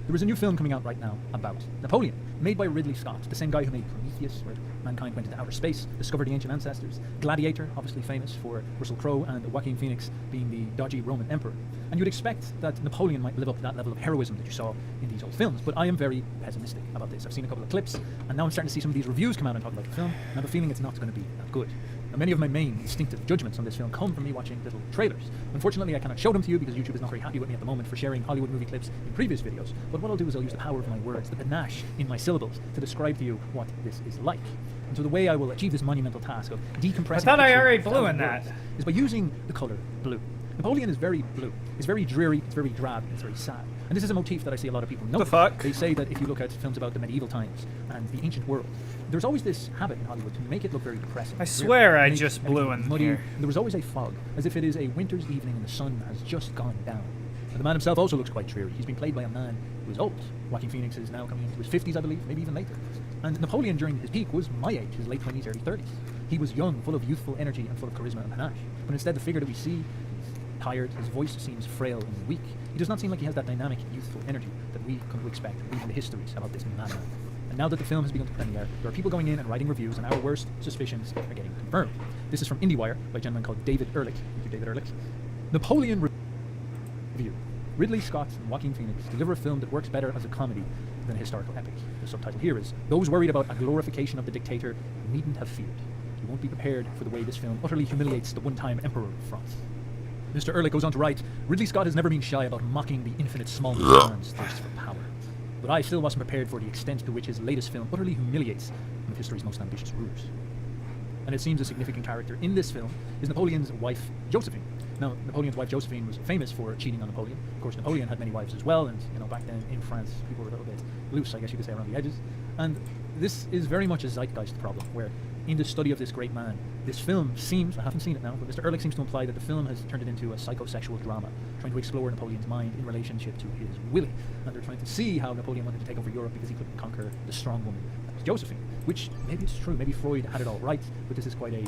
Speaker 12: There is a new film coming out right now about Napoleon, made by Ridley Scott, the same guy who made Prometheus, where mankind went into outer space, discovered the ancient ancestors, Gladiator, obviously famous for Russell Crowe and Joaquin Phoenix being the dodgy Roman emperor. And you'd expect that Napoleon might live up to that level of heroism that you saw in these old films, but I am very pessimistic about this. I've seen a couple of clips, and now I'm starting to see some of these reviews come out and talk about the film, and I have a feeling it's not going to be that good. Now, many of my main instinctive judgments on this film come from me watching little trailers. Unfortunately, I cannot show them to you because YouTube is not very happy with me at the moment for sharing Hollywood movie clips in previous videos, but what I'll do is I'll use the power of my words, the panache in my syllables, to describe to you what this is like. And so the way I will achieve this monumental task of decompressing... I
Speaker 1: thought I already blew in that.
Speaker 12: ...is by using the color blue. Napoleon is very blue. It's very dreary, it's very drab, it's very sad. And this is a motif that I see a lot of people notice.
Speaker 1: The fuck?
Speaker 12: They say that if you look at films about the medieval times and the ancient world, there's always this habit in Hollywood to make it look very depressing.
Speaker 1: I swear I just blew in
Speaker 12: muddy.
Speaker 1: here.
Speaker 12: There was always a fog, as if it is a winter's evening and the sun has just gone down. And the man himself also looks quite dreary. He's been played by a man who is old. Joaquin Phoenix is now coming into his 50s, I believe, maybe even later. And Napoleon during his peak was my age, his late 20s, early 30s. He was young, full of youthful energy and full of charisma and panache. But instead, the figure that we see, tired, his voice seems frail and weak. He does not seem like he has that dynamic, youthful energy that we come to expect reading the histories about this madman. And now that the film has begun to premiere, there are people going in and writing reviews, and our worst suspicions are getting confirmed. This is from IndieWire by a gentleman called David Ehrlich. Thank you, David Ehrlich. Napoleon Review. Ridley Scott and Joaquin Phoenix deliver a film that works better as a comedy than a historical epic. The subtitle here is, "Those worried about a glorification of the dictator needn't have feared. You won't be prepared for the way this film utterly humiliates the one-time emperor of France." Mr. Ehrlich goes on to write, Ridley Scott has never been shy about mocking the infinite smallness of man's thirst for power. But I still wasn't prepared for the extent to which his latest film utterly humiliates one of history's most ambitious rulers. And it seems a significant character in this film is Napoleon's wife, Josephine. Now, Napoleon's wife, Josephine, was famous for cheating on Napoleon. Of course, Napoleon had many wives as well, and, back then in France, people were a little bit loose, I guess you could say, around the edges. And this is very much a zeitgeist problem, where in the study of this great man, this film seems, I haven't seen it now, but Mr. Ehrlich seems to imply that the film has turned it into a psychosexual drama, trying to explore Napoleon's mind in relationship to his Willie. And they're trying to see how Napoleon wanted to take over Europe because he couldn't conquer the strong woman, that was Josephine. Which, maybe it's true, maybe Freud had it all right, but this is quite a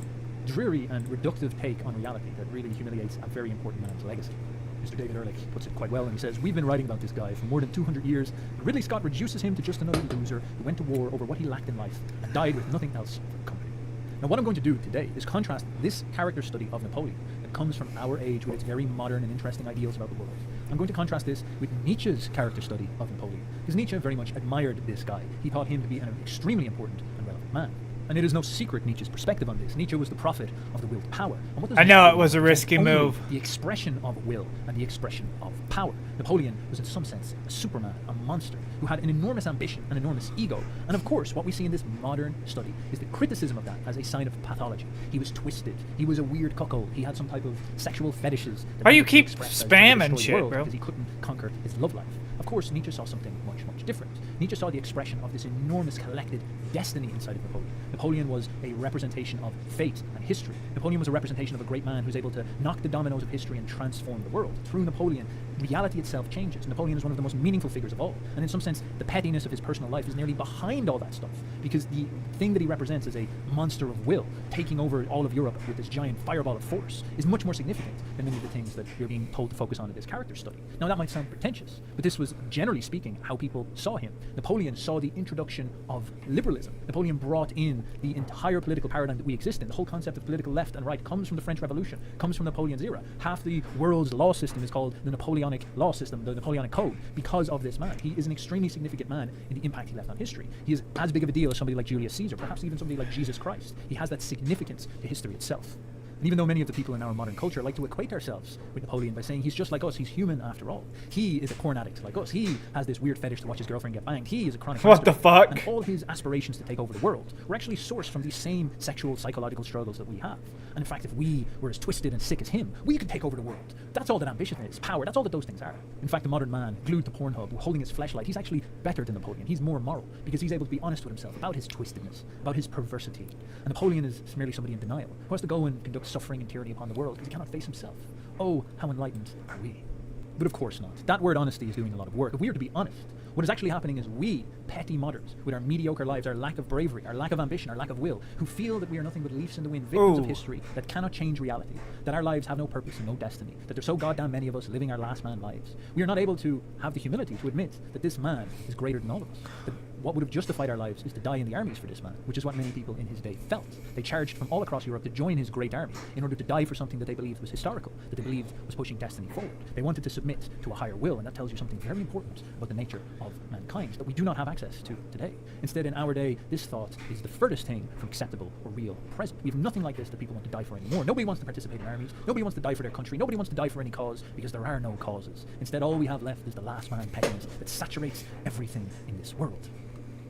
Speaker 12: dreary and reductive take on reality that really humiliates a very important man's legacy. Mr. David Ehrlich puts it quite well, and he says, we've been writing about this guy for more than 200 years, and Ridley Scott reduces him to just another loser who went to war over what he lacked in life and died with nothing else for company. Now, what I'm going to do today is contrast this character study of Napoleon that comes from our age with its very modern and interesting ideals about the world. I'm going to contrast this with Nietzsche's character study of Napoleon, because Nietzsche very much admired this guy. He thought him to be an extremely important and relevant man. And it is no secret Nietzsche's perspective on this. Nietzsche was the prophet of the will to power. And what does
Speaker 1: I know
Speaker 12: Napoleon
Speaker 1: it was a risky
Speaker 12: only
Speaker 1: move.
Speaker 12: The expression of will and the expression of power. Napoleon was in some sense a superman, a monster, who had an enormous ambition, an enormous ego. And of course, what we see in this modern study is the criticism of that as a sign of pathology. He was twisted. He was a weird cuckold. He had some type of sexual fetishes.
Speaker 1: Why you keep spamming shit, bro?
Speaker 12: Because he couldn't conquer his love life. Of course, Nietzsche saw something much, much different. Nietzsche saw the expression of this enormous collected destiny inside of Napoleon. Napoleon was a representation of fate and history. Napoleon was a representation of a great man who's able to knock the dominoes of history and transform the world. Through Napoleon, reality itself changes. Napoleon is one of the most meaningful figures of all. And in some sense, the pettiness of his personal life is nearly behind all that stuff. Because the thing that he represents as a monster of will, taking over all of Europe with this giant fireball of force, is much more significant than many of the things that you're being told to focus on in this character study. Now, that might sound pretentious, but this was, generally speaking, how people saw him. Napoleon saw the introduction of liberalism. Napoleon brought in the entire political paradigm that we exist in. The whole concept of political left and right comes from the French Revolution, comes from Napoleon's era. Half the world's law system is called the Napoleonic law system, the Napoleonic Code, because of this man. He is an extremely significant man in the impact he left on history. He is as big of a deal as somebody like Julius Caesar, perhaps even somebody like Jesus Christ. He has that significance to history itself. And even though many of the people in our modern culture like to equate ourselves with Napoleon by saying he's just like us, he's human after all. He is a porn addict like us. He has this weird fetish to watch his girlfriend get banged. He is a chronic
Speaker 1: What the fuck?
Speaker 12: And all his aspirations to take over the world were actually sourced from these same sexual, psychological struggles that we have. And in fact, if we were as twisted and sick as him, we could take over the world. That's all that ambition is, power. That's all that those things are. In fact, the modern man, glued to Pornhub, holding his fleshlight, he's actually better than Napoleon. He's more moral because he's able to be honest with himself about his twistedness, about his perversity. And Napoleon is merely somebody in denial, who has to go and conduct suffering and tyranny upon the world because he cannot face himself. Oh, how enlightened are we? But of course not. That word honesty is doing a lot of work. If we are to be honest, what is actually happening is we, petty moderns, with our mediocre lives, our lack of bravery, our lack of ambition, our lack of will, who feel that we are nothing but leaves in the wind, victims of history, that cannot change reality, that our lives have no purpose and no destiny, that there's so goddamn many of us living our last man lives. We are not able to have the humility to admit that this man is greater than all of us. That what would have justified our lives is to die in the armies for this man, which is what many people in his day felt. They charged from all across Europe to join his great army in order to die for something that they believed was historical, that they believed was pushing destiny forward. They wanted to submit to a higher will, and that tells you something very important about the nature of mankind that we do not have access to today. Instead, in our day, this thought is the furthest thing from acceptable or real present. We have nothing like this that people want to die for anymore. Nobody wants to participate in armies. Nobody wants to die for their country. Nobody wants to die for any cause because there are no causes. Instead, all we have left is the last man pettiness that saturates everything in this world.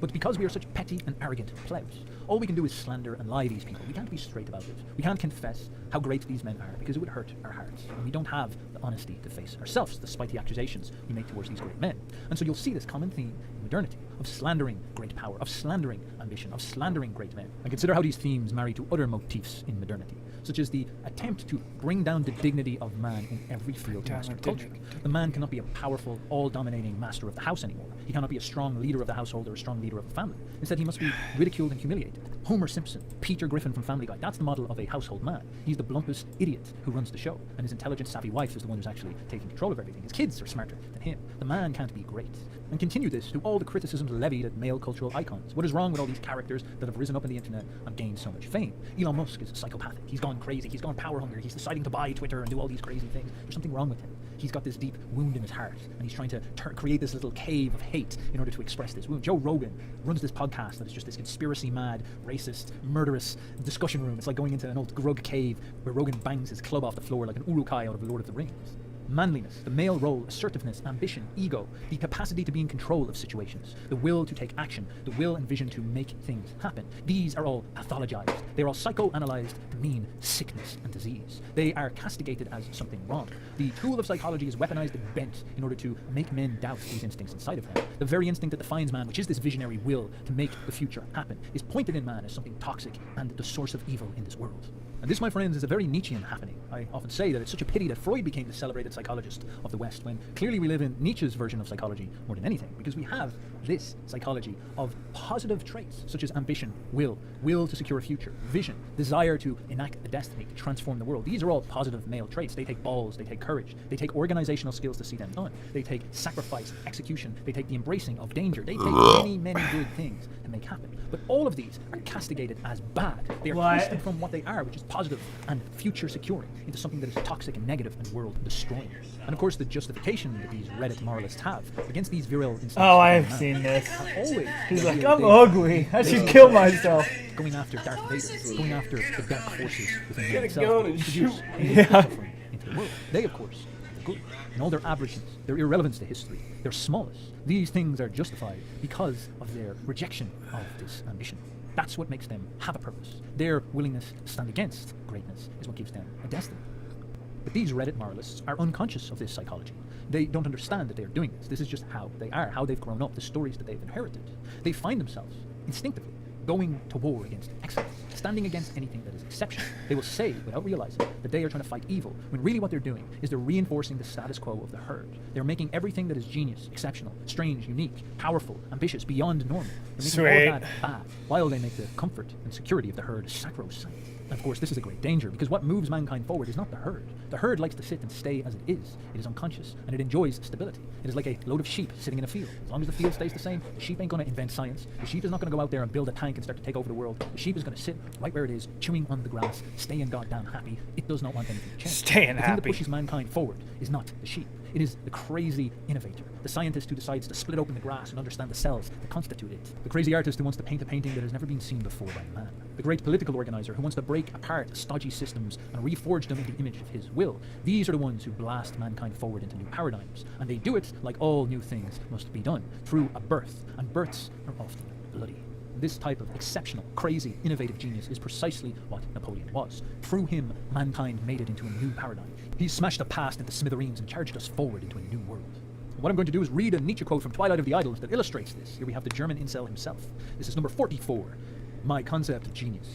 Speaker 12: But because we are such petty and arrogant plebs, all we can do is slander and lie these people. We can't be straight about it. We can't confess how great these men are because it would hurt our hearts. And we don't have the honesty to face ourselves, despite the accusations we make towards these great men. And so you'll see this common theme in modernity of slandering great power, of slandering ambition, of slandering great men. And consider how these themes marry to other motifs in modernity, such as the attempt to bring down the dignity of man in every field in Western culture. The man cannot be a powerful, all-dominating master of the house anymore. He cannot be a strong leader of the household or a strong leader of the family. Instead, he must be ridiculed and humiliated. Homer Simpson, Peter Griffin from Family Guy, that's the model of a household man. He's the blumpest idiot who runs the show, and his intelligent, savvy wife is the one who's actually taking control of everything. His kids are smarter than him. The man can't be great. And continue this through all the criticisms levied at male cultural icons. What is wrong with all these characters that have risen up in the internet and gained so much fame? Elon Musk is psychopathic. He's gone crazy. He's gone power hungry. He's deciding to buy Twitter and do all these crazy things. There's something wrong with him. He's got this deep wound in his heart, and he's trying to create this little cave of hate in order to express this wound. Joe Rogan runs this podcast that is just this conspiracy-mad, racist, murderous discussion room. It's like going into an old grug cave where Rogan bangs his club off the floor like an Uruk-hai out of Lord of the Rings. Manliness, the male role, assertiveness, ambition, ego, the capacity to be in control of situations, the will to take action, the will and vision to make things happen. These are all pathologized. They are all psychoanalyzed to mean sickness and disease. They are castigated as something wrong. The tool of psychology is weaponized and bent in order to make men doubt these instincts inside of them. The very instinct that defines man, which is this visionary will to make the future happen, is pointed in man as something toxic and the source of evil in this world. And this, my friends, is a very Nietzschean happening. I often say that it's such a pity that Freud became the celebrated psychologist of the West, when clearly we live in Nietzsche's version of psychology more than anything, because we have this psychology of positive traits, such as ambition, will to secure a future, vision, desire to enact a destiny, to transform the world. These are all positive male traits. They take balls, they take courage, they take organizational skills to see them done, they take sacrifice, execution, they take the embracing of danger, they take many good things to make happen. But all of these are castigated as bad. They are twisted from what they are, which is positive and future securing, into something that is toxic and negative and world destroying. And of course, the justification that these Reddit moralists have against these virile instincts.
Speaker 1: Oh, I've seen this. He's like, I'm ugly. I should kill myself.
Speaker 12: Going after Darth Vader, going after the dark forces within
Speaker 1: Get a
Speaker 12: themselves,
Speaker 1: gun and
Speaker 12: introduce
Speaker 1: shoot.
Speaker 12: hate and suffering into the world. They, of course, are good. And all their aberrations, their irrelevance to history, their smallness, these things are justified because of their rejection of this ambition. That's what makes them have a purpose. Their willingness to stand against greatness is what gives them a destiny. But these Reddit moralists are unconscious of this psychology. They don't understand that they are doing this. This is just how they are, how they've grown up, the stories that they've inherited. They find themselves instinctively going to war against excellence, standing against anything that is exceptional. They will say, without realizing, that they are trying to fight evil, when really what they're doing is they're reinforcing the status quo of the herd. They're making everything that is genius, exceptional, strange, unique, powerful, ambitious, beyond normal. They're making all of that bad, while they make the comfort and security of the herd sacrosanct. And of course, this is a great danger, because what moves mankind forward is not the herd. The herd likes to sit and stay as it is. It is unconscious, and it enjoys stability. It is like a load of sheep sitting in a field. As long as the field stays the same, the sheep ain't going to invent science. The sheep is not going to go out there and build a tank and start to take over the world. The sheep is going to sit right where it is, chewing on the grass, staying goddamn happy. It does not want anything to change.
Speaker 1: Staying
Speaker 12: the
Speaker 1: happy.
Speaker 12: thing that pushes mankind forward is not the sheep. It is the crazy innovator, the scientist who decides to split open the grass and understand the cells that constitute it, the crazy artist who wants to paint a painting that has never been seen before by man, the great political organizer who wants to break apart stodgy systems and reforge them in the image of his will. These are the ones who blast mankind forward into new paradigms, and they do it like all new things must be done, through a birth, and births are often bloody. This type of exceptional, crazy, innovative genius is precisely what Napoleon was. Through him, mankind made it into a new paradigm. He smashed the past into smithereens and charged us forward into a new world. What I'm going to do is read a Nietzsche quote from Twilight of the Idols that illustrates this. Here we have the German incel himself. This is number 44. My concept of genius.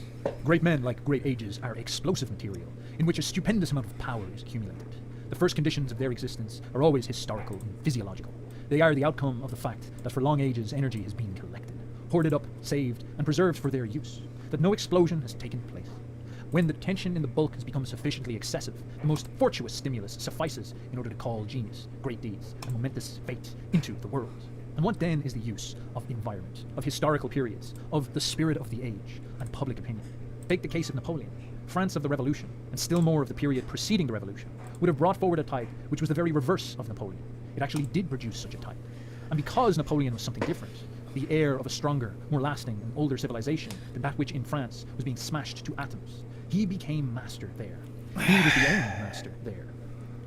Speaker 12: Great men, like great ages, are explosive material, in which a stupendous amount of power is accumulated. The first conditions of their existence are always historical and physiological. They are the outcome of the fact that for long ages energy has been collected, hoarded up, saved, and preserved for their use, that no explosion has taken place. When the tension in the bulk has become sufficiently excessive, the most fortuitous stimulus suffices in order to call genius, great deeds, and momentous fate into the world. And what then is the use of environment, of historical periods, of the spirit of the age, and public opinion? Take the case of Napoleon. France of the Revolution, and still more of the period preceding the Revolution, would have brought forward a type which was the very reverse of Napoleon. It actually did produce such a type. And because Napoleon was something different, the heir of a stronger, more lasting, and older civilization than that which in France was being smashed to atoms, he became master there. He was the only master there.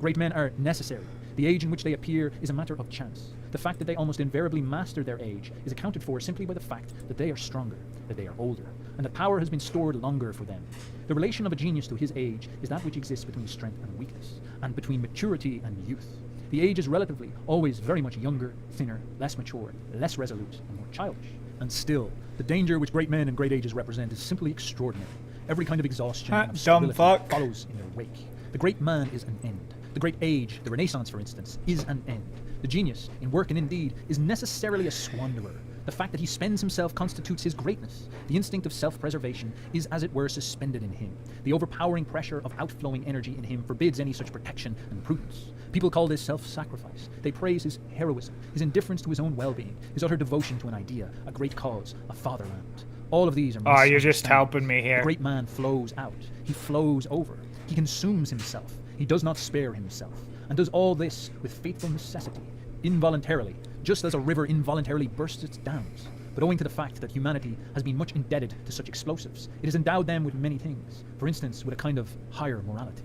Speaker 12: Great men are necessary. The age in which they appear is a matter of chance. The fact that they almost invariably master their age is accounted for simply by the fact that they are stronger, that they are older, and that power has been stored longer for them. The relation of a genius to his age is that which exists between strength and weakness, and between maturity and youth. The age is relatively always very much younger, thinner, less mature, less resolute, and more childish. And still, the danger which great men and great ages represent is simply extraordinary. Every kind of exhaustion and of
Speaker 1: dumb
Speaker 12: stability
Speaker 1: fuck.
Speaker 12: follows in their wake. The great man is an end. The great age, the Renaissance for instance, is an end. The genius, in work and in deed, is necessarily a squanderer. The fact that he spends himself constitutes his greatness. The instinct of self-preservation is as it were suspended in him. The overpowering pressure of outflowing energy in him forbids any such protection and prudence. People call this self-sacrifice. They praise his heroism, his indifference to his own well-being, his utter devotion to an idea, a great cause, a fatherland. All of these are
Speaker 1: Oh, you're just helping me here.
Speaker 12: The great man flows out. He flows over. He consumes himself. He does not spare himself. and does all this with faithful necessity, involuntarily, just as a river involuntarily bursts its dams. But owing to the fact that humanity has been much indebted to such explosives, it has endowed them with many things, for instance, with a kind of higher morality.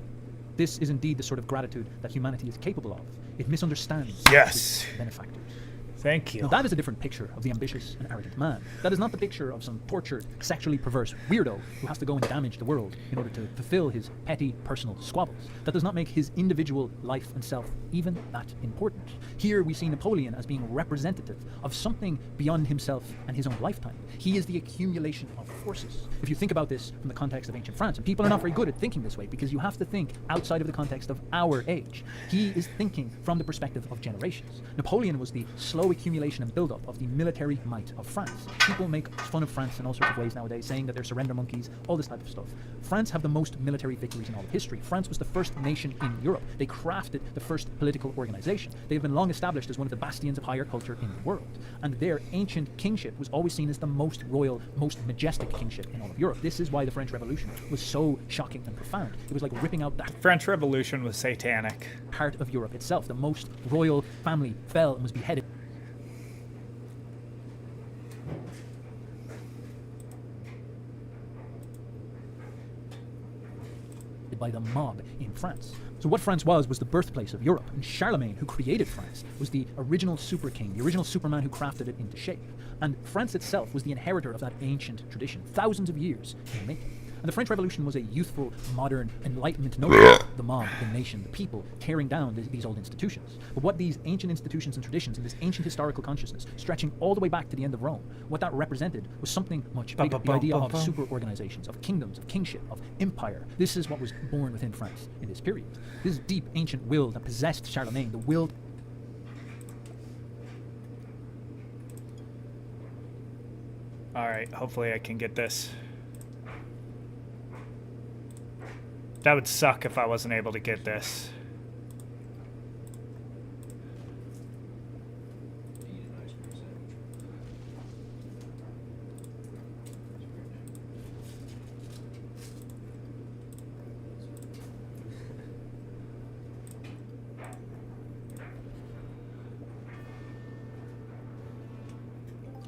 Speaker 12: This is indeed the sort of gratitude that humanity is capable of. It misunderstands its benefactors.
Speaker 1: Thank you.
Speaker 12: Now that is a different picture of the ambitious and arrogant man. That is not the picture of some tortured, sexually perverse weirdo who has to go and damage the world in order to fulfill his petty personal squabbles. That does not make his individual life and self even that important. Here we see Napoleon as being representative of something beyond himself and his own lifetime. He is the accumulation of forces. If you think about this from the context of ancient France, and people are not very good at thinking this way because you have to think outside of the context of our age. He is thinking from the perspective of generations. Napoleon was the slow accumulation and build-up of the military might of France. People make fun of France in all sorts of ways nowadays, saying that they're surrender monkeys, all this type of stuff. France have the most military victories in all of history. France was the first nation in Europe. They crafted the first political organization. They have been long established as one of the bastions of higher culture in the world. And their ancient kingship was always seen as the most royal, most majestic kingship in all of Europe. This is why the French Revolution was so shocking and profound. It was like ripping out that
Speaker 1: French Revolution was satanic.
Speaker 12: Part of Europe itself. The most royal family fell and was beheaded. By the mob in France. So what France was the birthplace of Europe, and Charlemagne, who created France, was the original super king, the original superman who crafted it into shape. And France itself was the inheritor of that ancient tradition, thousands of years in the making. And the French Revolution was a youthful, modern, Enlightenment notion, the mob, the nation, the people, tearing down these old institutions. But what these ancient institutions and traditions and this ancient historical consciousness, stretching all the way back to the end of Rome, what that represented was something much bigger, the idea of super organizations, of kingdoms, of kingship, of empire. This is what was born within France in this period. This deep ancient will that possessed Charlemagne, the will.
Speaker 1: Alright, hopefully I can get this. That would suck if I wasn't able to get this.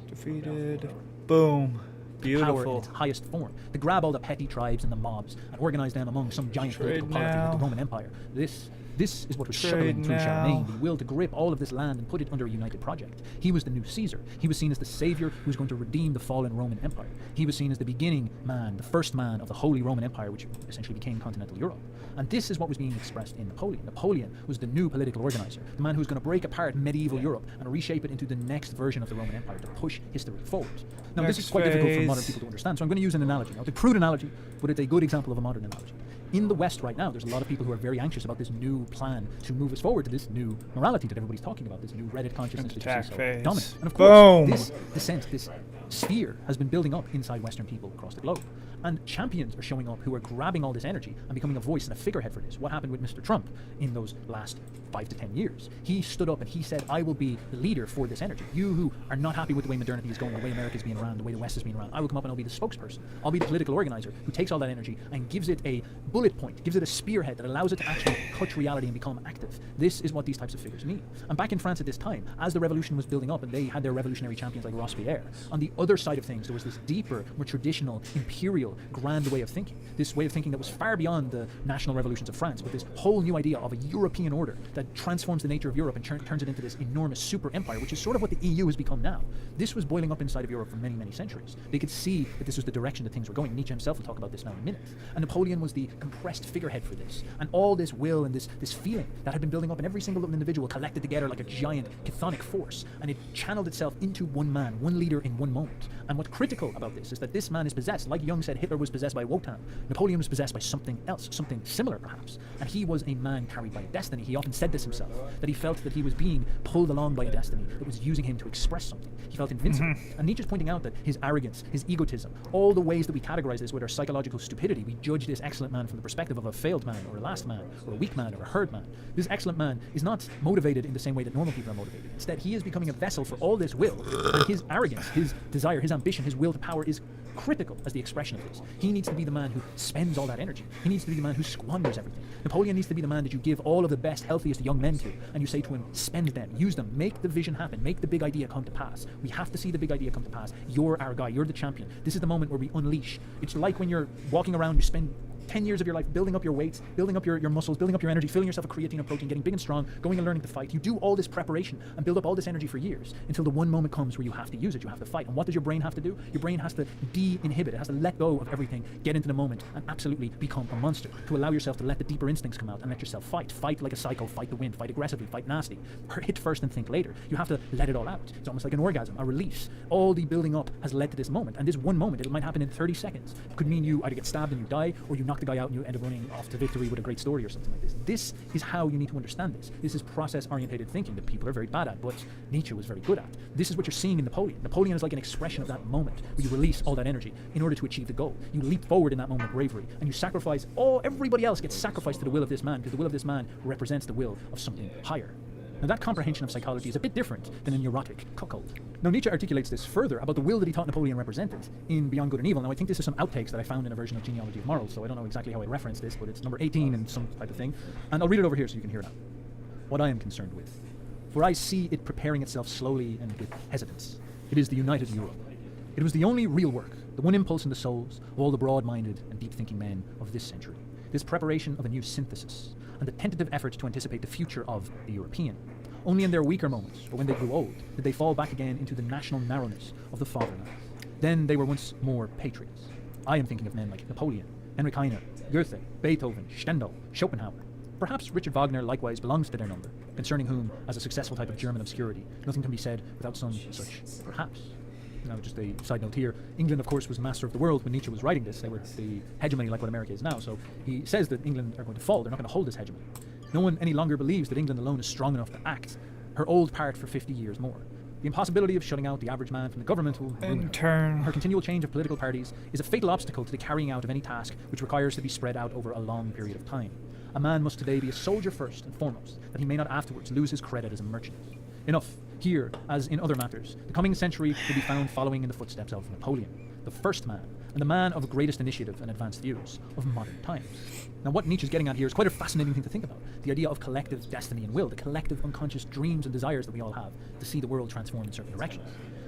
Speaker 1: Defeated. Boom. Beautiful.
Speaker 12: Power in its highest form, to grab all the petty tribes and the mobs and organize them among some giant political polity like the Roman Empire. This is what was shuttling through Charlemagne, the will to grip all of this land and put it under a united project. He was the new Caesar. He was seen as the savior who was going to redeem the fallen Roman Empire. He was seen as the beginning man, the first man of the Holy Roman Empire, which essentially became continental Europe. And this is what was being expressed in Napoleon. Napoleon was the new political organizer, the man who was going to break apart medieval Europe and reshape it into the next version of the Roman Empire to push history forward. Now, this is quite difficult for modern people to understand, so I'm going to use an analogy. Now, it's a crude analogy, but it's a good example of a modern analogy. In the West right now, there's a lot of people who are very anxious about this new plan to move us forward to this new morality that everybody's talking about, this new Reddit consciousness that you see so dominant. And of course, this descent, this sphere has been building up inside Western people across the globe. And champions are showing up who are grabbing all this energy and becoming a voice and a figurehead for this. What happened with Mr. Trump in those last 5 to 10 years? He stood up and he said, I will be the leader for this energy. You who are not happy with the way modernity is going, the way America is being run, the way the West is being run, I will come up and I'll be the spokesperson. I'll be the political organizer who takes all that energy and gives it a bullet point, gives it a spearhead that allows it to actually touch reality and become active. This is what these types of figures mean. And back in France at this time, as the revolution was building up and they had their revolutionary champions like Robespierre, on the other side of things, there was this deeper, more traditional, imperial, grand way of thinking. This way of thinking that was far beyond the national revolutions of France, but this whole new idea of a European order that transforms the nature of Europe and turns it into this enormous super empire, which is sort of what the EU has become now. This was boiling up inside of Europe for many, many centuries. They could see that this was the direction that things were going. Nietzsche himself will talk about this now in a minute. And Napoleon was the compressed figurehead for this. And all this will and this feeling that had been building up in every single little individual collected together like a giant chthonic force, and it channeled itself into one man, one leader in one moment. And what's critical about this is that this man is possessed, like Jung said, Hitler was possessed by Wotan. Napoleon was possessed by something else, something similar perhaps. And he was a man carried by a destiny. He often said this himself, that he felt that he was being pulled along by a destiny that was using him to express something. He felt invincible. And Nietzsche's pointing out that his arrogance, his egotism, all the ways that we categorize this with our psychological stupidity, we judge this excellent man from the perspective of a failed man or a last man or a weak man or a herd man. This excellent man is not motivated in the same way that normal people are motivated. Instead, he is becoming a vessel for all this will. And his arrogance, his desire, his ambition, his will to power is critical as the expression of this. He needs to be the man who spends all that energy. He needs to be the man who squanders everything. Napoleon needs to be the man that you give all of the best, healthiest young men to, and you say to him, spend them, use them, make the vision happen, make the big idea come to pass. We have to see the big idea come to pass. You're our guy, you're the champion. This is the moment where we unleash. It's like when you're walking around, you spend 10 years of your life building up your weights, building up your muscles, building up your energy, filling yourself with creatine and protein, getting big and strong, going and learning to fight. You do all this preparation and build up all this energy for years until the one moment comes where you have to use it, you have to fight. And what does your brain have to do? Your brain has to de-inhibit, it has to let go of everything, get into the moment, and absolutely become a monster, to allow yourself to let the deeper instincts come out and let yourself fight. Fight like a psycho, fight the wind, fight aggressively, fight nasty, hit first and think later. You have to let it all out. It's almost like an orgasm, a release. All the building up has led to this moment, and this one moment, it might happen in 30 seconds. It could mean you either get stabbed and you die, or you knock the guy out and you end up running off to victory with a great story or something like this. This is how you need to understand this. This is process-orientated thinking that people are very bad at, but Nietzsche was very good at. This is what you're seeing in Napoleon. Napoleon is like an expression of that moment where you release all that energy in order to achieve the goal. You leap forward in that moment of bravery, and you sacrifice everybody else gets sacrificed to the will of this man, because the will of this man represents the will of something higher. Now that comprehension of psychology is a bit different than a neurotic cuckold. Now Nietzsche articulates this further about the will that he thought Napoleon represented in Beyond Good and Evil. Now I think this is some outtakes that I found in a version of Genealogy of Morals, so I don't know exactly how I reference this, but it's number 18 and some type of thing. And I'll read it over here so you can hear it out. What I am concerned with, for I see it preparing itself slowly and with hesitance. It is the united Europe. It was the only real work, the one impulse in the souls of all the broad-minded and deep-thinking men of this century. This preparation of a new synthesis, and the tentative effort to anticipate the future of the European. Only in their weaker moments, or when they grew old, did they fall back again into the national narrowness of the fatherland. Then they were once more patriots. I am thinking of men like Napoleon, Heinrich Heine, Goethe, Beethoven, Stendhal, Schopenhauer. Perhaps Richard Wagner likewise belongs to their number, concerning whom, as a successful type of German obscurity, nothing can be said without some such perhaps. Now, just a side note here, England, of course, was master of the world when Nietzsche was writing this. They were the hegemony like what America is now, so he says that England are going to fall. They're not going to hold this hegemony. No one any longer believes that England alone is strong enough to act her old part for 50 years more. The impossibility of shutting out the average man from the government will ruin her. Her continual change of political parties is a fatal obstacle to the carrying out of any task which requires to be spread out over a long period of time. A man must today be a soldier first and foremost, that he may not afterwards lose his credit as a merchant. Enough. Here, as in other matters, the coming century will be found following in the footsteps of Napoleon, the first man, and the man of the greatest initiative and advanced views of modern times. Now, what Nietzsche's getting at here is quite a fascinating thing to think about. The idea of collective destiny and will, the collective unconscious dreams and desires that we all have to see the world transform in certain directions.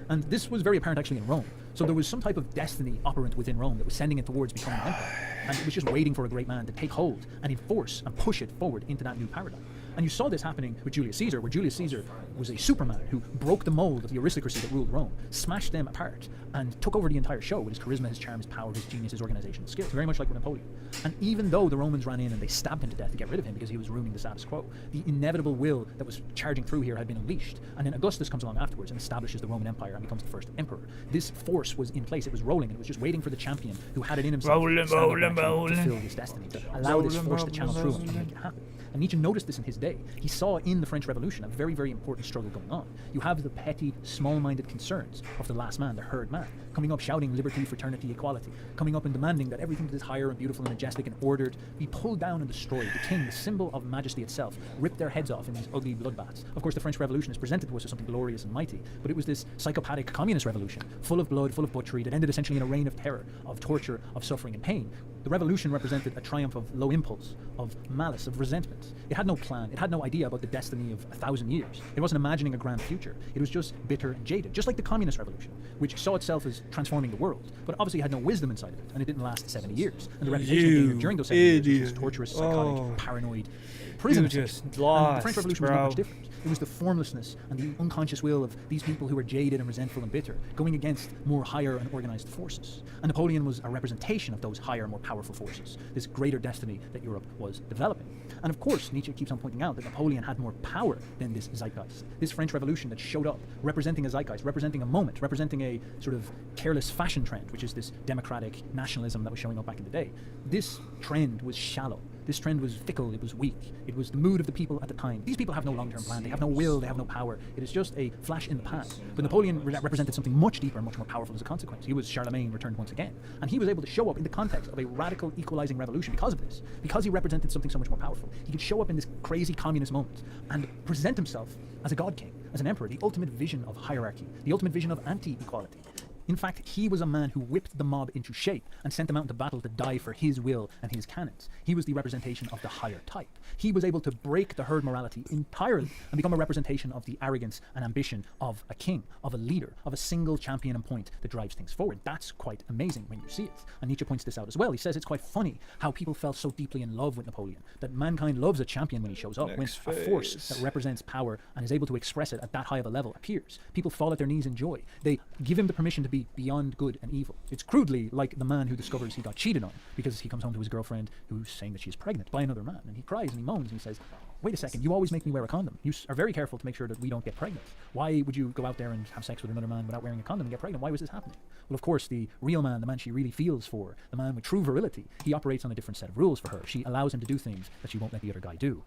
Speaker 12: And this was very apparent actually in Rome. So there was some type of destiny operant within Rome that was sending it towards becoming an empire. And it was just waiting for a great man to take hold and enforce and push it forward into that new paradigm. And you saw this happening with Julius Caesar, where Julius Caesar was a superman who broke the mold of the aristocracy that ruled Rome, smashed them apart, and took over the entire show with his charisma, his charm, his power, his genius, his organizational skills, very much like with Napoleon. And even though the Romans ran in and they stabbed him to death to get rid of him because he was ruining the status quo, the inevitable will that was charging through here had been unleashed. And then Augustus comes along afterwards and establishes the Roman Empire and becomes the first emperor. This force was in place, it was rolling, and it was just waiting for the champion who had it in himself to fulfill his destiny, to allow this force to channel through him and make it happen. And Nietzsche noticed this in his day. He saw in the French Revolution a very, very important struggle going on. You have the petty, small-minded concerns of the last man, the herd man, coming up shouting liberty, fraternity, equality, coming up and demanding that everything that is higher and beautiful and majestic and ordered be pulled down and destroyed. The king, the symbol of majesty itself, ripped their heads off in these ugly bloodbaths. Of course, the French Revolution is presented to us as something glorious and mighty, but it was this psychopathic communist revolution, full of blood, full of butchery, that ended essentially in a reign of terror, of torture, of suffering and pain. The revolution represented a triumph of low impulse, of malice, of resentment. It had no plan. It had no idea about the destiny of 1,000 years. It wasn't imagining a grand future. It was just bitter and jaded, just like the communist revolution, which saw itself as transforming the world, but obviously had no wisdom inside of it, and it didn't last 70 years. And the reputation gained during those 70 years was this torturous, psychotic, paranoid prison. And the French Revolution was not much different. It was the formlessness and the unconscious will of these people who were jaded and resentful and bitter, going against more higher and organized forces. And Napoleon was a representation of those higher, more powerful forces, this greater destiny that Europe was developing. And of course, Nietzsche keeps on pointing out that Napoleon had more power than this zeitgeist. This French Revolution that showed up, representing a zeitgeist, representing a moment, representing a sort of careless fashion trend, which is this democratic nationalism that was showing up back in the day. This trend was shallow. This trend was fickle, it was weak, it was the mood of the people at the time. These people have no long-term plan, they have no will, they have no power. It is just a flash in the pan. But Napoleon represented something much deeper and much more powerful as a consequence. He was Charlemagne returned once again. And he was able to show up in the context of a radical equalizing revolution because of this. Because he represented something so much more powerful. He could show up in this crazy communist moment and present himself as a god king, as an emperor, the ultimate vision of hierarchy, the ultimate vision of anti-equality. In fact, he was a man who whipped the mob into shape and sent them out into battle to die for his will and his canons. He was the representation of the higher type. He was able to break the herd morality entirely and become a representation of the arrogance and ambition of a king, of a leader, of a single champion and point that drives things forward. That's quite amazing when you see it. And Nietzsche points this out as well. He says it's quite funny how people fell so deeply in love with Napoleon, that mankind loves a champion when he shows up, when a force that represents power and is able to express it at that high of a level appears. People fall at their knees in joy. They give him the permission to be beyond good and evil. It's crudely like the man who discovers he got cheated on because he comes home to his girlfriend who's saying that she's pregnant by another man, and he cries and he moans and he says, wait a second, you always make me wear a condom. You are very careful to make sure that we don't get pregnant. Why would you go out there and have sex with another man without wearing a condom and get pregnant? Why was this happening? Well, of course, the real man, the man she really feels for, the man with true virility, he operates on a different set of rules for her. She allows him to do things that she won't let the other guy do.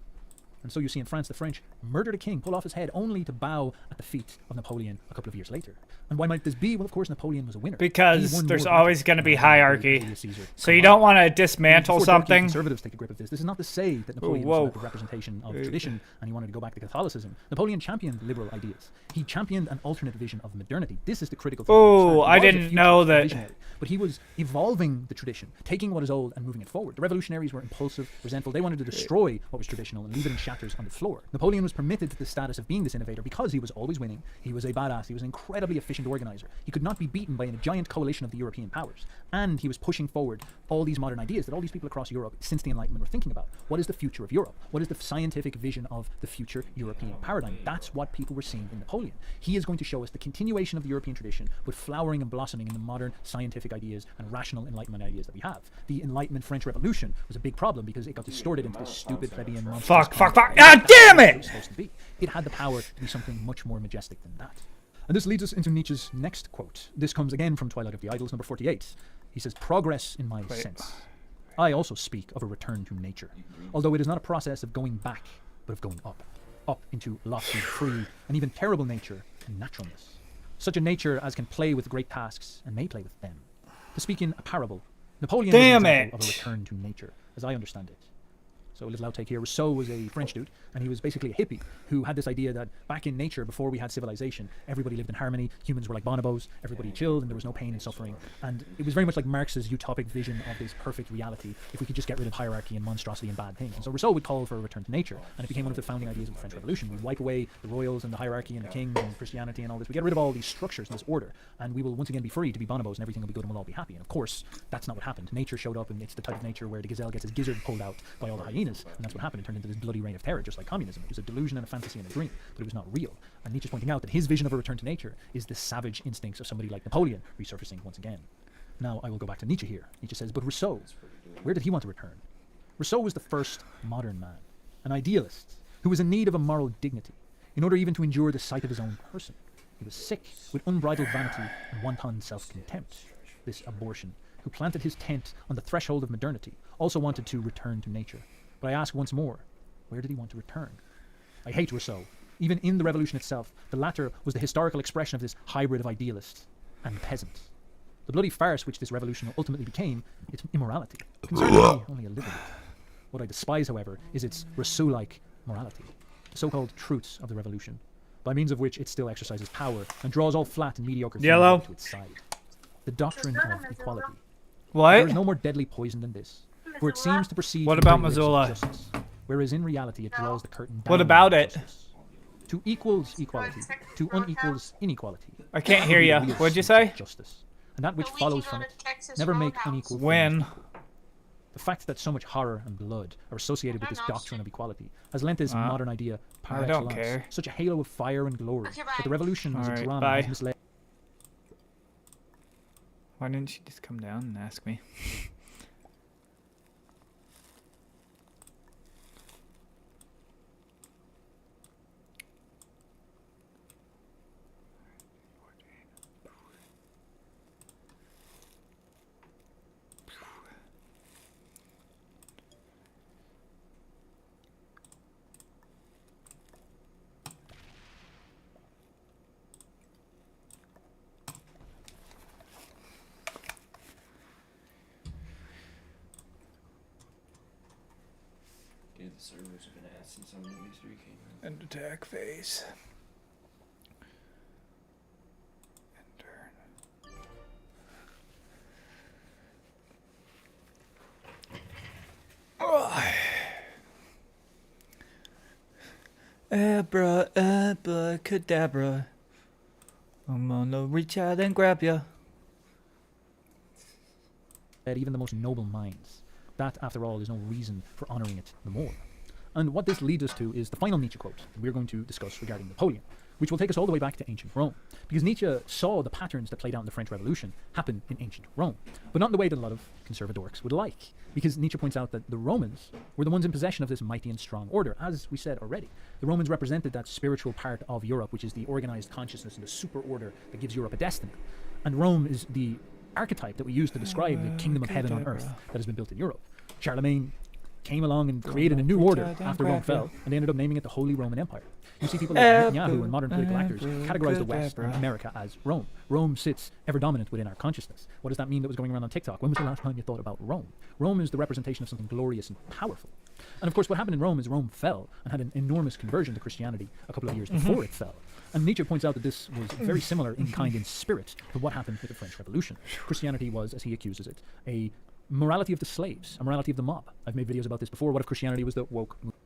Speaker 12: And so you see in France, the French murdered a king, pull off his head, only to bow at the feet of Napoleon a couple of years later. And why might this be? Well, of course, Napoleon was a winner.
Speaker 1: Because there's always going to be hierarchy. So you don't want to dismantle something.
Speaker 12: Conservatives take a grip of this. This is not to say that Napoleon was about the representation of tradition and he wanted to go back to Catholicism. Napoleon championed liberal ideas. He championed an alternate vision of modernity. This is the critical thing.
Speaker 1: Oh, I didn't know that.
Speaker 12: But he was evolving the tradition, taking what is old and moving it forward. The revolutionaries were impulsive, resentful. They wanted to destroy what was traditional and leave it in shatters on the floor. Napoleon was permitted the status of being this innovator because he was always winning. He was a badass. He was an incredibly efficient organizer. He could not be beaten by a giant coalition of the European powers. And he was pushing forward all these modern ideas that all these people across Europe since the Enlightenment were thinking about. What is the future of Europe? What is the scientific vision of the future European paradigm? That's what people were seeing in Napoleon. He is going to show us the continuation of the European tradition, but flowering and blossoming in the modern scientific ideas and rational Enlightenment ideas that we have. The Enlightenment French Revolution was a big problem because it got distorted into this stupid plebeian monstrous
Speaker 1: fuck. Ah, damn it!
Speaker 12: It had the power to be something much more majestic than that. And this leads us into Nietzsche's next quote. This comes again from Twilight of the Idols, number 48. He says, progress in my sense. I also speak of a return to nature, although it is not a process of going back, but of going up into lofty, free, and even terrible nature and naturalness. Such a nature as can play with great tasks and may play with them. To speak in a parable, Napoleon was an example of a return to nature, as I understand it. So a little outtake here. Rousseau was a French dude, and he was basically a hippie who had this idea that back in nature, before we had civilization, everybody lived in harmony, humans were like bonobos, everybody chilled, and there was no pain and suffering. And it was very much like Marx's utopic vision of this perfect reality, if we could just get rid of hierarchy and monstrosity and bad things. And so Rousseau would call for a return to nature, and it became one of the founding ideas of the French Revolution. We wipe away the royals and the hierarchy and the kings and Christianity and all this. We get rid of all these structures and this order, and we will once again be free to be bonobos, and everything will be good and we'll all be happy. And of course, that's not what happened. Nature showed up, and it's the type of nature where the gazelle gets his gizzard pulled out by all the hyenas, and that's what happened. It turned into this bloody reign of terror, just like communism. It was a delusion and a fantasy and a dream, but it was not real. And Nietzsche's pointing out that his vision of a return to nature is the savage instincts of somebody like Napoleon resurfacing once again. Now I will go back to Nietzsche here. Nietzsche says, but Rousseau, where did he want to return? Rousseau was the first modern man, an idealist who was in need of a moral dignity in order even to endure the sight of his own person. He was sick with unbridled vanity and wanton self-contempt. This abortion, who planted his tent on the threshold of modernity, also wanted to return to nature. But I ask once more, where did he want to return? I hate Rousseau. Even in the revolution itself, the latter was the historical expression of this hybrid of idealist and peasant. The bloody farce which this revolution ultimately became, its immorality, concerns me only a little bit. What I despise, however, is its Rousseau-like morality, the so-called truths of the revolution, by means of which it still exercises power and draws all flat and mediocre things to its side. The doctrine of equality.
Speaker 1: What?
Speaker 12: There is no more deadly poison than this, for it seems to proceed
Speaker 1: What
Speaker 12: from
Speaker 1: about
Speaker 12: the lips of
Speaker 1: Missoula?
Speaker 12: justice, whereas in reality it draws the curtain down.
Speaker 1: What about it?
Speaker 12: To equals equality, to unequals inequality.
Speaker 1: I can't hear you. What'd you say?
Speaker 12: Justice, and that which follows from it never make unequal.
Speaker 1: When?
Speaker 12: The fact that so much horror and blood are associated with this doctrine of equality has lent this modern idea par
Speaker 1: I don't
Speaker 12: excellence
Speaker 1: care.
Speaker 12: such a halo of fire and glory that the revolution was a
Speaker 1: Alright,
Speaker 12: drama
Speaker 1: bye.
Speaker 12: that misled.
Speaker 1: Why didn't she just come down and ask me?
Speaker 8: The servers have been asked since some of these three came in.
Speaker 1: End attack phase. Abracadabra. I'm gonna reach out and grab ya.
Speaker 12: That even the most noble minds, that after all is no reason for honouring it the more. And what this leads us to is the final Nietzsche quote that we're going to discuss regarding Napoleon, which will take us all the way back to ancient Rome. Because Nietzsche saw the patterns that played out in the French Revolution happen in ancient Rome, but not in the way that a lot of conservadorks would like. Because Nietzsche points out that the Romans were the ones in possession of this mighty and strong order. As we said already, the Romans represented that spiritual part of Europe, which is the organized consciousness and the super order that gives Europe a destiny. And Rome is the archetype that we use to describe the kingdom of heaven on earth that has been built in Europe. Charlemagne came along and created a new order after Rome fell, and they ended up naming it the Holy Roman Empire. You see people like Netanyahu and modern political actors categorize the West and America as Rome. Rome sits ever dominant within our consciousness. What does that mean that was going around on TikTok? When was the last time you thought about Rome? Rome is the representation of something glorious and powerful. And of course, what happened in Rome is Rome fell and had an enormous conversion to Christianity a couple of years before it fell. And Nietzsche points out that this was very similar in kind and spirit to what happened with the French Revolution. Christianity was, as he accuses it, a morality of the slaves, a morality of the mob. I've made videos about this before. What if Christianity was the woke movement?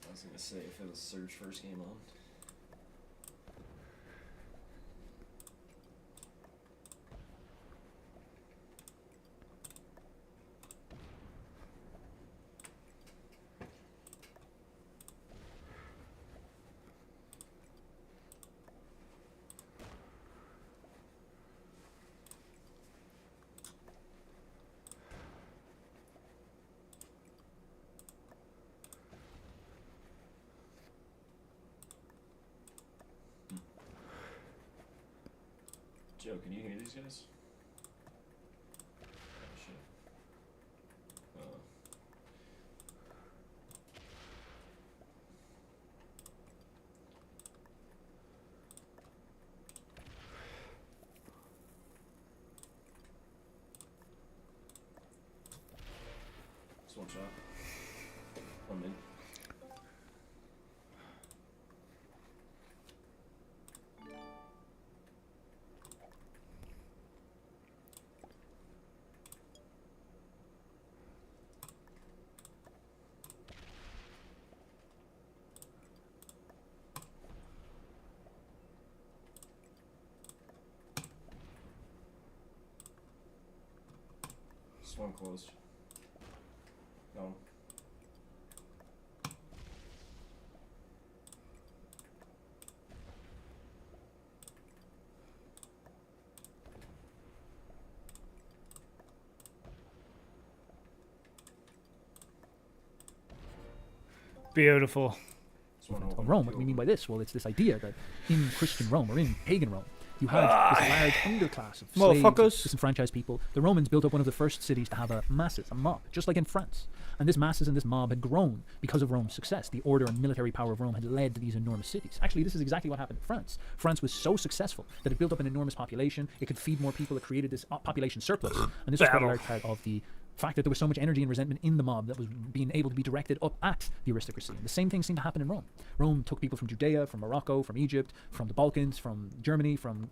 Speaker 8: I was gonna say if it was Surge first came on. Joe, can you hear these guys? Oh, shit. Just one shot. I'm in. Just one closed. No.
Speaker 1: Beautiful.
Speaker 12: Of Rome, what do we mean by this? Well, it's this idea that in Christian Rome or in pagan Rome, you had this large underclass of slaves, disenfranchised people. The Romans built up one of the first cities to have a masses, a mob, just like in France. And this masses and this mob had grown because of Rome's success. The order and military power of Rome had led to these enormous cities. Actually, this is exactly what happened in France. France was so successful that it built up an enormous population. It could feed more people. It created this population surplus. And this was quite a large part of the fact that there was so much energy and resentment in the mob that was being able to be directed up at the aristocracy. And the same thing seemed to happen in Rome. Rome took people from Judea, from Morocco, from Egypt, from the Balkans, from Germany, from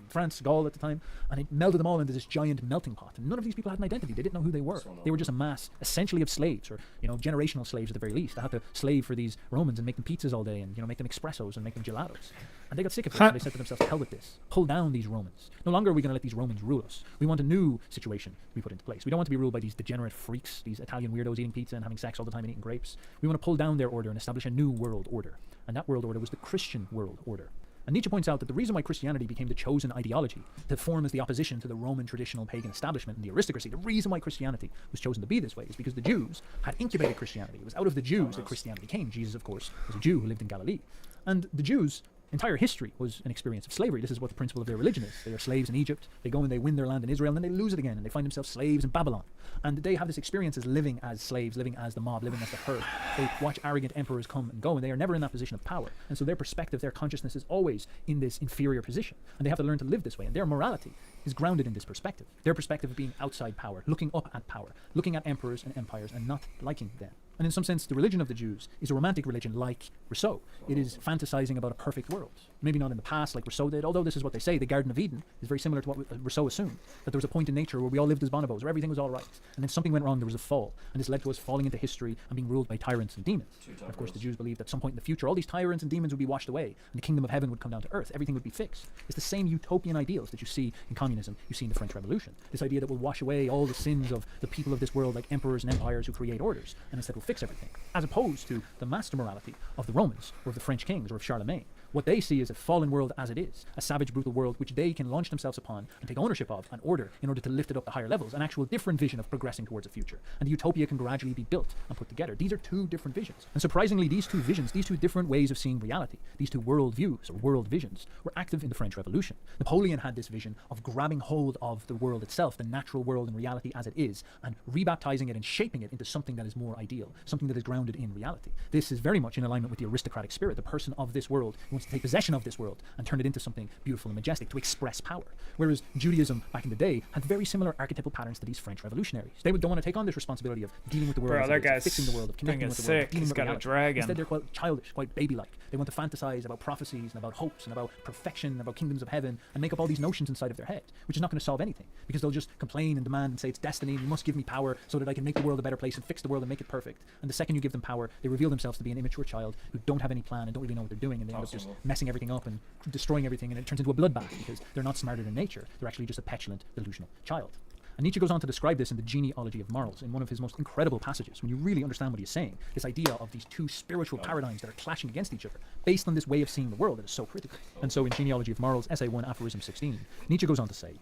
Speaker 12: France, Gaul at the time, and it melded them all into this giant melting pot. And none of these people had an identity. They didn't know who they were. They were just a mass, essentially, of slaves, or generational slaves at the very least. They had to slave for these Romans and make them pizzas all day, and make them espressos and make them gelatos. And they got sick of it, so they said to themselves, hell with this. Pull down these Romans. No longer are we going to let these Romans rule us. We want a new situation to be put into place. We don't want to be ruled by these degenerate freaks, these Italian weirdos eating pizza and having sex all the time and eating grapes. We want to pull down their order and establish a new world order. And that world order was the Christian world order. And Nietzsche points out that the reason why Christianity became the chosen ideology to form as the opposition to the Roman traditional pagan establishment and the aristocracy, the reason why Christianity was chosen to be this way is because the Jews had incubated Christianity. It was out of the Jews that Christianity came. Jesus, of course, was a Jew who lived in Galilee. And the Jews' entire history was an experience of slavery. This is what the principle of their religion is. They are slaves in Egypt. They go and they win their land in Israel, and then they lose it again, and they find themselves slaves in Babylon. And they have this experience as living as slaves, living as the mob, living as the herd. They watch arrogant emperors come and go, and they are never in that position of power. And so their perspective, their consciousness is always in this inferior position. And they have to learn to live this way. And their morality is grounded in this perspective. Their perspective of being outside power, looking up at power, looking at emperors and empires and not liking them. And in some sense, the religion of the Jews is a romantic religion like Rousseau. It is fantasizing about a perfect world. Maybe not in the past like Rousseau did, although this is what they say, the Garden of Eden is very similar to what Rousseau assumed, that there was a point in nature where we all lived as bonobos, where everything was all right. And then something went wrong, there was a fall. And this led to us falling into history and being ruled by tyrants and demons. And of course, the Jews believed that at some point in the future, all these tyrants and demons would be washed away, and the kingdom of heaven would come down to earth. Everything would be fixed. It's the same utopian ideals that you see in communism, you see in the French Revolution. This idea that we'll wash away all the sins of the people of this world like emperors and empires who create orders, and instead we'll fix everything. As opposed to the master morality of the Romans, or of the French kings, or of Charlemagne. What they see is a fallen world as it is, a savage, brutal world which they can launch themselves upon and take ownership of and order in order to lift it up to higher levels, an actual different vision of progressing towards a future. And the utopia can gradually be built and put together. These are two different visions. And surprisingly, these two visions, these two different ways of seeing reality, these two world views or world visions, were active in the French Revolution. Napoleon had this vision of grabbing hold of the world itself, the natural world and reality as it is, and rebaptizing it and shaping it into something that is more ideal, something that is grounded in reality. This is very much in alignment with the aristocratic spirit, the person of this world who wants to take possession of this world and turn it into something beautiful and majestic, to express power. Whereas Judaism back in the day had very similar archetypal patterns to these French revolutionaries. They don't want to take on this responsibility of dealing with the world,
Speaker 1: Bro, that guy's
Speaker 12: fixing the world, of connecting with the world, of dealing
Speaker 1: He's
Speaker 12: with
Speaker 1: got a
Speaker 12: reality.
Speaker 1: dragon.
Speaker 12: Instead, they're quite childish, quite baby-like. They want to fantasize about prophecies and about hopes and about perfection, and about kingdoms of heaven, and make up all these notions inside of their head, which is not going to solve anything, because they'll just complain and demand and say it's destiny, and you must give me power so that I can make the world a better place and fix the world and make it perfect. And the second you give them power, they reveal themselves to be an immature child who don't have any plan and don't really know what they're doing, and they end up just messing everything up and destroying everything, and it turns into a bloodbath because they're not smarter than nature. They're actually just a petulant, delusional child. And Nietzsche goes on to describe this in the Genealogy of Morals, in one of his most incredible passages, when you really understand what he's saying, this idea of these two spiritual paradigms that are clashing against each other, based on this way of seeing the world that is so critical. And so in Genealogy of Morals, Essay 1, Aphorism 16, Nietzsche goes on to say,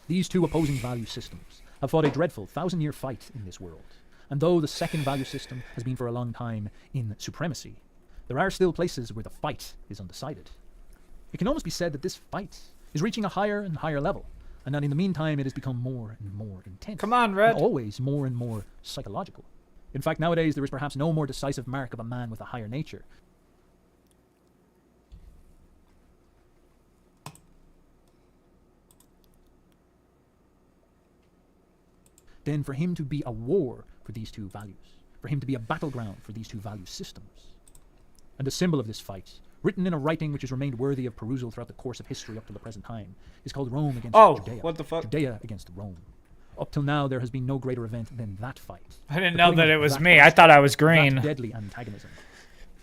Speaker 12: "These two opposing value systems have fought a dreadful 1,000-year fight in this world. And though the second value system has been for a long time in supremacy, there are still places where the fight is undecided. It can almost be said that this fight is reaching a higher and higher level, and that in the meantime it has become more and more intense.
Speaker 1: Come on, Red.
Speaker 12: And always more and more psychological. In fact, nowadays there is perhaps no more decisive mark of a man with a higher nature than for him to be a war for these two values, for him to be a battleground for these two value systems. And a symbol of this fight, written in a writing which has remained worthy of perusal throughout the course of history up to the present time, is called Rome against Judea.
Speaker 1: What the fuck?
Speaker 12: Judea against Rome. Up till now, there has been no greater event than that fight.
Speaker 1: I didn't know that it was me. I thought I was green.
Speaker 12: That deadly antagonism.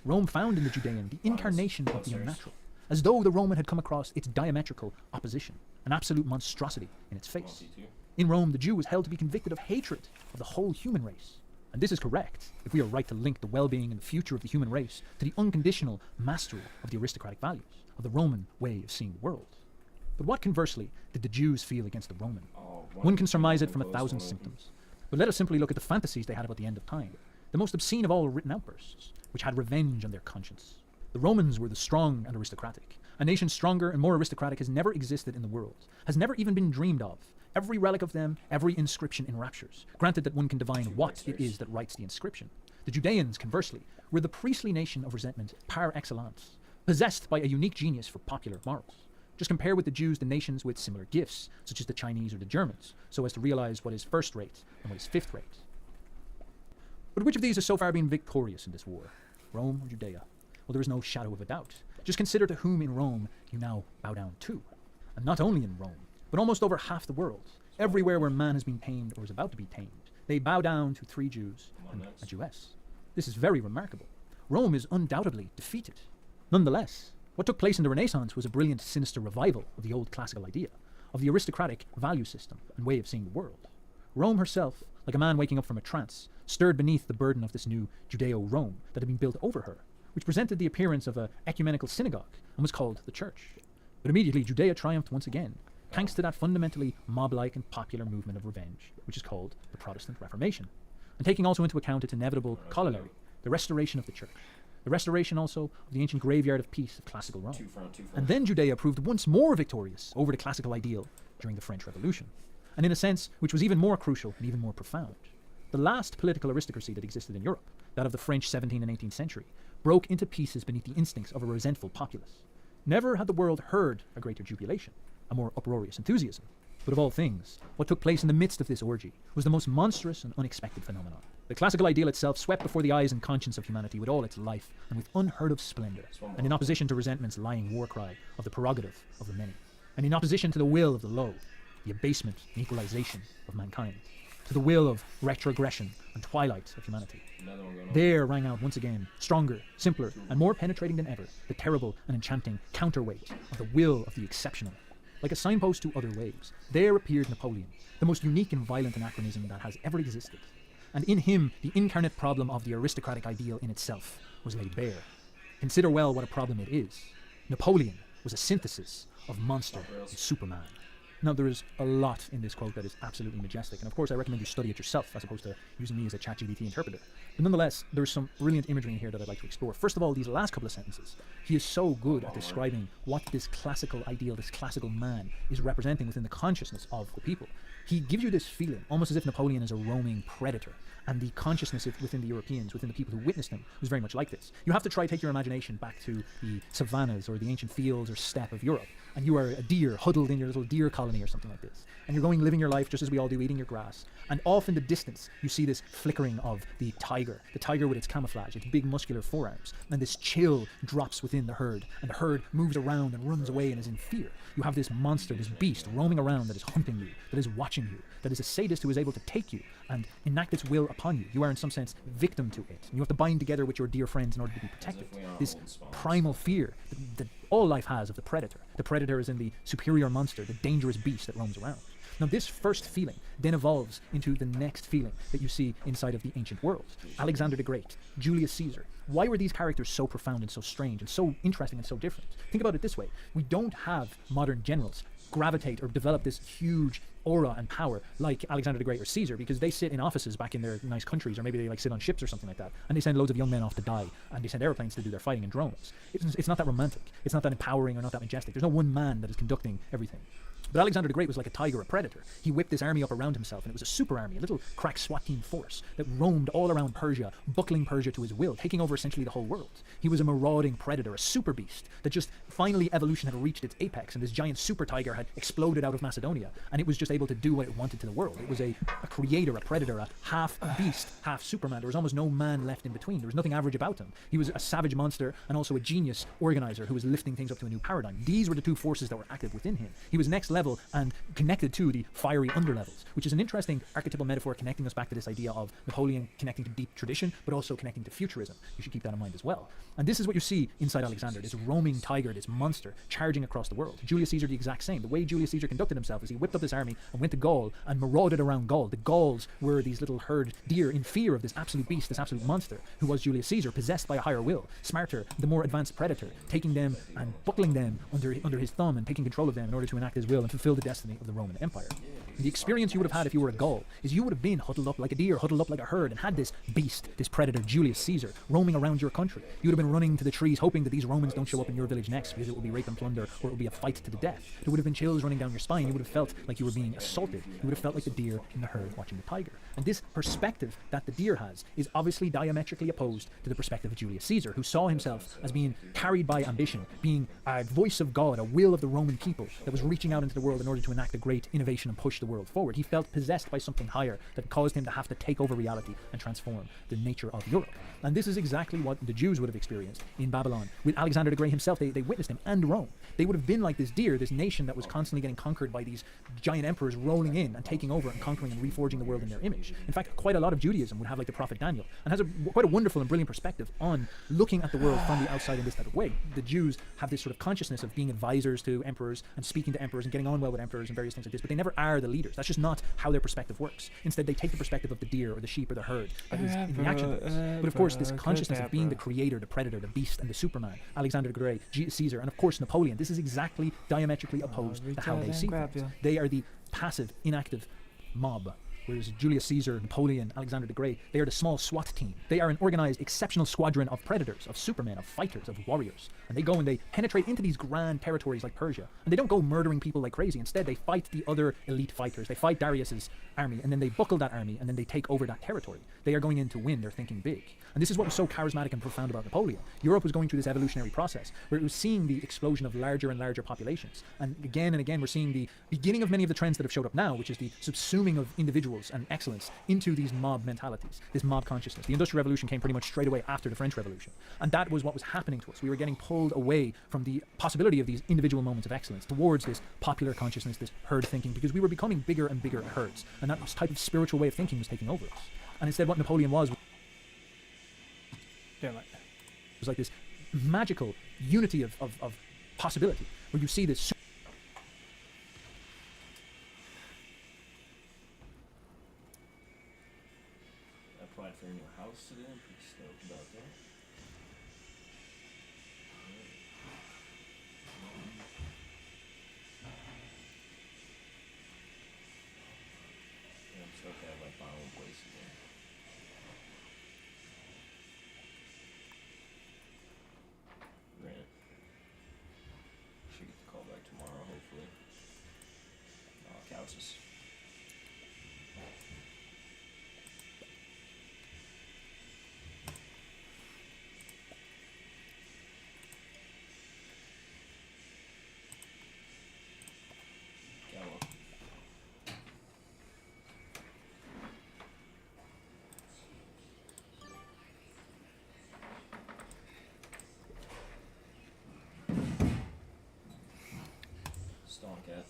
Speaker 12: Rome found in the Judean the incarnation of the unnatural, as though the Roman had come across its diametrical opposition, an absolute monstrosity in its face. In Rome, the Jew was held to be convicted of hatred of the whole human race. And this is correct, if we are right to link the well-being and the future of the human race to the unconditional mastery of the aristocratic values, of the Roman way of seeing the world. But what, conversely, did the Jews feel against the Roman? One can surmise it from 1,000 symptoms. But let us simply look at the fantasies they had about the end of time, the most obscene of all written outbursts, which had revenge on their conscience. The Romans were the strong and aristocratic. A nation stronger and more aristocratic has never existed in the world, has never even been dreamed of. Every relic of them, every inscription enraptures, granted that one can divine what it is that writes the inscription. The Judeans, conversely, were the priestly nation of resentment par excellence, possessed by a unique genius for popular morals. Just compare with the Jews the nations with similar gifts, such as the Chinese or the Germans, so as to realize what is first rate and what is fifth rate. But which of these has so far been victorious in this war? Rome or Judea? Well, there is no shadow of a doubt. Just consider to whom in Rome you now bow down to. And not only in Rome, but almost over half the world, everywhere where man has been tamed or is about to be tamed, they bow down to 3 Jews and a Jewess. This is very remarkable. Rome is undoubtedly defeated. Nonetheless, what took place in the Renaissance was a brilliant, sinister revival of the old classical idea, of the aristocratic value system and way of seeing the world. Rome herself, like a man waking up from a trance, stirred beneath the burden of this new Judeo-Rome that had been built over her, which presented the appearance of an ecumenical synagogue and was called the Church. But immediately Judea triumphed once again, thanks to that fundamentally mob-like and popular movement of revenge, which is called the Protestant Reformation, and taking also into account its inevitable corollary, the restoration of the Church, the restoration also of the ancient graveyard of peace of classical Rome. And then Judea proved once more victorious over the classical ideal during the French Revolution, and in a sense which was even more crucial and even more profound. The last political aristocracy that existed in Europe, that of the French 17th and 18th century, broke into pieces beneath the instincts of a resentful populace. Never had the world heard a greater jubilation, a more uproarious enthusiasm. But of all things, what took place in the midst of this orgy was the most monstrous and unexpected phenomenon. The classical ideal itself swept before the eyes and conscience of humanity with all its life and with unheard of splendor, and in opposition to resentment's lying war cry of the prerogative of the many, and in opposition to the will of the low, the abasement and equalization of mankind, to the will of retrogression and twilight of humanity. There rang out once again, stronger, simpler, and more penetrating than ever, the terrible and enchanting counterweight of the will of the exceptional. Like a signpost to other waves, there appeared Napoleon, the most unique and violent anachronism that has ever existed. And in him, the incarnate problem of the aristocratic ideal in itself was laid bare. Consider well what a problem it is. Napoleon was a synthesis of monster and Superman. Now, there is a lot in this quote that is absolutely majestic, and of course I recommend you study it yourself as opposed to using me as a ChatGPT interpreter. But nonetheless, there's some brilliant imagery in here that I'd like to explore. First of all, these last couple of sentences. He is so good at describing what this classical ideal, this classical man, is representing within the consciousness of the people. He gives you this feeling, almost as if Napoleon is a roaming predator, and the consciousness within the Europeans, within the people who witnessed him, was very much like this. You have to take your imagination back to the savannas or the ancient fields or steppe of Europe, and you are a deer huddled in your little deer colony or something like this, and you're living your life just as we all do, eating your grass, and off in the distance you see this flickering of the tiger with its camouflage, its big muscular forearms, and this chill drops within the herd, and the herd moves around and runs away and is in fear. You have this monster, this beast roaming around that is hunting you, that is watching you, that is a sadist who is able to take you and enact its will upon you. You are in some sense victim to it. You have to bind together with your dear friends in order to be protected. This primal fear that all life has of the predator. The predator is in the superior monster, the dangerous beast that roams around. Now, this first feeling then evolves into the next feeling that you see inside of the ancient world. Alexander the Great, Julius Caesar. Why were these characters so profound and so strange and so interesting and so different? Think about it this way. We don't have modern generals gravitate or develop this huge aura and power like Alexander the Great or Caesar, because they sit in offices back in their nice countries, or maybe they sit on ships or something like that, and they send loads of young men off to die, and they send airplanes to do their fighting and drones. It's not that romantic. It's not that empowering or not that majestic. There's no one man that is conducting everything. But Alexander the Great was like a tiger, a predator. He whipped this army up around himself, and it was a super army, a little crack SWAT team force that roamed all around Persia, buckling Persia to his will, taking over essentially the whole world. He was a marauding predator, a super beast, that just finally evolution had reached its apex, and this giant super tiger had exploded out of Macedonia, and it was just able to do what it wanted to the world. It was a creator, a predator, a half beast, half Superman. There was almost no man left in between. There was nothing average about him. He was a savage monster and also a genius organizer who was lifting things up to a new paradigm. These were the two forces that were active within him. He was next level and connected to the fiery underlevels, which is an interesting archetypal metaphor connecting us back to this idea of Napoleon connecting to deep tradition, but also connecting to futurism. You should keep that in mind as well. And this is what you see inside Alexander, this roaming tiger, this monster charging across the world. Julius Caesar, the exact same. The way Julius Caesar conducted himself is he whipped up this army and went to Gaul and marauded around Gaul. The Gauls were these little herd deer in fear of this absolute beast, this absolute monster, who was Julius Caesar, possessed by a higher will, smarter, the more advanced predator, taking them and buckling them under his thumb and taking control of them in order to enact his will and fulfill the destiny of the Roman Empire. The experience you would have had if you were a Gaul is you would have been huddled up like a deer, huddled up like a herd, and had this beast, this predator, Julius Caesar, roaming around your country. You would have been running to the trees, hoping that these Romans don't show up in your village next, because it will be rape and plunder, or it will be a fight to the death. There would have been chills running down your spine. You would have felt like you were being assaulted. You would have felt like the deer in the herd watching the tiger. And this perspective that the deer has is obviously diametrically opposed to the perspective of Julius Caesar, who saw himself as being carried by ambition, being a voice of God, a will of the Roman people that was reaching out into the world in order to enact a great innovation and push the world forward. He felt possessed by something higher that caused him to have to take over reality and transform the nature of Europe. And this is exactly what the Jews would have experienced in Babylon. With Alexander the Great himself, they witnessed him, and Rome. They would have been like this deer, this nation that was constantly getting conquered by these giant emperors rolling in and taking over and conquering and reforging the world in their image. In fact, quite a lot of Judaism would have like the prophet Daniel, and has quite a wonderful and brilliant perspective on looking at the world from the outside in this type of way. The Jews have this sort of consciousness of being advisors to emperors and speaking to emperors and getting on well with emperors and various things like this, but they never are the leaders. That's just not how their perspective works. Instead, they take the perspective of the deer or the sheep or the herd that is in the action of this. But of course, this consciousness of being the creator, the predator, the beast, and the Superman, Alexander the Great, Caesar, and of course Napoleon, this is exactly diametrically opposed to how they see things. They are the passive, inactive mob. Whereas Julius Caesar, Napoleon, Alexander the Great, they are the small SWAT team. They are an organized, exceptional squadron of predators, of supermen, of fighters, of warriors. And they go and they penetrate into these grand territories like Persia. And they don't go murdering people like crazy. Instead, they fight the other elite fighters. They fight Darius's army, and then they buckle that army, and then they take over that territory. They are going in to win. They're thinking big. And this is what was so charismatic and profound about Napoleon. Europe was going through this evolutionary process where it was seeing the explosion of larger and larger populations. And again, we're seeing the beginning of many of the trends that have showed up now, which is the subsuming of individuals principles and excellence into these mob mentalities, this mob consciousness. The Industrial Revolution came pretty much straight away after the French Revolution. And that was what was happening to us. We were getting pulled away from the possibility of these individual moments of excellence towards this popular consciousness, this herd thinking, because we were becoming bigger and bigger herds. And that type of spiritual way of thinking was taking over us. And instead what Napoleon was like this magical unity of possibility, where you see this
Speaker 8: applied for a new house today. I'm pretty stoked about that. Yeah, I'm stoked to have like my own place again. Grant. Should get the call back tomorrow, hopefully. Couches. Stonkath.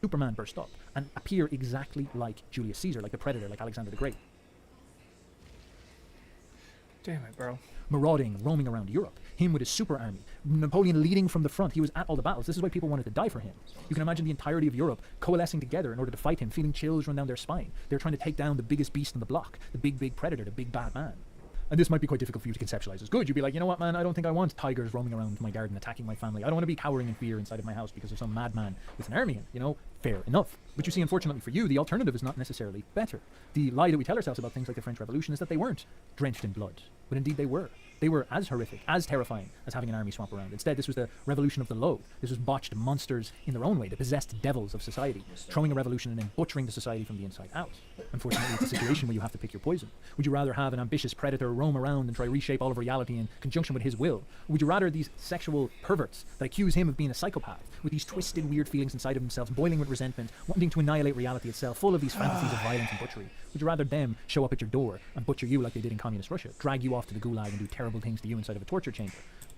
Speaker 12: Superman burst up and appear exactly like Julius Caesar, like the Predator, like Alexander the Great.
Speaker 1: Damn it, bro.
Speaker 12: Marauding, roaming around Europe. Him with his super army. Napoleon leading from the front. He was at all the battles. This is why people wanted to die for him. You can imagine the entirety of Europe coalescing together in order to fight him, feeling chills run down their spine. They're trying to take down the biggest beast on the block, the big predator, the big bad man. And this might be quite difficult for you to conceptualize as good. You'd be like, you know what, man, I don't think I want tigers roaming around my garden attacking my family. I don't want to be cowering in fear inside of my house because of some madman with an army in, you know? Fair enough. But you see, unfortunately for you, the alternative is not necessarily better. The lie that we tell ourselves about things like the French Revolution is that they weren't drenched in blood. But indeed they were. They were as horrific, as terrifying as having an army swamp around. Instead, this was the revolution of the low. This was botched monsters in their own way, the possessed devils of society, throwing a revolution and then butchering the society from the inside out. Unfortunately, it's a situation where you have to pick your poison. Would you rather have an ambitious predator roam around and try to reshape all of reality in conjunction with his will? Or would you rather these sexual perverts that accuse him of being a psychopath, with these twisted, weird feelings inside of themselves, boiling with resentment, wanting to annihilate reality itself, full of these fantasies of violence and butchery? Would you rather them show up at your door and butcher you like they did in communist Russia, drag you off to the gulag and do terrible things to you inside of a torture chamber?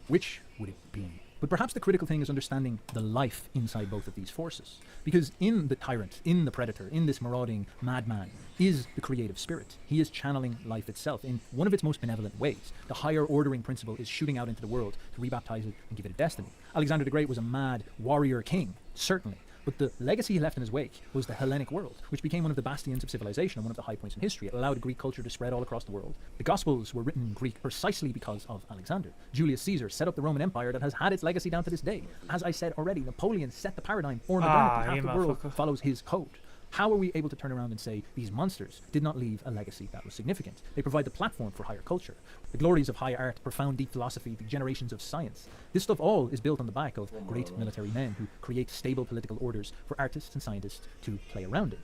Speaker 12: Which would it be? But perhaps the critical thing is understanding the life inside both of these forces. Because in the tyrant, in the predator, in this marauding madman, is the creative spirit. He is channeling life itself in one of its most benevolent ways. The higher ordering principle is shooting out into the world to rebaptize it and give it a destiny. Alexander the Great was a mad warrior king, certainly. But the legacy he left in his wake was the Hellenic world, which became one of the bastions of civilization and one of the high points in history. It allowed Greek culture to spread all across the world. The Gospels were written in Greek precisely because of Alexander. Julius Caesar set up the Roman Empire that has had its legacy down to this day. As I said already, Napoleon set the paradigm for modernity. Half the world follows his code. How are we able to turn around and say these monsters did not leave a legacy that was significant? They provide the platform for higher culture. The glories of high art, profound deep philosophy, the generations of science. This stuff all is built on the back of great military men who create stable political orders for artists and scientists to play around in.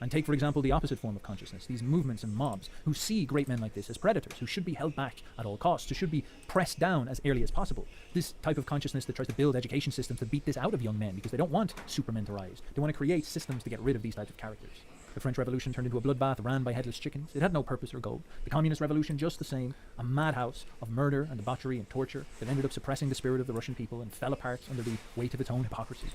Speaker 12: And take, for example, the opposite form of consciousness, these movements and mobs who see great men like this as predators, who should be held back at all costs, who should be pressed down as early as possible. This type of consciousness that tries to build education systems to beat this out of young men because they don't want supermen to rise. They want to create systems to get rid of these types of characters. The French Revolution turned into a bloodbath ran by headless chickens. It had no purpose or goal. The Communist Revolution, just the same, a madhouse of murder and debauchery and torture that ended up suppressing the spirit of the Russian people and fell apart under the weight of its own hypocrisy.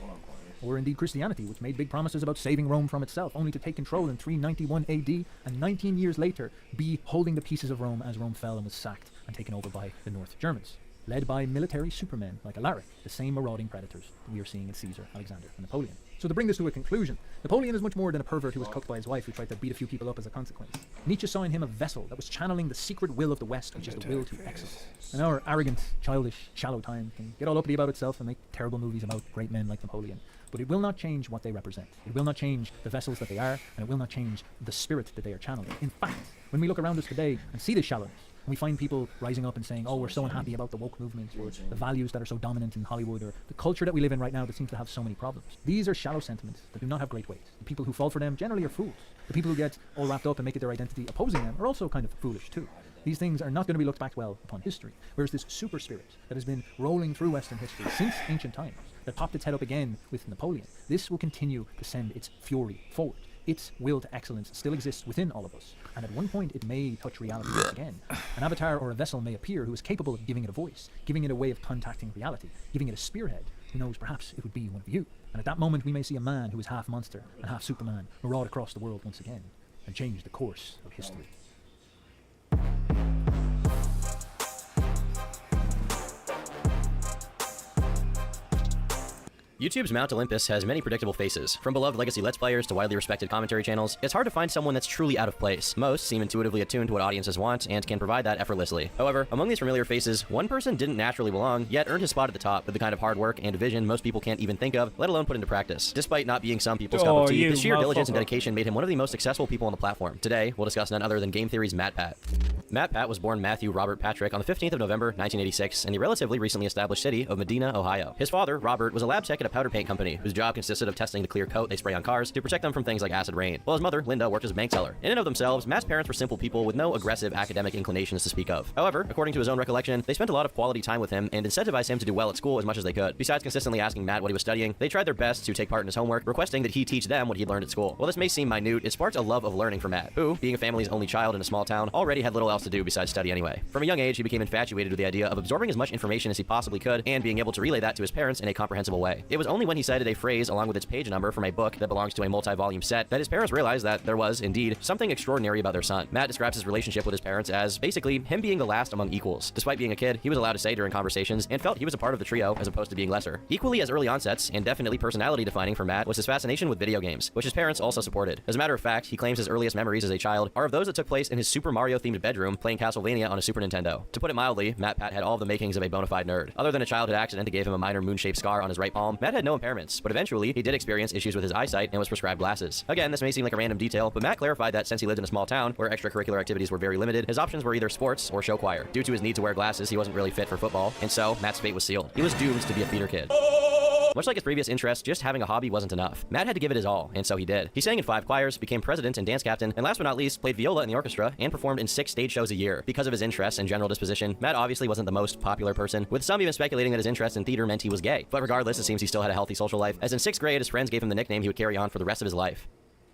Speaker 12: Or indeed Christianity, which made big promises about saving Rome from itself, only to take control in 391 AD, and 19 years later be holding the pieces of Rome as Rome fell and was sacked and taken over by the North Germans, led by military supermen like Alaric, the same marauding predators that we are seeing in Caesar, Alexander, and Napoleon. So to bring this to a conclusion, Napoleon is much more than a pervert who was cooked by his wife who tried to beat a few people up as a consequence. Nietzsche saw in him a vessel that was channeling the secret will of the West, which is the will to excellence. And our arrogant, childish, shallow time can get all uppity about itself and make terrible movies about great men like Napoleon. but it will not change what they represent. It will not change the vessels that they are, and it will not change the spirit that they are channeling. In fact, when we look around us today and see this shallowness, and we find people rising up and saying, oh, we're so unhappy about the woke movement, or the values that are so dominant in Hollywood, or the culture that we live in right now that seems to have so many problems. These are shallow sentiments that do not have great weight. The people who fall for them generally are fools. The people who get all wrapped up and make it their identity opposing them are also kind of foolish too. These things are not going to be looked back well upon history. Whereas this super spirit that has been rolling through Western history since ancient times, that popped its head up again with Napoleon, this will continue to send its fury forward. Its will to excellence still exists within all of us, and at one point it may touch reality once again. An avatar or a vessel may appear who is capable of giving it a voice, giving it a way of contacting reality, giving it a spearhead. Who knows, perhaps it would be one of you. And at that moment we may see a man who is half monster and half Superman maraud across the world once again and change the course of history.
Speaker 10: YouTube's Mount Olympus has many predictable faces. From beloved legacy Let's Players to widely respected commentary channels, it's hard to find someone that's truly out of place. Most seem intuitively attuned to what audiences want and can provide that effortlessly. However, among these familiar faces, one person didn't naturally belong, yet earned his spot at the top with the kind of hard work and vision most people can't even think of, let alone put into practice. Despite not being some people's cup of tea, the sheer diligence and dedication made him one of the most successful people on the platform. Today, we'll discuss none other than Game Theory's MatPat. MatPat was born Matthew Robert Patrick on the 15th of November, 1986, in the relatively recently established city of Medina, Ohio. His father, Robert, was a lab tech at a powder paint company, whose job consisted of testing the clear coat they spray on cars to protect them from things like acid rain, while his mother, Linda, worked as a bank teller. In and of themselves, Matt's parents were simple people with no aggressive academic inclinations to speak of. However, according to his own recollection, they spent a lot of quality time with him and incentivized him to do well at school as much as they could. Besides consistently asking Matt what he was studying, they tried their best to take part in his homework, requesting that he teach them what he'd learned at school. While this may seem minute, it sparked a love of learning for Matt, who, being a family's only child in a small town, already had little else to do besides study anyway. From a young age, he became infatuated with the idea of absorbing as much information as he possibly could and being able to relay that to his parents in a comprehensible way. It was only when he cited a phrase along with its page number from a book that belongs to a multi-volume set that his parents realized that there was, indeed, something extraordinary about their son. Matt describes his relationship with his parents as basically him being the last among equals. Despite being a kid, he was allowed to say during conversations and felt he was a part of the trio as opposed to being lesser. Equally as early onsets, and definitely personality defining for Matt, was his fascination with video games, which his parents also supported. As a matter of fact, he claims his earliest memories as a child are of those that took place in his Super Mario-themed bedroom playing Castlevania on a Super Nintendo. To put it mildly, MatPat had all of the makings of a bona fide nerd. Other than a childhood accident that gave him a minor moon-shaped scar on his right palm, Matt had no impairments, but eventually he did experience issues with his eyesight and was prescribed glasses. Again, this may seem like a random detail, but Matt clarified that since he lived in a small town where extracurricular activities were very limited, his options were either sports or show choir. Due to his need to wear glasses, he wasn't really fit for football, and so Matt's fate was sealed. He was doomed to be a theater kid. Much like his previous interests, just having a hobby wasn't enough. Matt had to give it his all, and so he did. He sang in 5 choirs, became president and dance captain, and last but not least, played viola in the orchestra and performed in 6 stage shows a year. Because of his interests and general disposition, Matt obviously wasn't the most popular person, with some even speculating that his interest in theater meant he was gay. But regardless, it seems he still had a healthy social life, as in 6th grade, his friends gave him the nickname he would carry on for the rest of his life.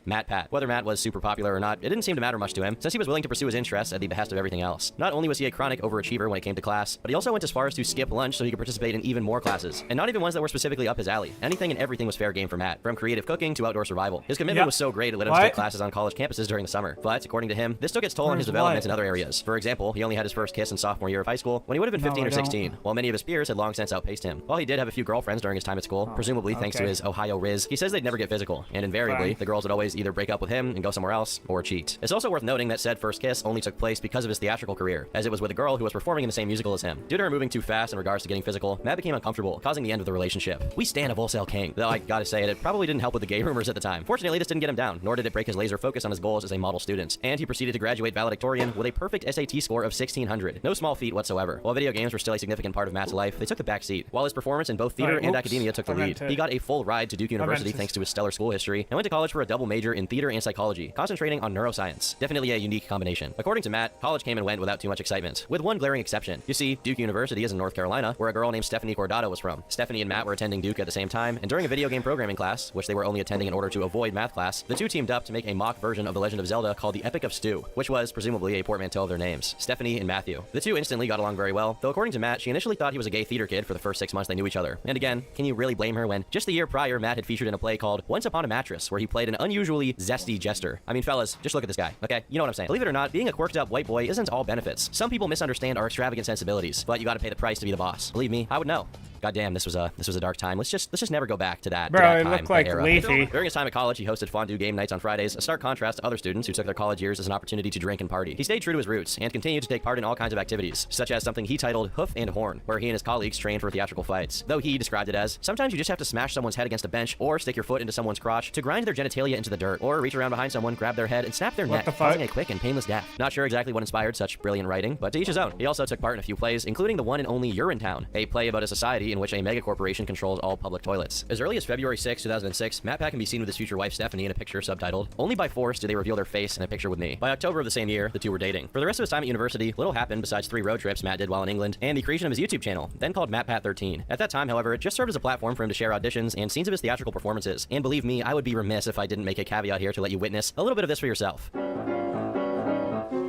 Speaker 10: MatPat. Whether Matt was super popular or not, it didn't seem to matter much to him, since he was willing to pursue his interests at the behest of everything else. Not only was he a chronic overachiever when it came to class, but he also went as far as to skip lunch so he could participate in even more classes, and not even ones that were specifically up his alley. Anything and everything was fair game for Matt, from creative cooking to outdoor survival. His commitment was so great it let him take classes on college campuses during the summer. But, according to him, this took its toll on his development in other areas. For example, he only had his first kiss in sophomore year of high school when he would have been 15 or 16, while many of his peers had long since outpaced him. While he did have a few girlfriends during his time at school, presumably thanks to his Ohio Riz, he says they'd never get physical, and invariably, the girls would always either break up with him and go somewhere else, or cheat. It's also worth noting that said first kiss only took place because of his theatrical career, as it was with a girl who was performing in the same musical as him. Due to her moving too fast in regards to getting physical, Matt became uncomfortable, causing the end of the relationship. We stan a Volcel king, though I gotta say it probably didn't help with the gay rumors at the time. Fortunately, this didn't get him down, nor did it break his laser focus on his goals as a model student, and he proceeded to graduate valedictorian with a perfect SAT score of 1600. No small feat whatsoever. While video games were still a significant part of Matt's life, they took the back seat. While his performance in both theater and academia took the lead, he got a full ride to Duke University thanks to his stellar school history, and went to college for a double major in theater and psychology, concentrating on neuroscience. Definitely a unique combination. According to Matt, college came and went without too much excitement, with one glaring exception. You see, Duke University is in North Carolina, where a girl named Stephanie Cordado was from. Stephanie and Matt were attending Duke at the same time, and during a video game programming class, which they were only attending in order to avoid math class, the two teamed up to make a mock version of The Legend of Zelda called The Epic of Stew, which was presumably a portmanteau of their names, Stephanie and Matthew. The two instantly got along very well, though according to Matt, she initially thought he was a gay theater kid for the first 6 months they knew each other. And again, can you really blame her when just the year prior, Matt had featured in a play called Once Upon a Mattress, where he played an unusually zesty jester. I mean, fellas, just look at this guy, okay? You know what I'm saying. Believe it or not, being a quirked up white boy isn't all benefits. Some people misunderstand our extravagant sensibilities, but you gotta pay the price to be the boss. Believe me, I would know. goddamn, this was a dark time. Let's just never go back to that.
Speaker 1: Bro,
Speaker 10: to that
Speaker 1: it
Speaker 10: time,
Speaker 1: looked like
Speaker 10: that era.
Speaker 1: Leafy.
Speaker 10: During his time at college, he hosted fondue game nights on Fridays, a stark contrast to other students who took their college years as an opportunity to drink and party. He stayed true to his roots and continued to take part in all kinds of activities, such as something he titled Hoof and Horn, where he and his colleagues trained for theatrical fights. Though he described it as, sometimes you just have to smash someone's head against a bench or stick your foot into someone's crotch to grind their genitalia into the dirt, or reach around behind someone, grab their head, and snap their neck, causing a quick and painless death. Not sure exactly what inspired such brilliant writing, but to each his own. He also took part in a few plays, including the one and only Urinetown, a play about a society in which a megacorporation controls all public toilets. As early as February 6, 2006, MatPat can be seen with his future wife Stephanie in a picture subtitled, "Only by force do they reveal their face in a picture with me." By October of the same year, the two were dating. For the rest of his time at university, little happened besides 3 road trips Matt did while in England, and the creation of his YouTube channel, then called MatPat13. At that time, however, it just served as a platform for him to share auditions and scenes of his theatrical performances. And believe me, I would be remiss if I didn't make a caveat here to let you witness a little bit of this for yourself.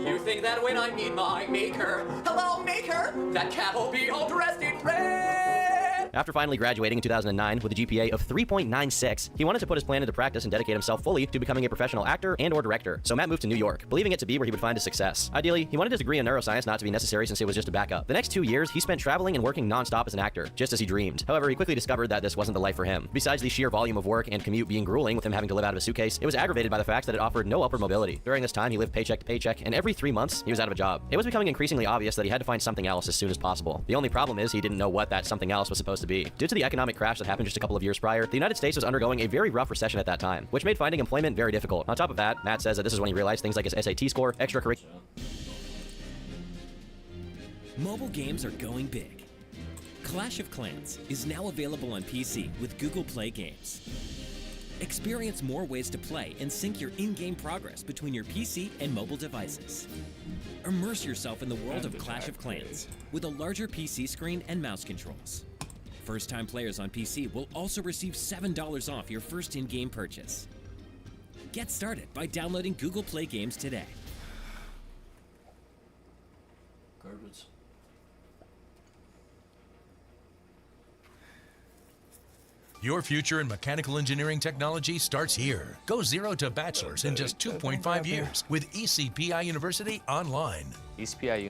Speaker 2: You think that when I meet my maker, hello maker, that cat will be all dressed in red?
Speaker 10: After finally graduating in 2009 with a GPA of 3.96, he wanted to put his plan into practice and dedicate himself fully to becoming a professional actor and/or director. So Matt moved to New York, believing it to be where he would find his success. Ideally, he wanted his degree in neuroscience not to be necessary since it was just a backup. The next 2 years, he spent traveling and working non-stop as an actor, just as he dreamed. However, he quickly discovered that this wasn't the life for him. Besides the sheer volume of work and commute being grueling with him having to live out of a suitcase, it was aggravated by the fact that it offered no upward mobility. During this time, he lived paycheck to paycheck, and every 3 months, he was out of a job. It was becoming increasingly obvious that he had to find something else as soon as possible. The only problem is he didn't know what that something else was supposed to be. Due to the economic crash that happened just a couple of years prior, the United States was undergoing a very rough recession at that time, which made finding employment very difficult. On top of that, Matt says that this is when he realized things like his SAT score, extracurricular.
Speaker 3: Mobile games are going big. Clash of Clans is now available on PC with Google Play Games. Experience more ways to play and sync your in-game progress between your PC and mobile devices. Immerse yourself in the world of Clash of Clans with a larger PC screen and mouse controls. First-time players on PC will also receive $7 off your first in-game purchase. Get started by downloading Google Play Games today.
Speaker 8: Garbage.
Speaker 13: Your future in mechanical engineering technology starts here. Go 0 to bachelor's in just 2.5 years with ECPI University Online.
Speaker 10: ECPI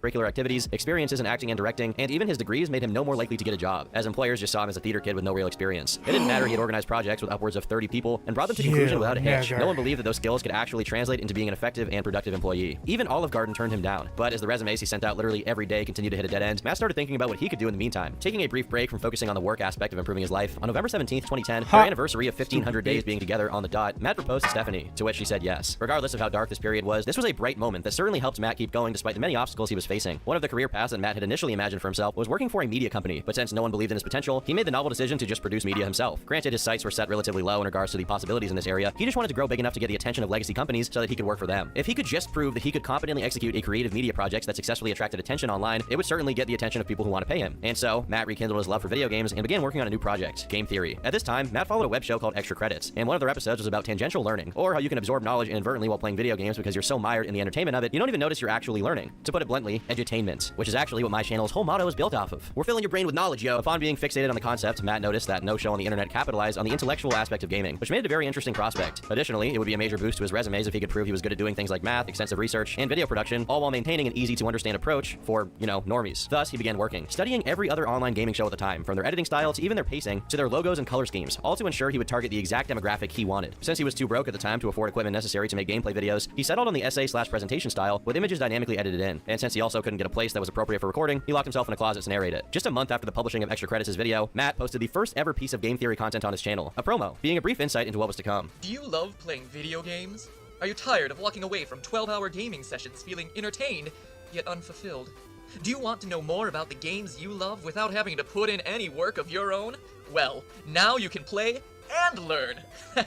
Speaker 10: curricular activities, experiences in acting and directing, and even his degrees made him no more likely to get a job, as employers just saw him as a theater kid with no real experience. It didn't matter he had organized projects with upwards of 30 people and brought them to conclusion without a hitch. No one believed that those skills could actually translate into being an effective and productive employee. Even Olive Garden turned him down, but as the resumes he sent out literally every day continued to hit a dead end, Matt started thinking about what he could do in the meantime. Taking a brief break from focusing on the work aspect of improving his life, on November 17th, 2010, their anniversary of 1,500 days being together on the dot, Matt proposed to Stephanie, to which she said yes. Regardless of how dark this period was, this was a bright moment that certainly helped Matt keep going despite the many obstacles he was facing. One of the career paths that Matt had initially imagined for himself was working for a media company, but since no one believed in his potential, he made the novel decision to just produce media himself. Granted, his sights were set relatively low in regards to the possibilities in this area. He just wanted to grow big enough to get the attention of legacy companies so that he could work for them. If he could just prove that he could competently execute a creative media project that successfully attracted attention online, it would certainly get the attention of people who want to pay him. And so, Matt rekindled his love for video games and began working on a new project, Game Theory. At this time, Matt followed a web show called Extra Credits, and one of their episodes was about tangential learning, or how you can absorb knowledge inadvertently while playing video games because you're so mired in the entertainment of it, you don't even notice you're actually learning. To put it bluntly, edutainment, which is actually what my channel's whole motto is built off of. We're filling your brain with knowledge, yo. Upon being fixated on the concept, Matt noticed that no show on the internet capitalized on the intellectual aspect of gaming, which made it a very interesting prospect. Additionally, it would be a major boost to his resumes if he could prove he was good at doing things like math, extensive research, and video production, all while maintaining an easy-to-understand approach for, normies. Thus, he began working, studying every other online gaming show at the time, from their editing style to even their pacing, to their logos and color schemes, all to ensure he would target the exact demographic he wanted. Since he was too broke at the time to afford equipment necessary to make gameplay videos, he settled on the essay/presentation style with images dynamically edited in. And since he also couldn't get a place that was appropriate for recording, he locked himself in a closet to narrate it. Just a month after the publishing of Extra Credits' video, Matt posted the first ever piece of game theory content on his channel, a promo, being a brief insight into what was to come.
Speaker 15: Do you love playing video games? Are you tired of walking away from 12-hour gaming sessions feeling entertained, yet unfulfilled? Do you want to know more about the games you love without having to put in any work of your own? Well, now you can play and learn.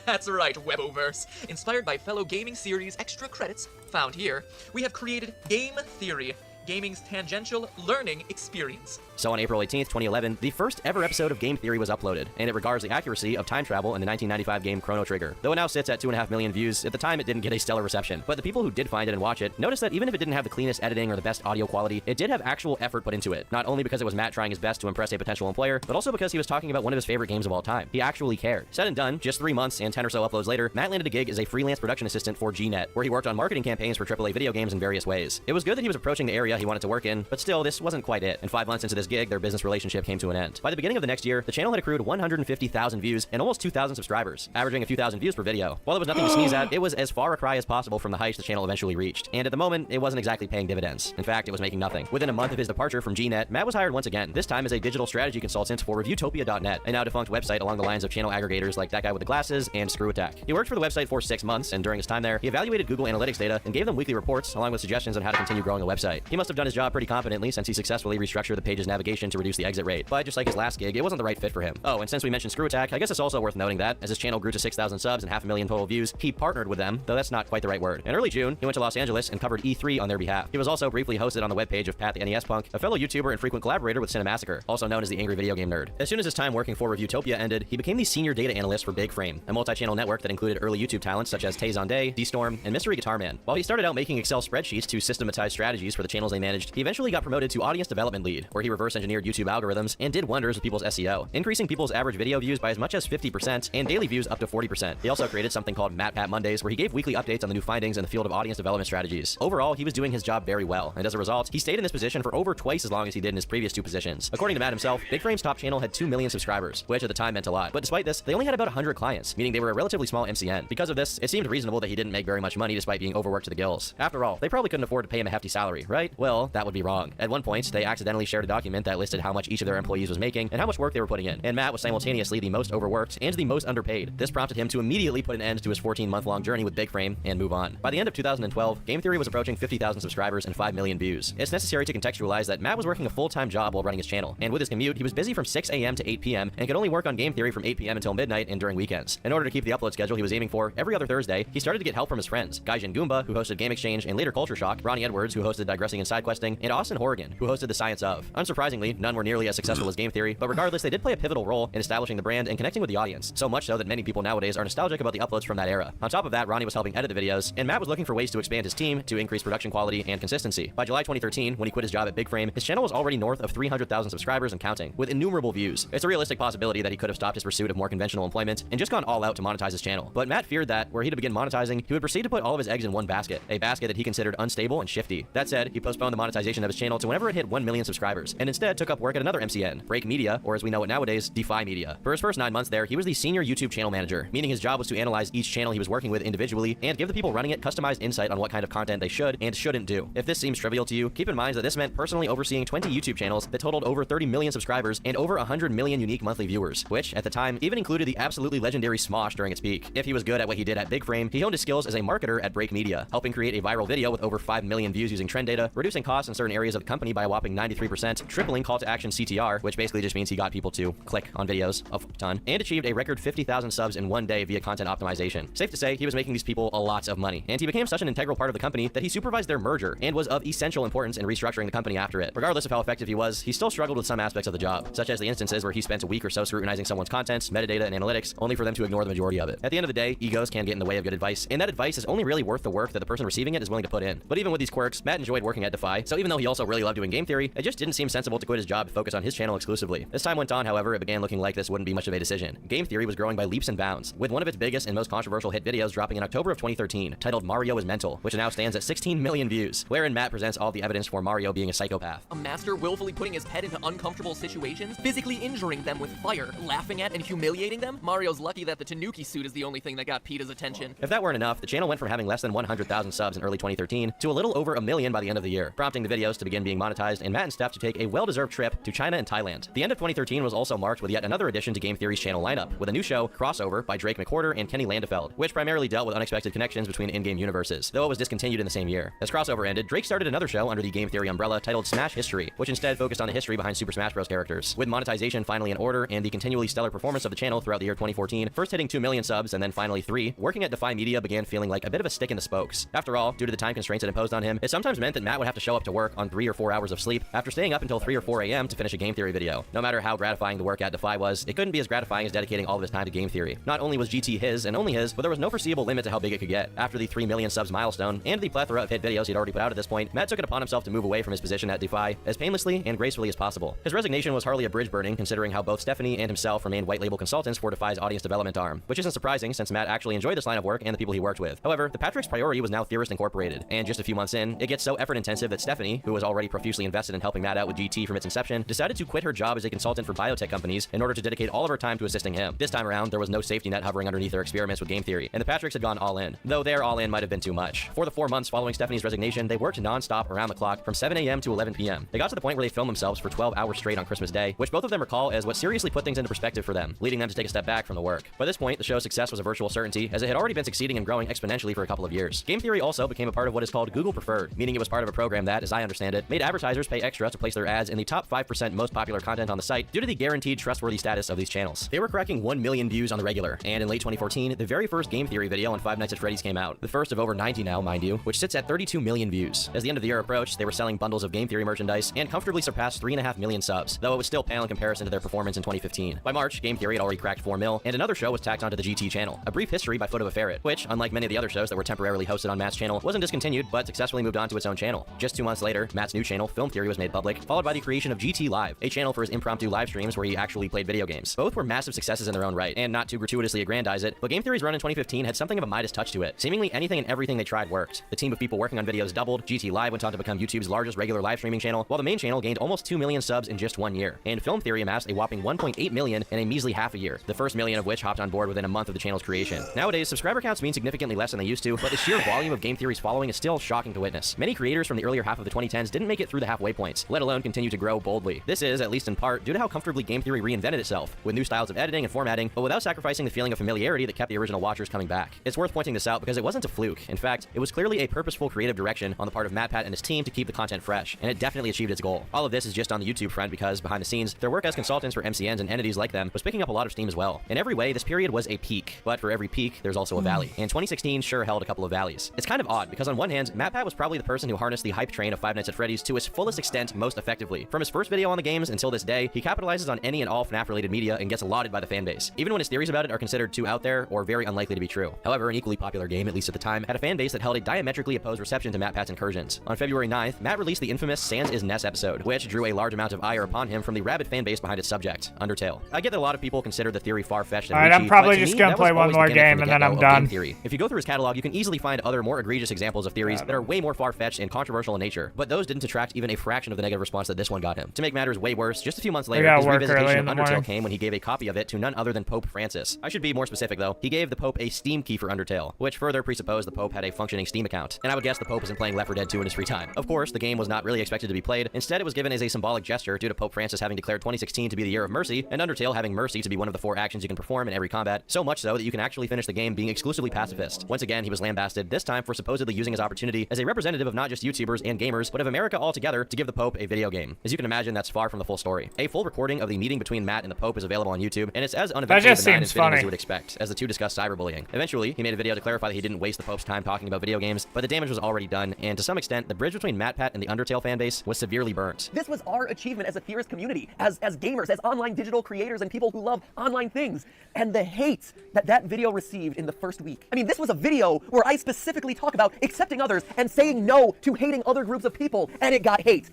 Speaker 15: That's right, Weboverse. Inspired by fellow gaming series Extra Credits, found here, we have created Game Theory, gaming's tangential learning experience.
Speaker 10: So on April 18th, 2011, the first ever episode of Game Theory was uploaded, and it regards the accuracy of time travel in the 1995 game Chrono Trigger. Though it now sits at 2.5 million views, at the time it didn't get a stellar reception. But the people who did find it and watch it noticed that even if it didn't have the cleanest editing or the best audio quality, it did have actual effort put into it. Not only because it was Matt trying his best to impress a potential employer, but also because he was talking about one of his favorite games of all time. He actually cared. Said and done, just 3 months and 10 or so uploads later, Matt landed a gig as a freelance production assistant for GNet, where he worked on marketing campaigns for AAA video games in various ways. It was good that he was approaching the area area he wanted to work in, but still, this wasn't quite it. And 5 months into this gig, their business relationship came to an end. By the beginning of the next year, the channel had accrued 150,000 views and almost 2,000 subscribers, averaging a few thousand views per video. While it was nothing to sneeze at, it was as far a cry as possible from the heights the channel eventually reached. And at the moment, it wasn't exactly paying dividends. In fact, it was making nothing. Within a month of his departure from GNet, Matt was hired once again, this time as a digital strategy consultant for Reviewtopia.net, a now defunct website along the lines of channel aggregators like That Guy with the Glasses and Screw Attack. He worked for the website for 6 months, and during his time there, he evaluated Google Analytics data and gave them weekly reports along with suggestions on how to continue growing the website. He must have done his job pretty competently since he successfully restructured the page's navigation to reduce the exit rate. But just like his last gig, it wasn't the right fit for him. Oh, and since we mentioned Screw Attack, I guess it's also worth noting that, as his channel grew to 6,000 subs and 500,000 total views, he partnered with them, though that's not quite the right word. In early June, he went to Los Angeles and covered E3 on their behalf. He was also briefly hosted on the webpage of Pat the NES Punk, a fellow YouTuber and frequent collaborator with Cinemassacre, also known as the Angry Video Game Nerd. As soon as his time working for Reviewtopia ended, he became the senior data analyst for Big Frame, a multi-channel network that included early YouTube talents such as Tay Zonday, D-Storm, and Mystery Guitar Man. While he started out making Excel spreadsheets to systematize strategies for the channels they managed, he eventually got promoted to audience development lead, where he reverse engineered YouTube algorithms and did wonders with people's SEO, increasing people's average video views by as much as 50% and daily views up to 40%. He also created something called MatPat Mondays, where he gave weekly updates on the new findings in the field of audience development strategies. Overall, he was doing his job very well, and as a result, he stayed in this position for over twice as long as he did in his previous 2 positions. According to Matt himself, Big Frame's top channel had 2 million subscribers, which at the time meant a lot. But despite this, they only had about 100 clients, meaning they were a relatively small MCN. Because of this, it seemed reasonable that he didn't make very much money despite being overworked to the gills. After all, they probably couldn't afford to pay him a hefty salary, right? Well, that would be wrong. At one point, they accidentally shared a document that listed how much each of their employees was making and how much work they were putting in, and Matt was simultaneously the most overworked and the most underpaid. This prompted him to immediately put an end to his 14-month-long journey with Big Frame and move on. By the end of 2012, Game Theory was approaching 50,000 subscribers and 5 million views. It's necessary to contextualize that Matt was working a full-time job while running his channel, and with his commute, he was busy from 6 a.m. to 8 p.m. and could only work on Game Theory from 8 p.m. until midnight and during weekends. In order to keep the upload schedule he was aiming for every other Thursday, he started to get help from his friends, Gaijin Goomba, who hosted Game Exchange and later Culture Shock, Ronnie Edwards, who hosted Digressing and Sidequesting, and Austin Horrigan, who hosted The Science Of. Unsurprisingly, none were nearly as successful as Game Theory, but regardless, they did play a pivotal role in establishing the brand and connecting with the audience, so much so that many people nowadays are nostalgic about the uploads from that era. On top of that, Ronnie was helping edit the videos, and Matt was looking for ways to expand his team to increase production quality and consistency. By July 2013, when he quit his job at Big Frame, his channel was already north of 300,000 subscribers and counting, with innumerable views. It's a realistic possibility that he could have stopped his pursuit of more conventional employment and just gone all out to monetize his channel. But Matt feared that, were he to begin monetizing, he would proceed to put all of his eggs in one basket, a basket that he considered unstable and shifty. That said, he postponed the monetization of his channel to whenever it hit 1 million subscribers, and instead took up work at another MCN, Break Media, or as we know it nowadays, Defy Media. For his first 9 months there, he was the senior YouTube channel manager, meaning his job was to analyze each channel he was working with individually and give the people running it customized insight on what kind of content they should and shouldn't do. If this seems trivial to you, keep in mind that this meant personally overseeing 20 YouTube channels that totaled over 30 million subscribers and over 100 million unique monthly viewers, which, at the time, even included the absolutely legendary Smosh during its peak. If he was good at what he did at Big Frame, he honed his skills as a marketer at Break Media, helping create a viral video with over 5 million views using trend data, reducing costs in certain areas of the company by a whopping 93%, tripling call to action CTR, which basically just means he got people to click on videos a ton, and achieved a record 50,000 subs in 1 day via content optimization. Safe to say, he was making these people a lot of money, and he became such an integral part of the company that he supervised their merger and was of essential importance in restructuring the company after it. Regardless of how effective he was, he still struggled with some aspects of the job, such as the instances where he spent a week or so scrutinizing someone's content, metadata, and analytics, only for them to ignore the majority of it. At the end of the day, egos can get in the way of good advice, and that advice is only really worth the work that the person receiving it is willing to put in. But even with these quirks, Matt enjoyed working at Defy, so even though he also really loved doing Game Theory, it just didn't seem sensible to quit his job to focus on his channel exclusively. As time went on, however, it began looking like this wouldn't be much of a decision. Game Theory was growing by leaps and bounds, with one of its biggest and most controversial hit videos dropping in October of 2013, titled Mario is Mental, which now stands at 16 million views, wherein Matt presents all the evidence for Mario being a psychopath.
Speaker 2: A master willfully putting his pet into uncomfortable situations, physically injuring them with fire, laughing at and humiliating them? Mario's lucky that the Tanuki suit is the only thing that got Peta's attention.
Speaker 10: If that weren't enough, the channel went from having less than 100,000 subs in early 2013 to a little over 1 million by the end of the year, prompting the videos to begin being monetized and Matt and Steph to take a well-deserved trip to China and Thailand. The end of 2013 was also marked with yet another addition to Game Theory's channel lineup, with a new show, Crossover, by Drake McWhorter and Kenny Landefeld, which primarily dealt with unexpected connections between in-game universes, though it was discontinued in the same year. As Crossover ended, Drake started another show under the Game Theory umbrella titled Smash History, which instead focused on the history behind Super Smash Bros. Characters. With monetization finally in order and the continually stellar performance of the channel throughout the year 2014, first hitting 2 million subs and then finally 3, working at Defy Media began feeling like a bit of a stick in the spokes. After all, due to the time constraints it imposed on him, it sometimes meant that Matt would have to show up to work on 3 or 4 hours of sleep after staying up until 3 or 4 a.m. to finish a Game Theory video. No matter how gratifying the work at Defy was, it couldn't be as gratifying as dedicating all of his time to Game Theory. Not only was GT his and only his, but there was no foreseeable limit to how big it could get. After the 3 million subs milestone and the plethora of hit videos he'd already put out at this point, Matt took it upon himself to move away from his position at Defy as painlessly and gracefully as possible. His resignation was hardly a bridge burning, considering how both Stephanie and himself remained white label consultants for Defy's audience development arm, which isn't surprising since Matt actually enjoyed this line of work and the people he worked with. However, the Patrick's priority was now Theorist Incorporated, and just a few months in, it gets so effort intensive impressive that Stephanie, who was already profusely invested in helping Matt out with GT from its inception, decided to quit her job as a consultant for biotech companies in order to dedicate all of her time to assisting him. This time around, there was no safety net hovering underneath their experiments with game theory, and the Patricks had gone all in. Though their all in might have been too much. For the 4 months following Stephanie's resignation, they worked non-stop around the clock from 7 a.m. to 11 p.m. They got to the point where they filmed themselves for 12 hours straight on Christmas Day, which both of them recall as what seriously put things into perspective for them, leading them to take a step back from the work. By this point, the show's success was a virtual certainty, as it had already been succeeding and growing exponentially for a couple of years. Game theory also became a part of what is called Google Preferred, meaning it was part of a program that, as I understand it, made advertisers pay extra to place their ads in the top 5% most popular content on the site due to the guaranteed trustworthy status of these channels. They were cracking 1 million views on the regular, and in late 2014, the very first game theory video on Five Nights at Freddy's came out, the first of over 90 now, mind you, which sits at 32 million views. As the end of the year approached, they were selling bundles of game theory merchandise and comfortably surpassed 3.5 million subs, though it was still pale in comparison to their performance in 2015. By March, Game Theory had already cracked 4 mil, and another show was tacked onto the GT channel, A Brief History by Foot of a Ferret, which, unlike many of the other shows that were temporarily hosted on Matt's channel, wasn't discontinued, but successfully moved on to its own channel. Just 2 months later, Matt's new channel, Film Theory, was made public, followed by the creation of GT Live, a channel for his impromptu live streams where he actually played video games. Both were massive successes in their own right, and not to gratuitously aggrandize it, but Game Theory's run in 2015 had something of a Midas touch to it. Seemingly anything and everything they tried worked. The team of people working on videos doubled, GT Live went on to become YouTube's largest regular live streaming channel, while the main channel gained almost 2 million subs in just 1 year, and Film Theory amassed a whopping 1.8 million in a measly half a year, the first million of which hopped on board within a month of the channel's creation. Nowadays, subscriber counts mean significantly less than they used to, but the sheer volume of Game Theory's following is still shocking to witness. Many creators from the earlier half of the 2010s didn't make it through the halfway points, let alone continue to grow boldly. This is, at least in part, due to how comfortably Game Theory reinvented itself, with new styles of editing and formatting, but without sacrificing the feeling of familiarity that kept the original watchers coming back. It's worth pointing this out because it wasn't a fluke. In fact, it was clearly a purposeful creative direction on the part of MatPat and his team to keep the content fresh, and it definitely achieved its goal. All of this is just on the YouTube front because, behind the scenes, their work as consultants for MCNs and entities like them was picking up a lot of steam as well. In every way, this period was a peak, but for every peak, there's also a valley, and 2016 sure held a couple of valleys. It's kind of odd, because on one hand, MatPat was probably the person who harnessed the hype train of Five Nights at Freddy's to its fullest extent most effectively. From his first video on the games until this day, he capitalizes on any and all FNAF-related media and gets lauded by the fanbase, even when his theories about it are considered too out there or very unlikely to be true. However, an equally popular game, at least at the time, had a fanbase that held a diametrically opposed reception to MatPat's incursions. On February 9th, Matt released the infamous Sans is Ness episode, which drew a large amount of ire upon him from the rabid fanbase behind its subject, Undertale. I get that a lot of people consider the theory far-fetched and
Speaker 1: Alright,
Speaker 10: reachy,
Speaker 1: I'm probably
Speaker 10: but to
Speaker 1: just
Speaker 10: me,
Speaker 1: gonna
Speaker 10: that
Speaker 1: play
Speaker 10: was
Speaker 1: one
Speaker 10: always the
Speaker 1: more
Speaker 10: gimmick
Speaker 1: game
Speaker 10: from
Speaker 1: and
Speaker 10: the
Speaker 1: then
Speaker 10: get-go
Speaker 1: I'm
Speaker 10: of
Speaker 1: done.
Speaker 10: Game Theory. If you go through his catalog, you can easily find other more egregious examples of theories that are way more far-fetched and controversial in nature, but those didn't attract even a fraction of the negative response that this one got him. To make matters way worse, just a few months later, his revisitation of Undertale came when he gave a copy of it to none other than Pope Francis. I should be more specific though. He gave the Pope a Steam key for Undertale, which further presupposed the Pope had a functioning Steam account, and I would guess the Pope isn't playing Left 4 Dead 2 in his free time. Of course, the game was not really expected to be played. Instead, it was given as a symbolic gesture due to Pope Francis having declared 2016 to be the year of mercy, and Undertale having mercy to be one of the 4 actions you can perform in every combat, so much so that you can actually finish the game being exclusively pacifist. Once again, he was lambasted, this time for supposedly using his opportunity as a representative of not just YouTubers and gamers, but of America altogether to give the Pope a video game. As you can imagine, that's far from the full story. A full recording of the meeting between Matt and the Pope is available on YouTube, and it's as uneventful benign and fitting as you would expect, as the two discuss cyberbullying. Eventually, he made a video to clarify that he didn't waste the Pope's time talking about video games, but the damage was already done, and to some extent, the bridge between MatPat and the Undertale fanbase was severely burnt.
Speaker 2: This was our achievement as a theorist community, as gamers, as online digital creators, and people who love online things. And the hate that video received in the first week. I mean, this was a video where I specifically talk about accepting others and saying no to hating other groups of people, and it got hate.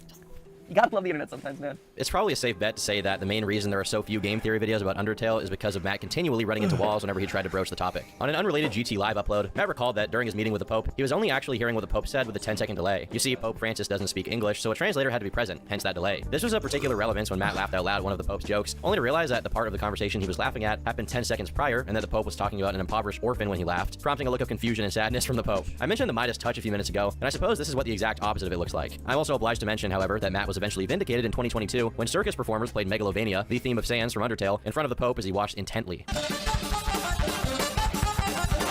Speaker 2: You gotta love the internet sometimes, man.
Speaker 10: It's probably a safe bet to say that the main reason there are so few game theory videos about Undertale is because of Matt continually running into walls whenever he tried to broach the topic. On an unrelated GT Live upload, Matt recalled that during his meeting with the Pope, he was only actually hearing what the Pope said with a 10-second delay. You see, Pope Francis doesn't speak English, so a translator had to be present, hence that delay. This was of particular relevance when Matt laughed out loud one of the Pope's jokes, only to realize that the part of the conversation he was laughing at happened 10 seconds prior, and that the Pope was talking about an impoverished orphan when he laughed, prompting a look of confusion and sadness from the Pope. I mentioned the Midas touch a few minutes ago, and I suppose this is what the exact opposite of it looks like. I'm also obliged to mention, however, that Matt was eventually vindicated in 2022 when circus performers played Megalovania, the theme of Sans from Undertale, in front of the Pope as he watched intently.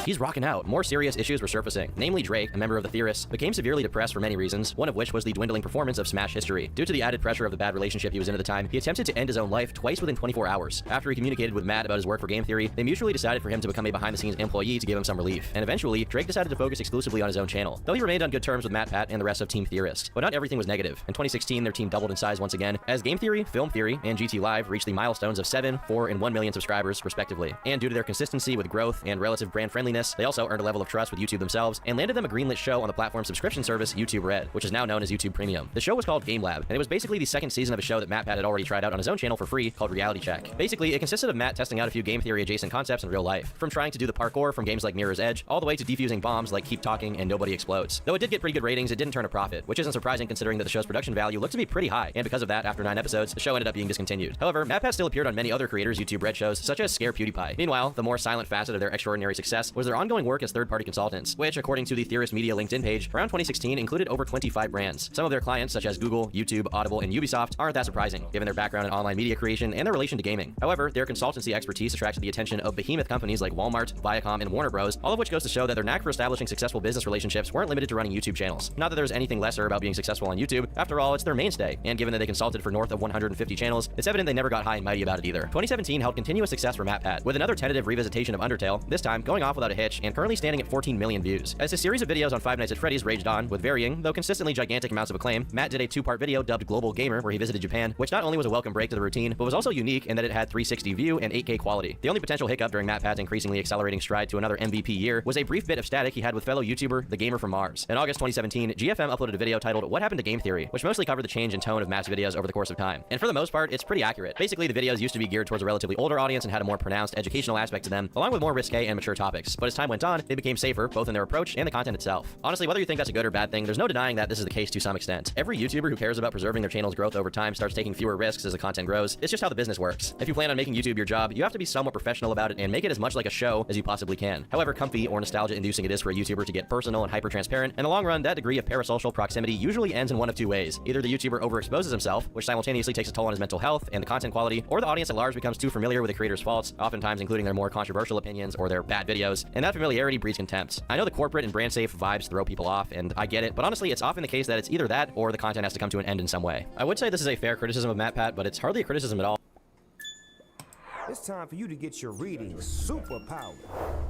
Speaker 10: He's rocking out. More serious issues were surfacing. Namely, Drake, a member of the Theorists, became severely depressed for many reasons, one of which was the dwindling performance of Smash history. Due to the added pressure of the bad relationship he was in at the time, he attempted to end his own life twice within 24 hours. After he communicated with Matt about his work for game theory, they mutually decided for him to become a behind-the-scenes employee to give him some relief. And eventually, Drake decided to focus exclusively on his own channel, though he remained on good terms with MatPat and the rest of Team Theorist. But not everything was negative. In 2016, their team doubled in size once again, as Game Theory, Film Theory, and GT Live reached the milestones of 7, 4, and 1 million subscribers, respectively. And due to their consistency with growth and relative brand friendliness, friendliness, they also earned a level of trust with YouTube themselves and landed them a greenlit show on the platform's subscription service, YouTube Red, which is now known as YouTube Premium. The show was called Game Lab, and it was basically the second season of a show that MatPat had already tried out on his own channel for free called Reality Check. Basically, it consisted of Matt testing out a few game theory adjacent concepts in real life, from trying to do the parkour from games like Mirror's Edge, all the way to defusing bombs like Keep Talking and Nobody Explodes. Though it did get pretty good ratings, it didn't turn a profit, which isn't surprising considering that the show's production value looked to be pretty high, and because of that, after 9 episodes, the show ended up being discontinued. However, MatPat still appeared on many other creators' YouTube Red shows, such as Scare PewDiePie. Meanwhile, the more silent facet of their extraordinary success was their ongoing work as third-party consultants, which, according to the Theorist Media LinkedIn page, around 2016 included over 25 brands. Some of their clients, such as Google, YouTube, Audible, and Ubisoft, aren't that surprising, given their background in online media creation and their relation to gaming. However, their consultancy expertise attracted the attention of behemoth companies like Walmart, Viacom, and Warner Bros., all of which goes to show that their knack for establishing successful business relationships weren't limited to running YouTube channels. Not that there's anything lesser about being successful on YouTube, after all, it's their mainstay, and given that they consulted for north of 150 channels, it's evident they never got high and mighty about it either. 2017 held continuous success for MatPat, with another tentative revisitation of Undertale, this time going off without a hitch and currently standing at 14 million views. As his series of videos on Five Nights at Freddy's raged on, with varying, though consistently gigantic amounts of acclaim, Matt did a 2-part video dubbed Global Gamer where he visited Japan, which not only was a welcome break to the routine, but was also unique in that it had 360 view and 8K quality. The only potential hiccup during MatPat's increasingly accelerating stride to another MVP year was a brief bit of static he had with fellow YouTuber, The Gamer from Mars. In August 2017, GFM uploaded a video titled What Happened to Game Theory, which mostly covered the change in tone of Matt's videos over the course of time. And for the most part, it's pretty accurate. Basically, the videos used to be geared towards a relatively older audience and had a more pronounced educational aspect to them, along with more risque and mature topics. But as time went on, they became safer, both in their approach and the content itself. Honestly, whether you think that's a good or bad thing, there's no denying that this is the case to some extent. Every YouTuber who cares about preserving their channel's growth over time starts taking fewer risks as the content grows. It's just how the business works. If you plan on making YouTube your job, you have to be somewhat professional about it and make it as much like a show as you possibly can. However comfy or nostalgia-inducing it is for a YouTuber to get personal and hyper-transparent, in the long run, that degree of parasocial proximity usually ends in one of two ways. Either the YouTuber overexposes himself, which simultaneously takes a toll on his mental health and the content quality, or the audience at large becomes too familiar with the creator's faults, oftentimes including their more controversial opinions or their bad videos, and that familiarity breeds contempt. I know the corporate and brand safe vibes throw people off, and I get it, but honestly, it's often the case that it's either that or the content has to come to an end in some way. I would say this is a fair criticism of MatPat, but it's hardly a criticism at all.
Speaker 17: It's time for you to get your reading superpowered.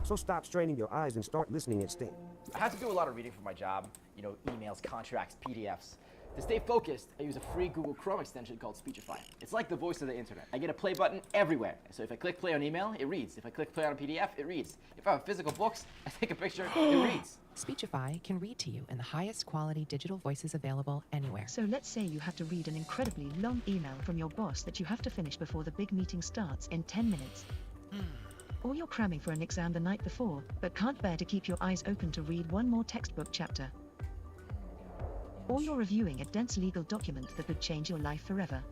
Speaker 17: So stop straining your eyes and start listening instead.
Speaker 19: I have to do a lot of reading for my job, you know, emails, contracts, PDFs. To stay focused, I use a free Google Chrome extension called Speechify. It's like the voice of the internet. I get a play button everywhere. So if I click play on email, it reads. If I click play on a PDF, it reads. If I have physical books, I take a picture, it reads.
Speaker 20: Speechify can read to you in the highest quality digital voices available anywhere.
Speaker 24: So let's say you have to read an incredibly long email from your boss that you have to finish before the big meeting starts in 10 minutes. Or you're cramming for an exam the night before, but can't bear to keep your eyes open to read one more textbook chapter. Or you're reviewing a dense legal document that would change your life forever.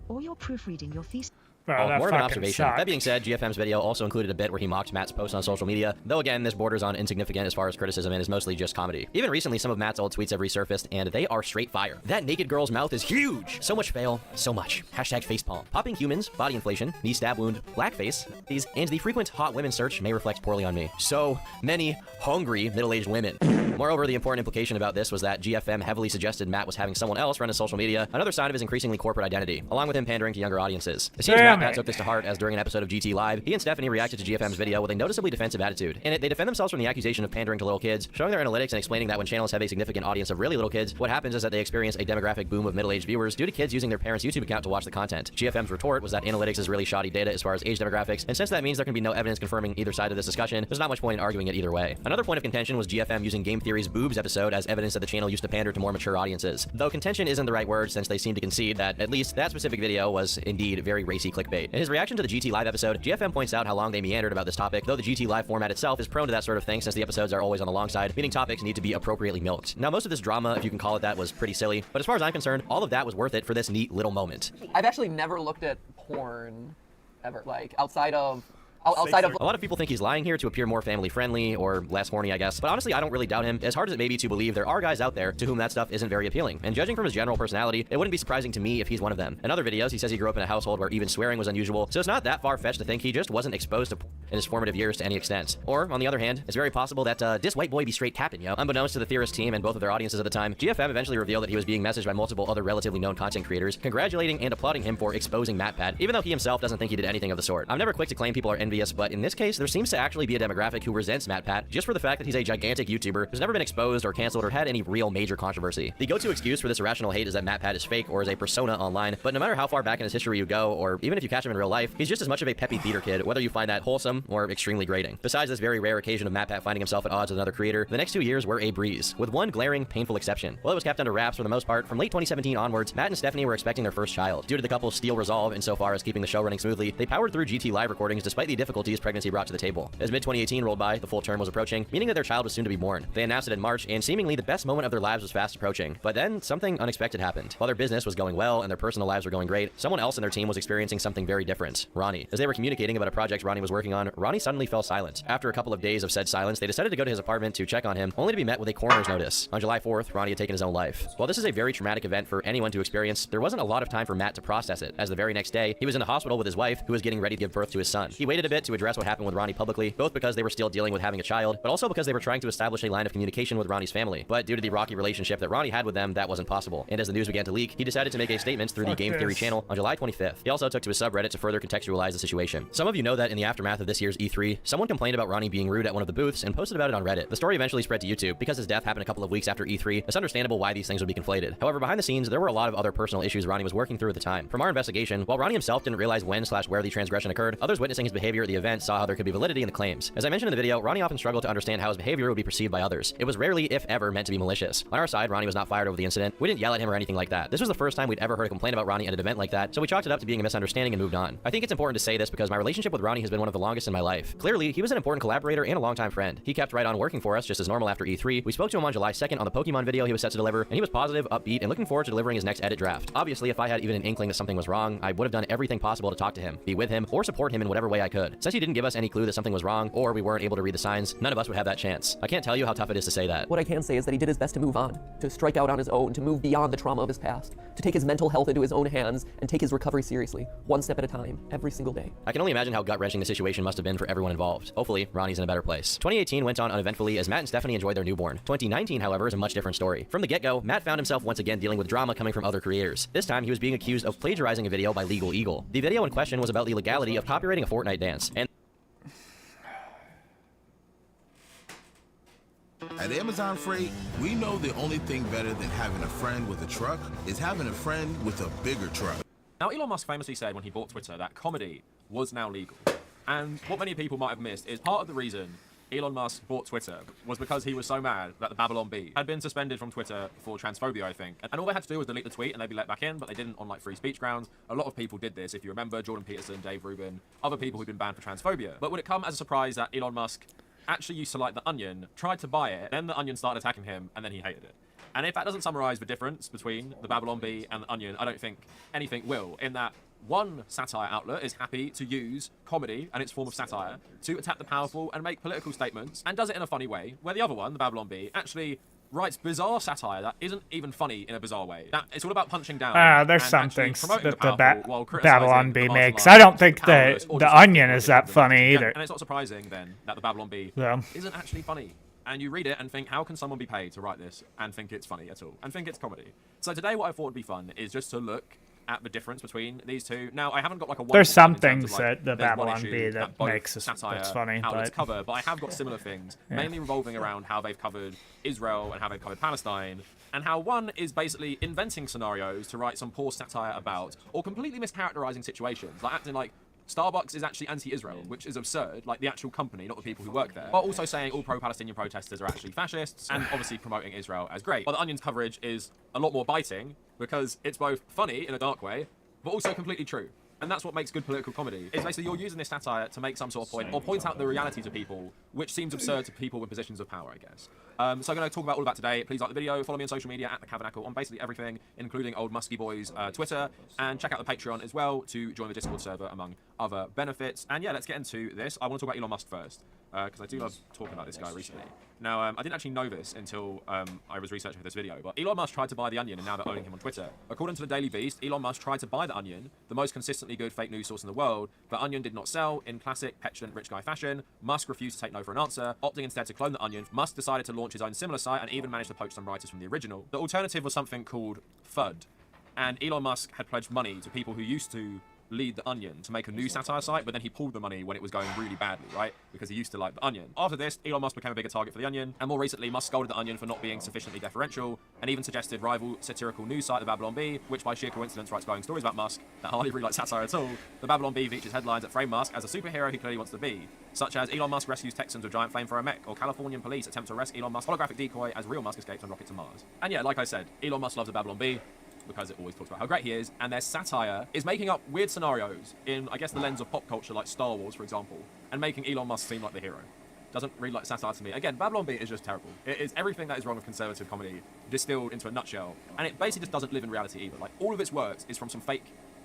Speaker 24: Or you're proofreading your thesis.
Speaker 1: Well,
Speaker 10: more of an observation. That being said, GFM's video also included a bit where he mocked Matt's posts on social media, though again, this borders on insignificant as far as criticism and is mostly just comedy. Even recently, some of Matt's old tweets have resurfaced, and they are straight fire. That naked girl's mouth is huge! So much fail, so much. Hashtag facepalm. Popping humans, body inflation, knee stab wound, blackface, these, and the frequent hot women search may reflect poorly on me. So many hungry middle-aged women. Moreover, the important implication about this was that GFM heavily suggested Matt was having someone else run his social media, another sign of his increasingly corporate identity, along with him pandering to younger audiences. It seems Matt took this to heart as during an episode of GT Live, he and Stephanie reacted to GFM's video with a noticeably defensive attitude. In it, they defend themselves from the accusation of pandering to little kids, showing their analytics and explaining that when channels have a significant audience of really little kids, what happens is that they experience a demographic boom of middle-aged viewers due to kids using their parents' YouTube account to watch the content. GFM's retort was that analytics is really shoddy data as far as age demographics, and since that means there can be no evidence confirming either side of this discussion, there's not much point in arguing it either way. Another point of contention was GFM using Game Theory's boobs episode as evidence that the channel used to pander to more mature audiences. Though contention isn't the right word, since they seem to concede that at least that specific video was indeed very racy clickbait. In his reaction to the GT Live episode, GFM points out how long they meandered about this topic, though the GT Live format itself is prone to that sort of thing since the episodes are always on the long side, meaning topics need to be appropriately milked. Now, most of this drama, if you can call it that, was pretty silly, but as far as I'm concerned, all of that was worth it for this neat little moment.
Speaker 2: I've actually never looked at porn ever, like outside of
Speaker 10: A lot of people think he's lying here to appear more family-friendly or less horny, I guess. But honestly, I don't really doubt him. As hard as it may be to believe, there are guys out there to whom that stuff isn't very appealing. And judging from his general personality, it wouldn't be surprising to me if he's one of them. In other videos, he says he grew up in a household where even swearing was unusual, so it's not that far-fetched to think he just wasn't exposed to in his formative years to any extent. Or, on the other hand, it's very possible that this white boy be straight capping, yo. Unbeknownst to the Theorist team and both of their audiences at the time, GFM eventually revealed that he was being messaged by multiple other relatively known content creators, congratulating and applauding him for exposing MatPat, even though he himself doesn't think he did anything of the sort. I'm never quick to claim people are envious envious, but in this case, there seems to actually be a demographic who resents MatPat just for the fact that he's a gigantic YouTuber who's never been exposed or canceled or had any real major controversy. The go-to excuse for this irrational hate is that MatPat is fake or is a persona online, but no matter how far back in his history you go, or even if you catch him in real life, he's just as much of a peppy theater kid, whether you find that wholesome or extremely grating. Besides this very rare occasion of MatPat finding himself at odds with another creator, the next 2 years were a breeze, with one glaring, painful exception. While it was kept under wraps for the most part, from late 2017 onwards, Matt and Stephanie were expecting their first child. Due to the couple's steel resolve insofar as keeping the show running smoothly, they powered through GT live recordings despite the difficulties pregnancy brought to the table. As mid-2018 rolled by, the full term was approaching, meaning that their child was soon to be born. They announced it in March, and seemingly the best moment of their lives was fast approaching. But then, something unexpected happened. While their business was going well and their personal lives were going great, someone else in their team was experiencing something very different. Ronnie. As they were communicating about a project Ronnie was working on, Ronnie suddenly fell silent. After a couple of days of said silence, they decided to go to his apartment to check on him, only to be met with a coroner's notice. On July 4th, Ronnie had taken his own life. While this is a very traumatic event for anyone to experience, there wasn't a lot of time for Matt to process it, as the very next day, he was in the hospital with his wife, who was getting ready to give birth to his son. He waited a bit to address what happened with Ronnie publicly, both because they were still dealing with having a child, but also because they were trying to establish a line of communication with Ronnie's family. But due to the rocky relationship that Ronnie had with them, that wasn't possible. And as the news began to leak, he decided to make a statement through the Game Theory channel on July 25th. He also took to his subreddit to further contextualize the situation. Some of you know that in the aftermath of this year's E3, someone complained about Ronnie being rude at one of the booths and posted about it on Reddit. The story eventually spread to YouTube. Because his death happened a couple of weeks after E3, it's understandable why these things would be conflated. However, behind the scenes, there were a lot of other personal issues Ronnie was working through at the time. From our investigation, while Ronnie himself didn't realize when/where the transgression occurred, others witnessing his behavior at the event saw how there could be validity in the claims. As I mentioned in the video, Ronnie often struggled to understand how his behavior would be perceived by others. It was rarely, if ever, meant to be malicious. On our side, Ronnie was not fired over the incident. We didn't yell at him or anything like that. This was the first time we'd ever heard a complaint about Ronnie at an event like that, so we chalked it up to being a misunderstanding and moved on. I think it's important to say this because my relationship with Ronnie has been one of the longest in my life. Clearly, he was an important collaborator and a longtime friend. He kept right on working for us just as normal after E3. We spoke to him on July 2nd on the Pokemon video he was set to deliver, and he was positive, upbeat, and looking forward to delivering his next edit draft. Obviously, if I had even an inkling that something was wrong, I would have done everything possible to talk to him, be with him, or support him in whatever way I could. Since he didn't give us any clue that something was wrong, or we weren't able to read the signs, none of us would have that chance. I can't tell you how tough it is to say that.
Speaker 2: What I can say is that he did his best to move on, to strike out on his own, to move beyond the trauma of his past, to take his mental health into his own hands and take his recovery seriously, one step at a time, every single day.
Speaker 10: I can only imagine how gut-wrenching the situation must have been for everyone involved. Hopefully, Ronnie's in a better place. 2018 went on uneventfully as Matt and Stephanie enjoyed their newborn. 2019, however, is a much different story. From the get-go, Matt found himself once again dealing with drama coming from other creators. This time, he was being accused of plagiarizing a video by Legal Eagle. The video in question was about the legality of copyrighting a Fortnite dance, and
Speaker 9: at Amazon Freight, we know the only thing better than having a friend with a truck is having a friend with a bigger truck.
Speaker 14: Now, Elon Musk famously said when he bought Twitter that comedy was now legal. And what many people might have missed is part of the reason Elon Musk bought Twitter was because he was so mad that the Babylon Bee had been suspended from Twitter for transphobia, I think. And all they had to do was delete the tweet and they'd be let back in, but they didn't on like free speech grounds. A lot of people did this, if you remember, Jordan Peterson, Dave Rubin, other people who'd been banned for transphobia. But would it come as a surprise that Elon Musk actually used to like The Onion, tried to buy it, then The Onion started attacking him, and then he hated it? And if that doesn't summarize the difference between the Babylon Bee and The Onion, I don't think anything will, in that one satire outlet is happy to use comedy and its form of satire to attack the powerful and make political statements, and does it in a funny way, where the other one, the Babylon Bee, actually writes bizarre satire that isn't even funny in a bizarre way. That it's all about punching down.
Speaker 1: There's
Speaker 14: and
Speaker 1: some
Speaker 14: actually
Speaker 1: things
Speaker 14: promoting
Speaker 1: that
Speaker 14: the powerful while
Speaker 1: Babylon
Speaker 14: criticising
Speaker 1: Bee
Speaker 14: the
Speaker 1: makes.
Speaker 14: marginalised,
Speaker 1: I don't think
Speaker 14: powerless, or
Speaker 1: the
Speaker 14: just
Speaker 1: Onion is that funny either.
Speaker 14: And it's not surprising then that the Babylon Bee isn't actually funny. And you read it and think, how can someone be paid to write this and think it's funny at all? And think it's comedy. So today what I thought would be fun is just to look at the difference between these two. Now, I haven't got like a
Speaker 1: There's some
Speaker 14: in terms of,
Speaker 1: things
Speaker 14: like,
Speaker 1: that the
Speaker 14: there's one
Speaker 1: Babylon
Speaker 14: issue
Speaker 1: Bee that
Speaker 14: both
Speaker 1: makes us
Speaker 14: satire
Speaker 1: that's funny,
Speaker 14: outlets
Speaker 1: but
Speaker 14: cover, but I have got similar things, mainly revolving around how they've covered Israel and how they've covered Palestine, and how one is basically inventing scenarios to write some poor satire about, or completely mischaracterizing situations, like acting like Starbucks is actually anti-Israel, which is absurd, like the actual company, not the people who work there. While also saying all pro-Palestinian protesters are actually fascists, and obviously promoting Israel as great. But The Onion's coverage is a lot more biting, because it's both funny in a dark way, but also completely true. And that's what makes good political comedy. It's basically you're using this satire to make some sort of point, or point out the reality to people, which seems absurd to people with positions of power, I guess. So I'm going to talk about all of that today. Please like the video, follow me on social media at The Cavernacle on basically everything, including Old Muskie Boy's Twitter, and check out the Patreon as well to join the Discord server, among other benefits. And yeah, let's get into this. I want to talk about Elon Musk first, because I do love talking about this guy recently. Now, I didn't actually know this until I was researching for this video, but Elon Musk tried to buy The Onion, and now they're owning him on Twitter. According to the Daily Beast, Elon Musk tried to buy The Onion, the most consistently good fake news source in the world. The Onion did not sell. In classic petulant rich guy fashion, Musk refused to take no for an answer, opting instead to clone The Onion. Musk decided to launch his own similar site and even managed to poach some writers from the original. The alternative was something called FUD, and Elon Musk had pledged money to people who used to lead The Onion to make a new satire site, but then he pulled the money when it was going really badly, right? Because he used to like The Onion. After this, Elon Musk became a bigger target for The Onion, and more recently, Musk scolded The Onion for not being sufficiently deferential, and even suggested rival satirical news site The Babylon Bee, which by sheer coincidence writes glowing stories about Musk that hardly really like satire at all. The Babylon Bee features headlines that frame Musk as a superhero he clearly wants to be, such as Elon Musk rescues Texans with giant flamethrower mech, or Californian police attempt to arrest Elon Musk holographic decoy as real Musk escapes on rocket to Mars. And yeah, like I said, Elon Musk loves the Babylon Bee, because it always talks about how great he is, and their satire is making up weird scenarios in, I guess, the lens of pop culture, like Star Wars, for example, and making Elon Musk seem like the hero. Doesn't read like satire to me. Again, Babylon Bee is just terrible. It is everything that is wrong with conservative comedy distilled into a nutshell, and it basically just doesn't live in reality either. Like, all of its works is from some fake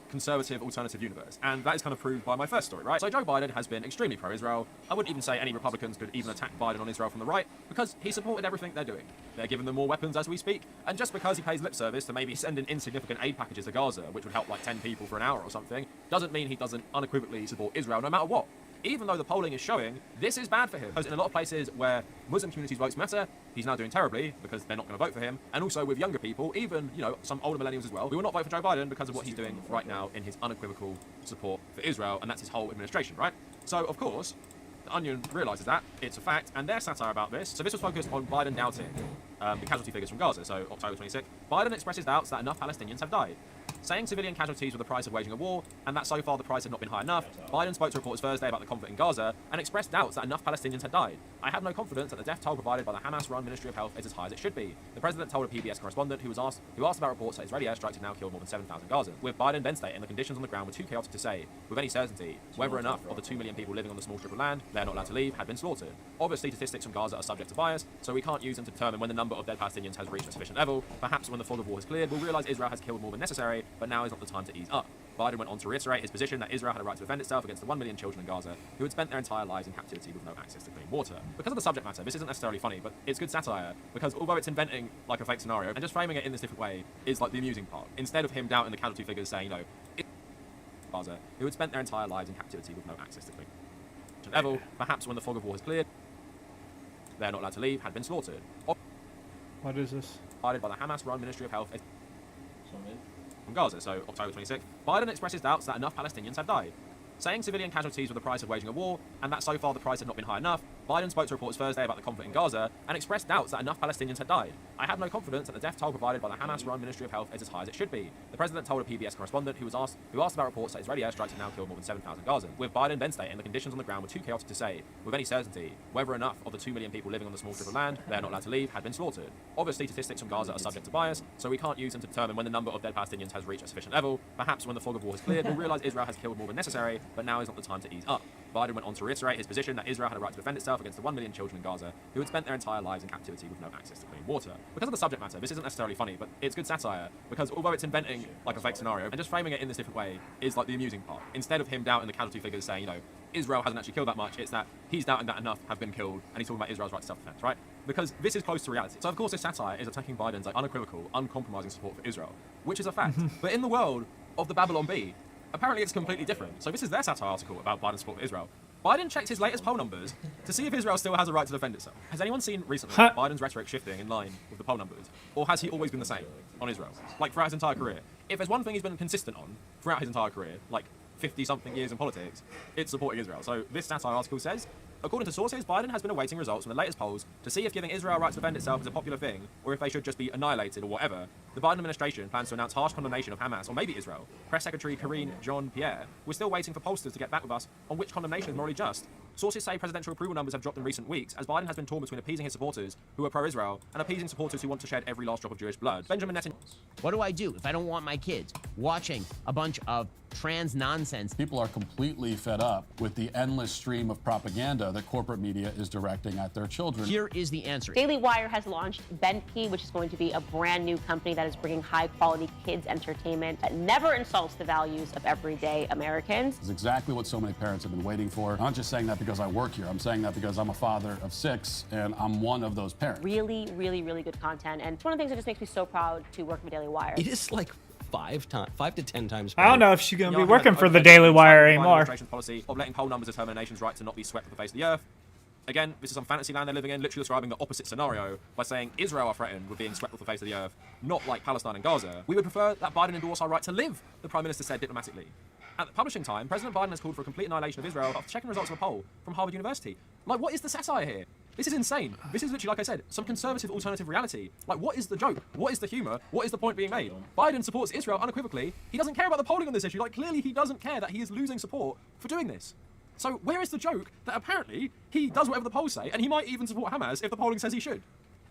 Speaker 14: conservative alternative universe, and that is kind of proved by my first story, right? So Joe Biden has been extremely pro-Israel. I wouldn't even say any Republicans could even attack Biden on Israel from the right, because he supported everything they're doing. They're giving them more weapons as we speak, and just because he pays lip service to maybe sending insignificant aid packages to Gaza, which would help like 10 people for an hour or something, doesn't mean he doesn't unequivocally support Israel no matter what. Even though the polling is showing this is bad for him. Because in a lot of places where Muslim communities' votes matter, he's now doing terribly because they're not going to vote for him. And also with younger people, even, you know, some older millennials as well, who will not vote for Joe Biden because of what he's doing right now in his unequivocal support for Israel, and that's his whole administration, right? So, of course, The Onion realises that, it's a fact, and their satire about this. So this was focused on Biden doubting the casualty figures from Gaza. So October 26th, Biden expresses doubts that enough Palestinians have died, saying civilian casualties were the price of waging a war, and that so far the price had not been high enough. Biden spoke to reporters Thursday about the conflict in Gaza and expressed doubts that enough Palestinians had died. I have no confidence that the death toll provided by the Hamas-run Ministry of Health is as high as it should be, the president told a PBS correspondent who asked about reports that Israeli airstrikes have now killed more than 7,000 Gazans, with Biden then stating the conditions on the ground were too chaotic to say, with any certainty, whether enough of the 2 million people living on the small strip of land they're not allowed to leave had been slaughtered. Obviously, statistics from Gaza are subject to bias, so we can't use them to determine when the number of dead Palestinians has reached a sufficient level. Perhaps when the fog of war is cleared, we'll realise Israel has killed more than necessary, but now is not the time to ease up. Biden went on to reiterate his position that Israel had a right to defend itself against the 1 million children in Gaza who had spent their entire lives in captivity with no access to clean water. Because of the subject matter, this isn't necessarily funny, but it's good satire, because although it's inventing like a fake scenario and just framing it in this different way is like the amusing part. Instead of him doubting the casualty figures saying, you know, Gaza who had spent their entire lives in captivity with no access to clean water. Level, perhaps when the fog of war has cleared, they're not allowed to leave, had been slaughtered.
Speaker 1: What is this?
Speaker 14: By the Hamas-run Ministry of Health from Gaza, so October 26th, Biden expresses doubts that enough Palestinians have died, saying civilian casualties were the price of waging a war, and that so far the price had not been high enough. Biden spoke to reporters Thursday about the conflict in Gaza and expressed doubts that enough Palestinians had died. I have no confidence that the death toll provided by the Hamas-run Ministry of Health is as high as it should be, the president told a PBS correspondent who asked about reports that Israeli airstrikes have now killed more than 7,000 Gazans, with Biden then stating the conditions on the ground were too chaotic to say, with any certainty, whether enough of the 2 million people living on the small strip of land they're not allowed to leave had been slaughtered. Obviously, statistics from Gaza are subject to bias, so we can't use them to determine when the number of dead Palestinians has reached a sufficient level. Perhaps when the fog of war has cleared, we'll realise Israel has killed more than necessary, but now is not the time to ease up. Biden went on to reiterate his position that Israel had a right to defend itself against the 1 million children in Gaza who had spent their entire lives in captivity with no access to clean water. Because of the subject matter, this isn't necessarily funny, but it's good satire, because although it's inventing like a fake scenario and just framing it in this different way is like the amusing part. Instead of him doubting the casualty figures saying, you know, Israel hasn't actually killed that much, it's that he's doubting that enough have been killed, and he's talking about Israel's right to self-defense, right? Because this is close to reality. So of course this satire is attacking Biden's like unequivocal, uncompromising support for Israel, which is a fact. But in the world of the Babylon Bee, apparently it's completely different. So this is their satire article about Biden's support for Israel. Biden checked his latest poll numbers to see if Israel still has a right to defend itself. Has anyone seen recently Biden's rhetoric shifting in line with the poll numbers? Or has he always been the same on Israel? Like throughout his entire career? If there's one thing he's been consistent on throughout his entire career, like 50-something years in politics, it's supporting Israel. So this satire article says, according to sources, Biden has been awaiting results from the latest polls to see if giving Israel a right to defend itself is a popular thing, or if they should just be annihilated or whatever. The Biden administration plans to announce harsh condemnation of Hamas, or maybe Israel. Press Secretary Karine Jean-Pierre, we're still waiting for pollsters to get back with us on which condemnation is morally just. Sources say presidential approval numbers have dropped in recent weeks, as Biden has been torn between appeasing his supporters, who are pro-Israel, and appeasing supporters who want to shed every last drop of Jewish blood. Benjamin Netanyahu.
Speaker 4: What do I do if I don't want my kids watching a bunch of trans nonsense?
Speaker 16: People are completely fed up with the endless stream of propaganda that corporate media is directing at their children.
Speaker 4: Here is the answer.
Speaker 21: Daily Wire has launched BentP, which is going to be a brand new company that is bringing high-quality kids entertainment that never insults the values of everyday Americans.
Speaker 16: It's exactly what so many parents have been waiting for. I'm not just saying that because I work here. I'm saying that because I'm a father of 6, and I'm one of those parents.
Speaker 21: Really, really, really good content, and it's one of the things that just makes me so proud to work for Daily Wire.
Speaker 8: It is like 5 to 10 times.
Speaker 1: I don't know if she's going to be working for the Daily Wire anymore.
Speaker 14: Policy of letting poll numbers determine a nation's right to not be swept off the face of the earth. Again, this is some fantasy land they're living in, literally describing the opposite scenario by saying Israel are threatened with being swept off the face of the earth, not like Palestine and Gaza. We would prefer that Biden endorse our right to live, the Prime Minister said diplomatically. At the publishing time, President Biden has called for a complete annihilation of Israel after checking results of a poll from Harvard University. Like, what is the satire here? This is insane. This is literally, like I said, some conservative alternative reality. Like, what is the joke? What is the humor? What is the point being made? Biden supports Israel unequivocally. He doesn't care about the polling on this issue. Like, clearly he doesn't care that he is losing support for doing this. So where is the joke that apparently he does whatever the polls say, and he might even support Hamas if the polling says he should?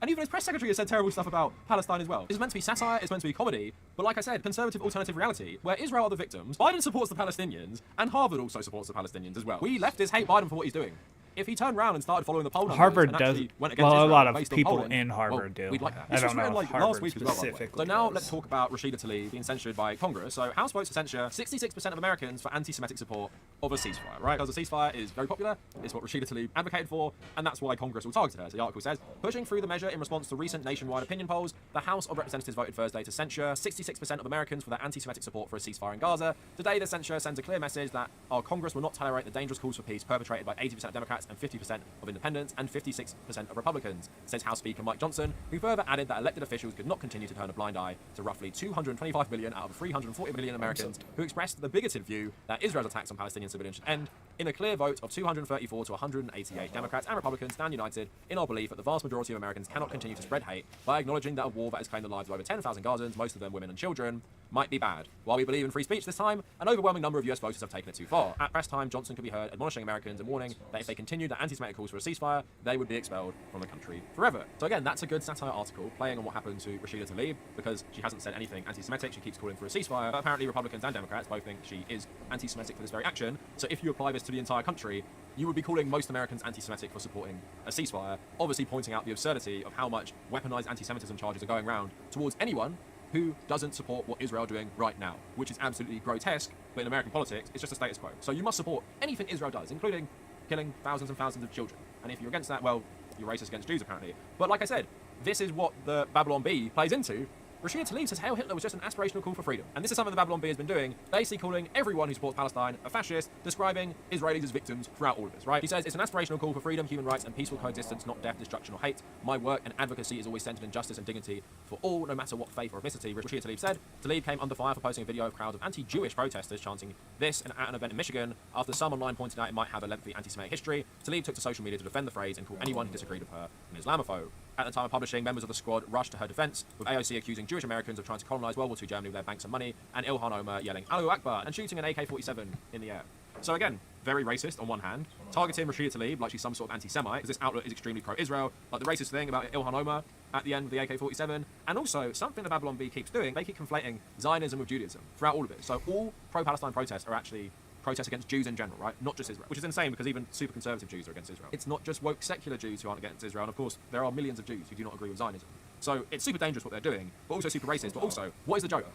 Speaker 14: And even his press secretary has said terrible stuff about Palestine as well. It's meant to be satire, it's meant to be comedy, but like I said, conservative alternative reality, where Israel are the victims, Biden supports the Palestinians, and Harvard also supports the Palestinians as well. We leftists hate Biden for what he's doing. If he turned around and started following the poll numbers
Speaker 1: Harvard
Speaker 14: and
Speaker 1: does.
Speaker 14: actually went against
Speaker 1: Well, a
Speaker 14: Israel
Speaker 1: lot of
Speaker 14: based on
Speaker 1: people
Speaker 14: polling,
Speaker 1: in Harvard
Speaker 14: well,
Speaker 1: do.
Speaker 14: we'd like that.
Speaker 1: I
Speaker 14: This
Speaker 1: don't
Speaker 14: was
Speaker 1: know
Speaker 14: written
Speaker 1: if
Speaker 14: like
Speaker 1: Harvard
Speaker 14: last week as well, by the way.
Speaker 1: specifically
Speaker 14: So now
Speaker 1: does.
Speaker 14: let's talk about Rashida Tlaib being censured by Congress. So House votes to censure 66% of Americans for anti-Semitic support of a ceasefire, right? Because a ceasefire is very popular. It's what Rashida Tlaib advocated for, and that's why Congress will target her. So the article says, pushing through the measure in response to recent nationwide opinion polls, the House of Representatives voted Thursday to censure 66% of Americans for their anti-Semitic support for a ceasefire in Gaza. Today, the censure sends a clear message that our Congress will not tolerate the dangerous calls for peace perpetrated by 80% of Democrats and 50% of independents and 56% of Republicans, says House Speaker Mike Johnson, who further added that elected officials could not continue to turn a blind eye to roughly 225 million out of 340 million Americans who expressed the bigoted view that Israel's attacks on Palestinian civilians should end. In a clear vote of 234 to 188, Democrats and Republicans stand united in our belief that the vast majority of Americans cannot continue to spread hate by acknowledging that a war that has claimed the lives of over 10,000 Gazans, most of them women and children, might be bad. While we believe in free speech this time, an overwhelming number of US voters have taken it too far. At press time, Johnson could be heard admonishing Americans and warning that if they continued their anti-Semitic calls for a ceasefire, they would be expelled from the country forever. So again, that's a good satire article playing on what happened to Rashida Tlaib, because she hasn't said anything anti-Semitic, she keeps calling for a ceasefire, but apparently Republicans and Democrats both think she is anti-Semitic for this very action. So if you apply this to the entire country, you would be calling most Americans anti-Semitic for supporting a ceasefire, obviously pointing out the absurdity of how much weaponized anti-Semitism charges are going around towards anyone who doesn't support what Israel are doing right now, which is absolutely grotesque, but in American politics, it's just a status quo. So you must support anything Israel does, including killing thousands and thousands of children. And if you're against that, well, you're racist against Jews, apparently. But like I said, this is what the Babylon Bee plays into. Rashida Tlaib says Hail Hitler was just an aspirational call for freedom. And this is something the Babylon Bee has been doing, basically calling everyone who supports Palestine a fascist, describing Israelis as victims throughout all of this, right? He says it's an aspirational call for freedom, human rights, and peaceful coexistence, not death, destruction, or hate. My work and advocacy is always centered in justice and dignity for all, no matter what faith or ethnicity, Rashida Tlaib said. Tlaib came under fire for posting a video of crowds of anti-Jewish protesters chanting this at an event in Michigan, after some online pointed out it might have a lengthy anti-Semitic history. Tlaib took to social media to defend the phrase and call anyone who disagreed with her an Islamophobe. At the time of publishing, members of the squad rushed to her defense, with AOC accusing Jewish Americans of trying to colonize World War II Germany with their banks and money, and Ilhan Omar yelling Allahu Akbar and shooting an AK-47 in the air. So again, very racist on one hand, targeting Rashida Tlaib like she's some sort of anti-Semite, because this outlet is extremely pro-Israel, like the racist thing about Ilhan Omar at the end with the AK-47, and also something the Babylon Bee keeps doing, they keep conflating Zionism with Judaism throughout all of it. So all pro-Palestine protests are actually protests against Jews in general, right? Not just Israel, which is insane because even super conservative Jews are against Israel. It's not just woke secular Jews who aren't against Israel, and of course there are millions of Jews who do not agree with Zionism. So it's super dangerous what they're doing, but also super racist. But also, what is the joke?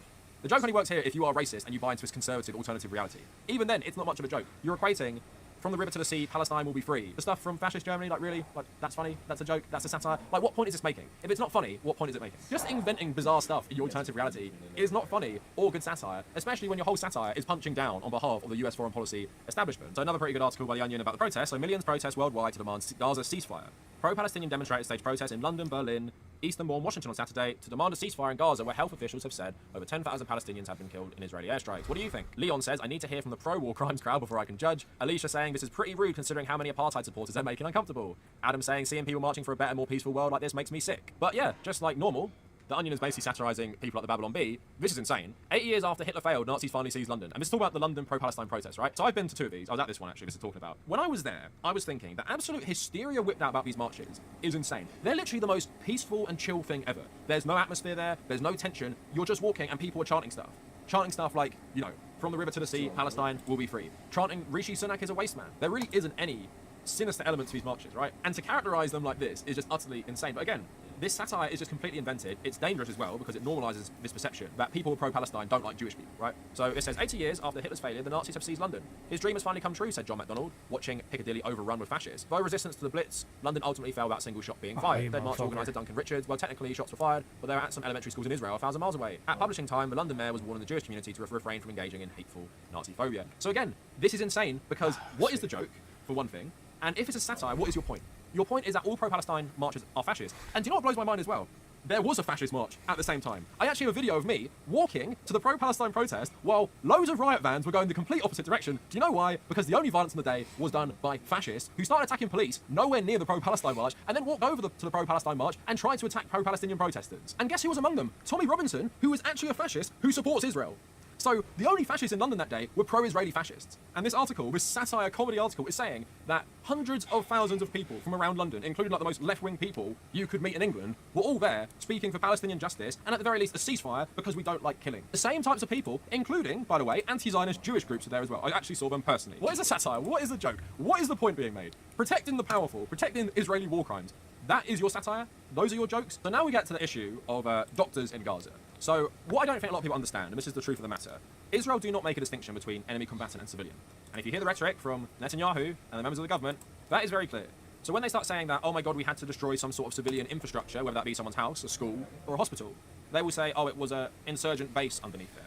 Speaker 14: The joke only works here if you are racist and you buy into this conservative alternative reality. Even then, it's not much of a joke. You're equating from the river to the sea, Palestine will be free. The stuff from fascist Germany, like really, like that's funny, that's a joke, that's a satire. Like what point is this making? If it's not funny, what point is it making? Just inventing bizarre stuff in your alternative reality is not funny or good satire, especially when your whole satire is punching down on behalf of the US foreign policy establishment. So another pretty good article by The Onion about the protests. So millions protest worldwide to demand Gaza ceasefire. Pro-Palestinian demonstrators staged protests in London, Berlin, Istanbul and Washington on Saturday to demand a ceasefire in Gaza, where health officials have said over 10,000 Palestinians have been killed in Israeli airstrikes. What do you think? Leon says, I need to hear from the pro-war crimes crowd before I can judge. Alicia saying, this is pretty rude considering how many apartheid supporters they're making uncomfortable. Adam saying, seeing people marching for a better, more peaceful world like this makes me sick. But yeah, just like normal, The Onion is basically satirising people like the Babylon Bee. This is insane. 8 years after Hitler failed, Nazis finally seized London. And this is talking about the London pro-Palestine protests, right? So I've been to two of these. I was at this one, actually, this is talking about. When I was there, I was thinking the absolute hysteria whipped out about these marches is insane. They're literally the most peaceful and chill thing ever. There's no atmosphere there. There's no tension. You're just walking and people are chanting stuff. Chanting stuff like, you know, from the river to the sea, Palestine will be free. Chanting Rishi Sunak is a waste man. There really isn't any sinister elements to these marches, right? And to characterize them like this is just utterly insane. But again, this satire is just completely invented. It's dangerous as well because it normalizes this perception that people pro-Palestine don't like Jewish people, right? So it says, 80 years after Hitler's failure, the Nazis have seized London. His dream has finally come true, said John MacDonald, watching Piccadilly overrun with fascists. Though resistance to the Blitz, London ultimately fell without a single shot being fired. Then March organizer Duncan Richards, well, technically shots were fired, but they were at some elementary schools in Israel 1,000 miles away. At publishing time, the London mayor was warning the Jewish community to refrain from engaging in hateful Nazi phobia. So again, this is insane because what is the joke, for one thing? And if it's a satire, what is your point? Your point is that all pro-Palestine marches are fascist. And do you know what blows my mind as well? there was a fascist march at the same time. I actually have a video of me walking to the pro-Palestine protest while loads of riot vans were going the complete opposite direction. Do you know why? Because the only violence on the day was done by fascists who started attacking police nowhere near the pro-Palestine march and then walked over to the pro-Palestine march and tried to attack pro-Palestinian protesters. And guess who was among them? Tommy Robinson, who was actually a fascist who supports Israel. So the only fascists in London that day were pro-Israeli fascists. And this article, this satire comedy article, is saying that hundreds of thousands of people from around London, including like the most left-wing people you could meet in England, were all there speaking for Palestinian justice and at the very least a ceasefire because we don't like killing. The same types of people, including, by the way, anti-Zionist Jewish groups are there as well. I actually saw them personally. What is the satire? What is the joke? What is the point being made? Protecting the powerful, protecting Israeli war crimes. That is your satire? Those are your jokes? So now we get to the issue of doctors in Gaza. So what I don't think a lot of people understand, and this is the truth of the matter, Israel do not make a distinction between enemy combatant and civilian. And if you hear the rhetoric from Netanyahu and the members of the government, that is very clear. So when they start saying that, oh my God, we had to destroy some sort of civilian infrastructure, whether that be someone's house, a school, or a hospital, they will say, oh, it was an insurgent base underneath there.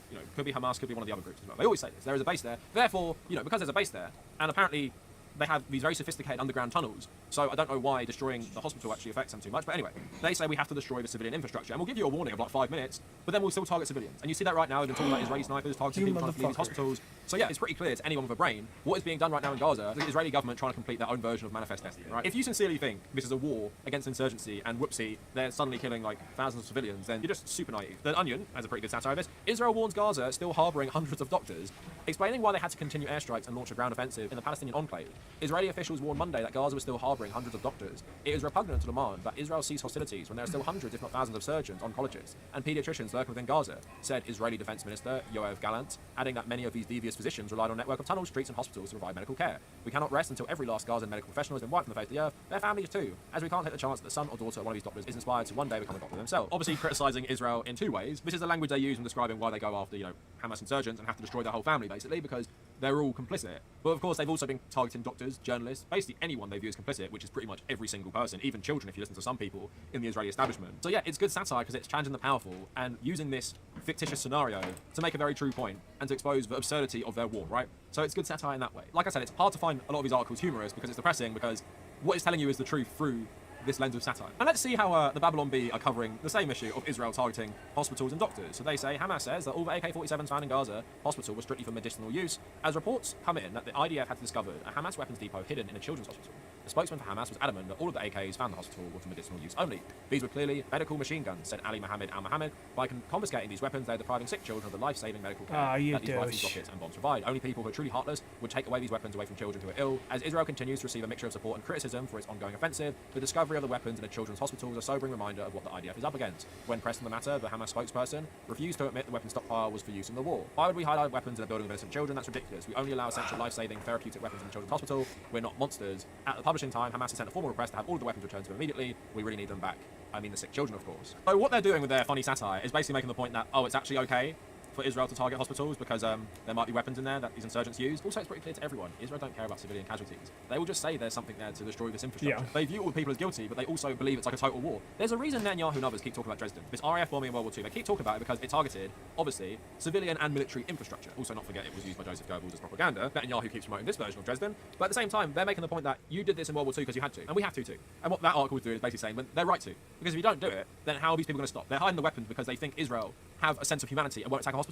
Speaker 14: You know, could be Hamas, could be one of the other groups as well. They always say this. There is a base there. Therefore, you know, because there's a base there, and apparently they have these very sophisticated underground tunnels. So I don't know why destroying the hospital actually affects them too much. But anyway, they say we have to destroy the civilian infrastructure. And we'll give you a warning of like 5 minutes, but then we'll still target civilians. And you see that right now. They've been talking about Israeli snipers targeting people trying to flee these hospitals. So yeah, it's pretty clear to anyone with a brain what is being done right now in Gaza. The Israeli government trying to complete their own version of Manifest Destiny, right? If you sincerely think this is a war against insurgency and whoopsie, they're suddenly killing like thousands of civilians, then you're just super naive. The Onion has a pretty good satire of this. Israel warns Gaza still harboring hundreds of doctors, explaining why they had to continue airstrikes and launch a ground offensive in the Palestinian enclave. Israeli officials warned Monday that Gaza was still harboring hundreds of doctors. It is repugnant to demand that Israel cease hostilities when there are still hundreds, if not thousands, of surgeons, oncologists, and pediatricians lurking within Gaza, said Israeli Defense Minister Yoav Gallant, adding that many of these devious physicians relied on a network of tunnels, streets, and hospitals to provide medical care. We cannot rest until every last Gazan medical professional has been wiped from the face of the earth, their families too, as we can't take the chance that the son or daughter of one of these doctors is inspired to one day become a doctor themselves. Obviously, criticising Israel in two ways. This is the language they use when describing why they go after, you know, Hamas insurgents and have to destroy their whole family, basically, because they're all complicit. But of course, they've also been targeting doctors, journalists, basically anyone they view as complicit, which is pretty much every single person, even children if you listen to some people in the Israeli establishment. So yeah, it's good satire because it's challenging the powerful and using this fictitious scenario to make a very true point and to expose the absurdity of their war, right? So it's good satire in that way. Like I said, it's hard to find a lot of these articles humorous because it's depressing, because what it's telling you is the truth through this lens of satire. And let's see how the Babylon Bee are covering the same issue of Israel targeting hospitals and doctors. So they say, Hamas says that all the AK-47s found in Gaza hospital were strictly for medicinal use, as reports come in that the IDF had discovered a Hamas weapons depot hidden in a children's hospital. The spokesman for Hamas was adamant that all of the AKs found in the hospital were for medicinal use only. These were clearly medical machine guns, said Ali Mohammed al-Mohammed. By confiscating these weapons, they're depriving sick children of the life-saving medical care that these rifles, rockets, and bombs provide. Only people who are truly heartless would take away these weapons away from children who are ill. As Israel continues to receive a mixture of support and criticism for its ongoing offensive, the discovery of the weapons in a children's hospital is a sobering reminder of what the IDF is up against. When pressed on the matter, the Hamas spokesperson refused to admit the weapon stockpile was for use in the war. Why would we highlight weapons in a building of innocent children? That's ridiculous. We only allow essential life-saving therapeutic weapons in the children's hospital. We're not monsters. At the publishing time, Hamas has sent a formal request to have all of the weapons returned to them immediately. We really need them back. I mean the sick children, of course. So what they're doing with their funny satire is basically making the point that, oh, it's actually okay for Israel to target hospitals because there might be weapons in there that these insurgents use. Also, it's pretty clear to everyone, Israel don't care about civilian casualties. They will just say there's something there to destroy this infrastructure. Yeah. They view all the people as guilty, but they also believe it's like a total war. There's a reason Netanyahu and others keep talking about Dresden. This RAF bombing in World War II, they keep talking about it because it targeted, obviously, civilian and military infrastructure. Also, not forget it was used by Joseph Goebbels as propaganda. Netanyahu keeps promoting this version of Dresden, but at the same time, they're making the point that you did this in World War II because you had to, and we have to too. And what that article is doing is basically saying, well, they're right to. Because if you don't do it, then how are these people going to stop? They're hiding the weapons because they think Israel have a sense of humanity and won't attack a hospital.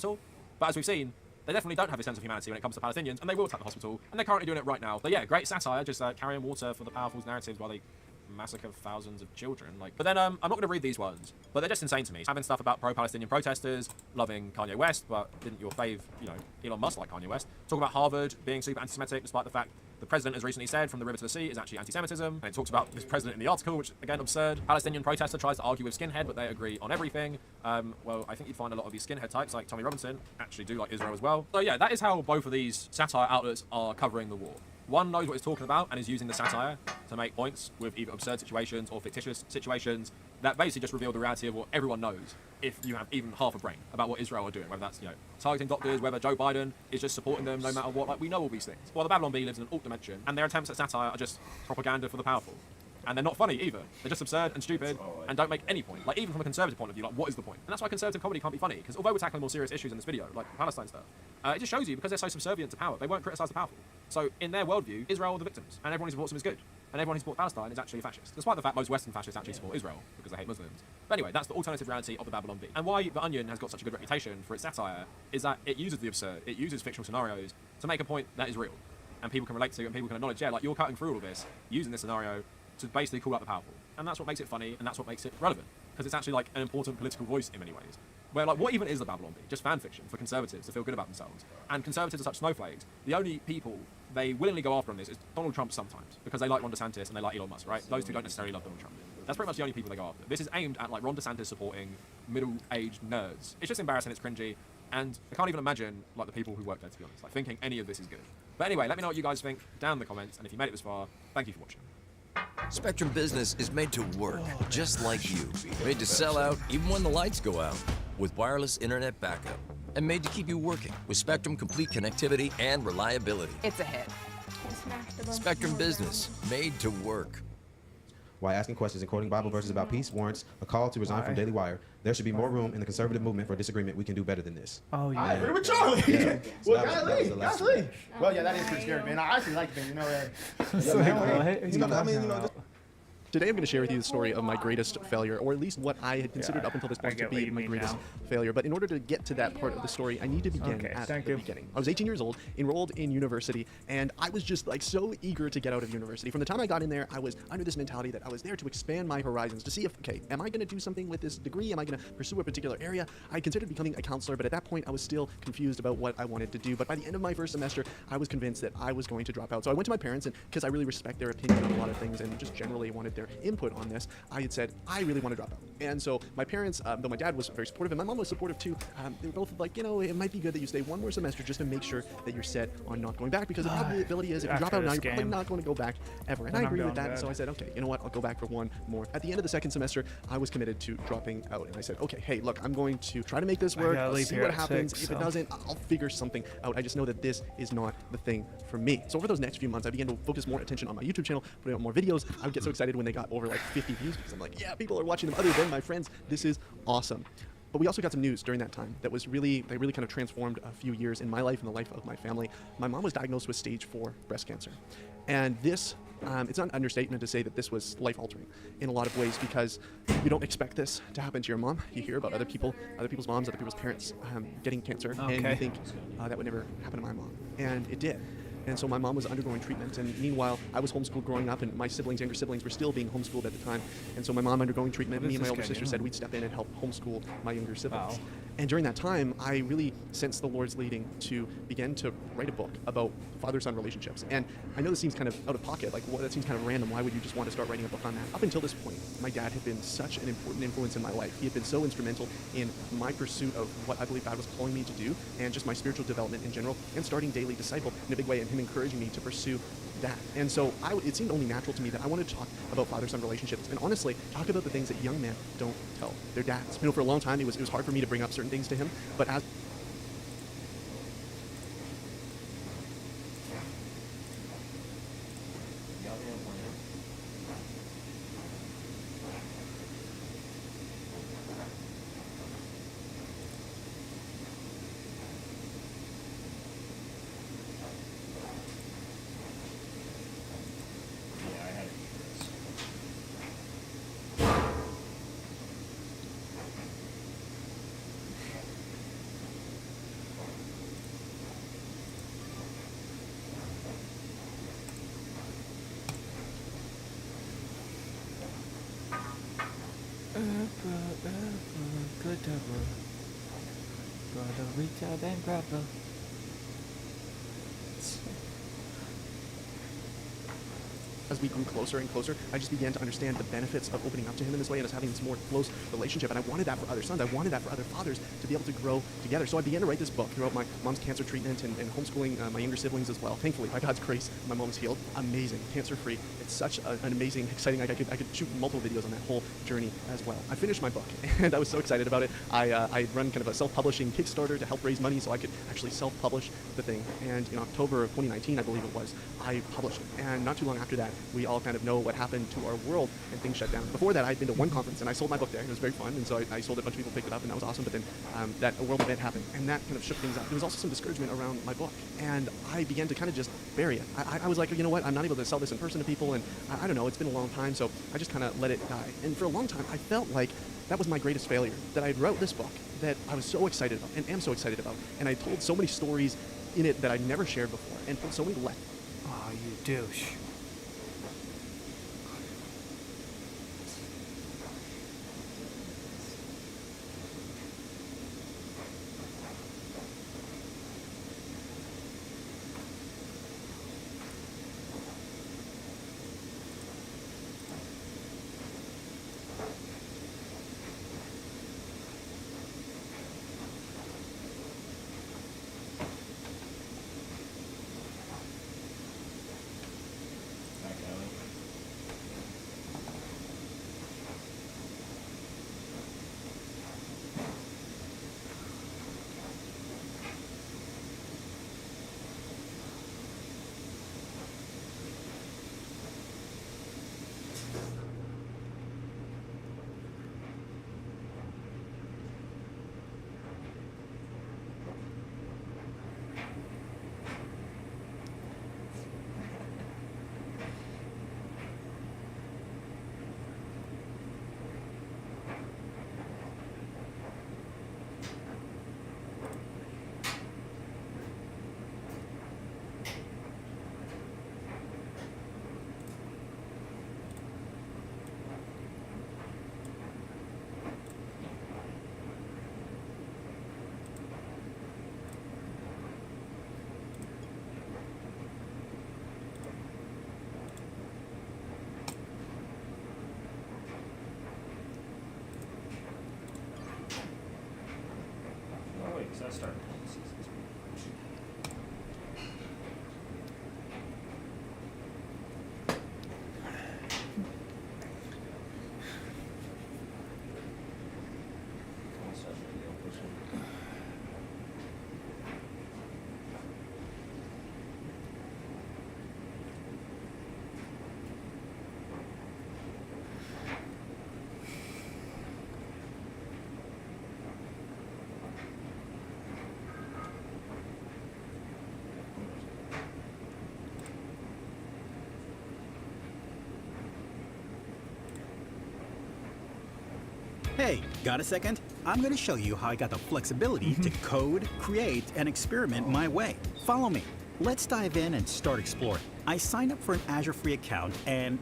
Speaker 14: But as we've seen, they definitely don't have a sense of humanity when it comes to Palestinians, and they will attack the hospital, and they're currently doing it right now. But yeah, great satire, just carrying water for the powerful's narratives while they massacre thousands of children. But then I'm not going to read these ones, but they're just insane to me. Having stuff about pro-Palestinian protesters, loving Kanye West, but didn't your fave, you know, Elon Musk like Kanye West? Talk about Harvard being super anti-Semitic, despite the fact the president has recently said from the river to the sea is actually anti-Semitism, and it talks about this president in the article, which again absurd. Palestinian protester tries to argue with skinhead, but they agree on everything. Well, I think you'd find a lot of these skinhead types like Tommy Robinson actually do like Israel as well. So yeah, that is how both of these satire outlets are covering the war. One knows what it's talking about and is using the satire to make points with either absurd situations or fictitious situations that basically just reveal the reality of what everyone knows if you have even half a brain about what Israel are doing, whether that's, you know, targeting doctors, whether Joe Biden is just supporting them no matter what. Like, we know all these things. Well, the Babylon Bee lives in an alt dimension, and their attempts at satire are just propaganda for the powerful. And they're not funny either. They're just absurd and stupid and don't make any point. Like, even from a conservative point of view, like, what is the point? And that's why conservative comedy can't be funny, because although we're tackling more serious issues in this video, like Palestine stuff, it just shows you because they're so subservient to power, they won't criticize the powerful. So in their worldview, Israel are the victims, and everyone who supports them is good. and everyone who supports Palestine is actually a fascist, despite the fact most Western fascists actually support Israel because they hate Muslims. But anyway, that's the alternative reality of the Babylon Bee. And why The Onion has got such a good reputation for its satire is that it uses the absurd, it uses fictional scenarios to make a point that is real, and people can relate to, and people can acknowledge, yeah, like you're cutting through all of this, using this scenario to basically call out the powerful. And that's what makes it funny, and that's what makes it relevant, because it's actually like an important political voice in many ways. Where, like, what even is the Babylon Bee? Just fan fiction for conservatives to feel good about themselves. And conservatives are such snowflakes. The only people they willingly go after on this is Donald Trump sometimes, because they like Ron DeSantis and they like Elon Musk, right? Those two don't necessarily love Donald Trump. That's pretty much the only people they go after. This is aimed at, like, Ron DeSantis supporting middle-aged nerds. It's just embarrassing, it's cringy, and I can't even imagine, like, the people who work there, to be honest, like, thinking any of this is good. But anyway, let me know what you guys think down in the comments, and if you made it this far, thank you for watching.
Speaker 5: Spectrum Business is made to work, just like you. Made to sell out even when the lights go out, with wireless internet backup. And made to keep you working with Spectrum Complete connectivity and reliability.
Speaker 11: It's a hit.
Speaker 5: Spectrum Business, made to work.
Speaker 6: Why asking questions and quoting Bible verses about peace warrants a call to resign from Daily Wire. There should be more room in the conservative movement for disagreement. We can do better than this.
Speaker 1: Oh, yeah.
Speaker 18: I agree with Charlie.
Speaker 6: Yeah. So
Speaker 18: Well,
Speaker 6: that was the last
Speaker 18: golly.
Speaker 6: one.
Speaker 18: Well, yeah, that is pretty scary, man. I actually like Ben, you know that.
Speaker 23: Today I'm going to share with you the story of my greatest failure, or at least what I had considered up until this point to be my greatest failure. But in order to get to that part of the story, I need to begin at the beginning. I was 18 years old, enrolled in university, and I was just like so eager to get out of university. From the time I got in there, I was under this mentality that I was there to expand my horizons, to see if, okay, am I going to do something with this degree? Am I going to pursue a particular area? I considered becoming a counselor, but at that point I was still confused about what I wanted to do. But by the end of my first semester, I was convinced that I was going to drop out. So I went to my parents, and because I really respect their opinion on a lot of things and just generally wanted their input on this, I had said, I really want to drop out. And so my parents, though my dad was very supportive and my mom was supportive too, they were both like, you know, it might be good that you stay one more semester just to make sure that you're set on not going back, because the probability is if you drop out now, you're probably not going to go back ever. And I agree with that. And so I said, okay, you know what, I'll go back for one more. At the end of the second semester, I was committed to dropping out. And I said, okay, hey, look, I'm going to try to make this work. I'll see what happens. If it doesn't, I'll figure something out. I just know that this is not the thing for me. So over those next few months, I began to focus more attention on my YouTube channel, putting out more videos. I would get so excited when they got over like 50 views, because I'm like, yeah, people are watching them other than my friends. This is awesome. But we also got some news during that time that was really kind of transformed a few years in my life and the life of my family. My mom was diagnosed with stage 4 breast cancer. And this, it's not an understatement to say that this was life-altering in a lot of ways, because you don't expect this to happen to your mom. You hear about other people's moms, other people's parents getting cancer, and you think that would never happen to my mom. And it did. And so my mom was undergoing treatment, and meanwhile, I was homeschooled growing up, and my younger siblings were still being homeschooled at the time. And so my mom undergoing treatment, me and my older sister said we'd step in and help homeschool my younger siblings. And during that time, I really sensed the Lord's leading to begin to write a book about father-son relationships. And I know this seems kind of out of pocket, like, well, that seems kind of random. Why would you just want to start writing a book on that? Up until this point, my dad had been such an important influence in my life. He had been so instrumental in my pursuit of what I believe God was calling me to do, and just my spiritual development in general, and starting Daily Disciple in a big way, and him encouraging me to pursue that. And so it seemed only natural to me that I wanted to talk about father-son relationships, and honestly, talk about the things that young men don't tell their dads. You know, for a long time, it was hard for me to bring up certain things to him, but as as we grew closer and closer, I just began to understand the benefits of opening up to him in this way and us having this more close relationship. And I wanted that for other sons. I wanted that for other fathers to be able to grow together. So I began to write this book throughout my mom's cancer treatment and homeschooling my younger siblings as well. Thankfully, by God's grace, my mom's healed. Amazing. Cancer-free. It's such an amazing, exciting, I could shoot multiple videos on that whole journey as well. I finished my book, and I was so excited about it. I run kind of a self-publishing Kickstarter to help raise money so I could actually self-publish the thing. And in October of 2019, I believe it was, I published it. And not too long after that, we all kind of know what happened to our world and things shut down. Before that, I'd been to one conference and I sold my book there. It was very fun, and so I sold it. A bunch of people picked it up, and that was awesome. But then that world event happened, and that kind of shook things up. There was also some discouragement around my book, and I began to kind of just bury it. I was like, you know what? I'm not able to sell this in person to people, and I don't know. It's been a long time, so I just kind of let it die. And for a long time, I felt like that was my greatest failure, that I wrote this book that I was so excited about and am so excited about. And I told so many stories in it that I'd never shared before and told so many lessons.
Speaker 1: Oh, you douche.
Speaker 8: I started.
Speaker 3: Hey, got a second? I'm going to show you how I got the flexibility to code, create, and experiment my way. Follow me. Let's dive in and start exploring. I signed up for an Azure free account and...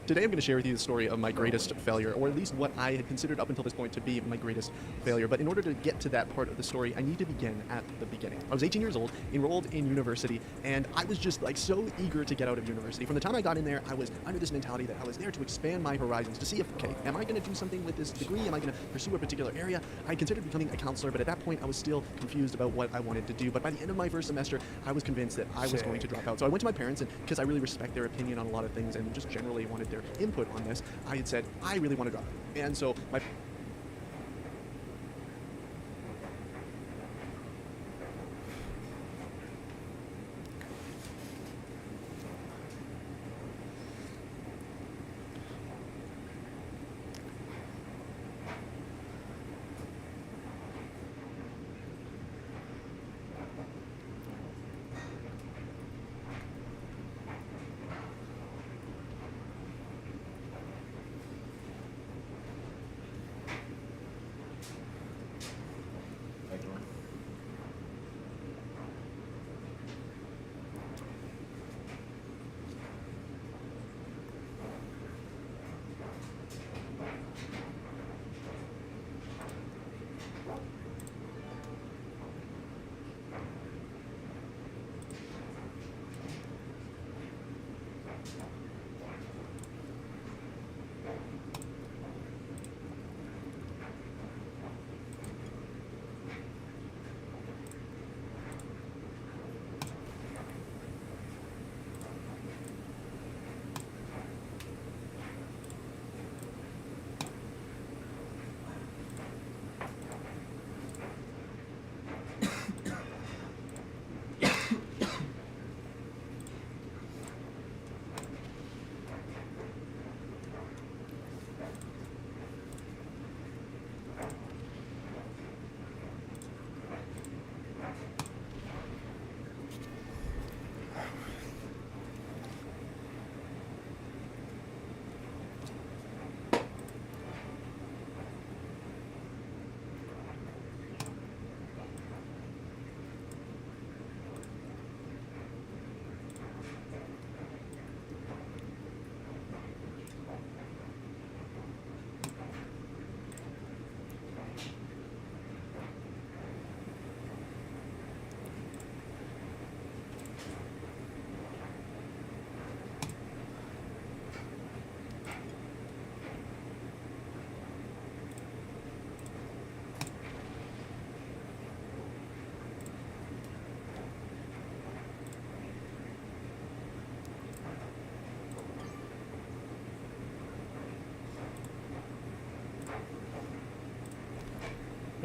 Speaker 23: Today I'm going to share with you the story of my greatest failure, or at least what I had considered up until this point to be my greatest failure. But in order to get to that part of the story, I need to begin at the beginning. I was 18 years old, enrolled in university, and I was just like so eager to get out of university. From the time I got in there, I was under this mentality that I was there to expand my horizons, to see if, okay, am I going to do something with this degree? Am I going to pursue a particular area? I considered becoming a counselor, but at that point I was still confused about what I wanted to do. But by the end of my first semester, I was convinced that I was going to drop out. So I went to my parents, and because I really respect their opinion on a lot of things and just generally wanted their input on this, I had said, I really want to drop out. And so my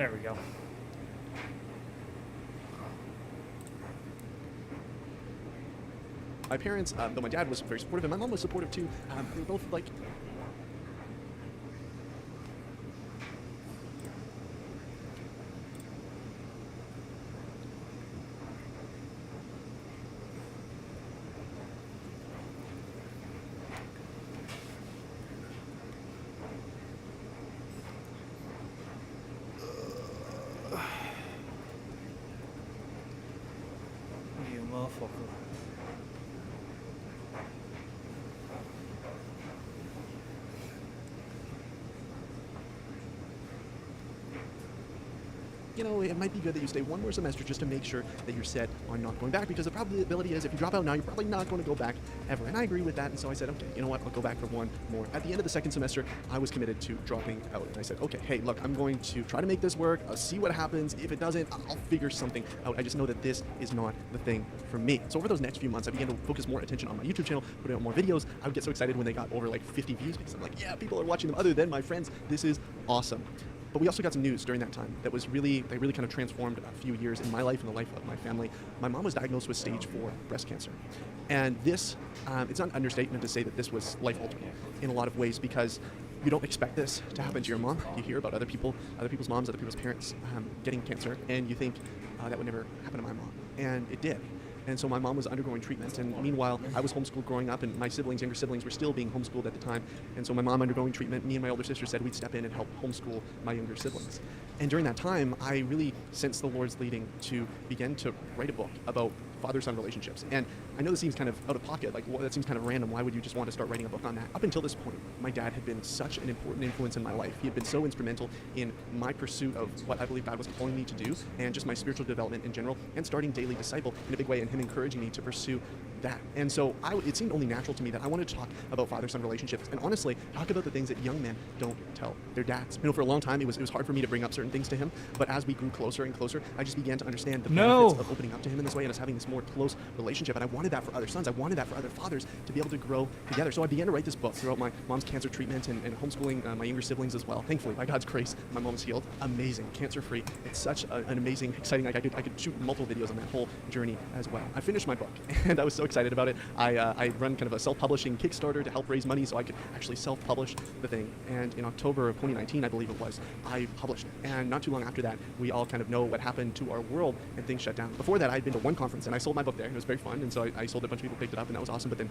Speaker 1: There we go.
Speaker 23: My parents, though my dad was very supportive and my mom was supportive too, they were both like,
Speaker 1: You motherfucker.
Speaker 23: you know, it might be good that you stay one more semester just to make sure that you're set on not going back, because the probability is if you drop out now, you're probably not going to go back ever. And I agree with that, and so I said, okay, you know what, I'll go back for one more. At the end of the second semester, I was committed to dropping out, and I said, okay, hey, look, I'm going to try to make this work. I'll see what happens. If it doesn't, I'll figure something out. I just know that this is not the thing for me. So over those next few months, I began to focus more attention on my YouTube channel, putting out more videos. I would get so excited when they got over like 50 views because I'm like, yeah, people are watching them other than my friends. This is awesome. But we also got some news during that time that was really kind of transformed a few years in my life and the life of my family. My mom was diagnosed with stage 4 breast cancer. And this, it's not an understatement to say that this was life-altering in a lot of ways, because you don't expect this to happen to your mom. You hear about other people's moms, other people's parents getting cancer, and you think that would never happen to my mom. And it did. And so my mom was undergoing treatment, and meanwhile, I was homeschooled growing up, and my younger siblings, were still being homeschooled at the time. And so my mom undergoing treatment, me and my older sister said we'd step in and help homeschool my younger siblings. And during that time, I really sensed the Lord's leading to begin to write a book about father-son relationships. And I know this seems kind of out of pocket, like, well, that seems kind of random. Why would you just want to start writing a book on that? Up until this point, my dad had been such an important influence in my life. He had been so instrumental in my pursuit of what I believe God was calling me to do, and just my spiritual development in general, and starting Daily Disciple in a big way, and him encouraging me to pursue that. And so it seemed only natural to me that I wanted to talk about father-son relationships, and honestly, talk about the things that young men don't tell their dads. You know, for a long time, it was hard for me to bring up certain things to him, but as we grew closer and closer, I just began to understand the benefits of opening up to him in this way, and us having this more close relationship. And I wanted that for other sons. I wanted that for other fathers, to be able to grow together. So I began to write this book throughout my mom's cancer treatment and homeschooling my younger siblings as well. Thankfully, by God's grace, my mom's healed. Amazing, cancer-free. It's such an amazing, exciting. I could shoot multiple videos on that whole journey as well. I finished my book, and I was so excited about it. I run kind of a self-publishing Kickstarter to help raise money so I could actually self-publish the thing. And in October of 2019, I believe it was, I published it. And not too long after that, we all kind of know what happened to our world, and things shut down. Before that, I'd been to one conference, and I sold my book there. It was very fun, and so I sold it. A bunch of people picked it up, and that was awesome. But then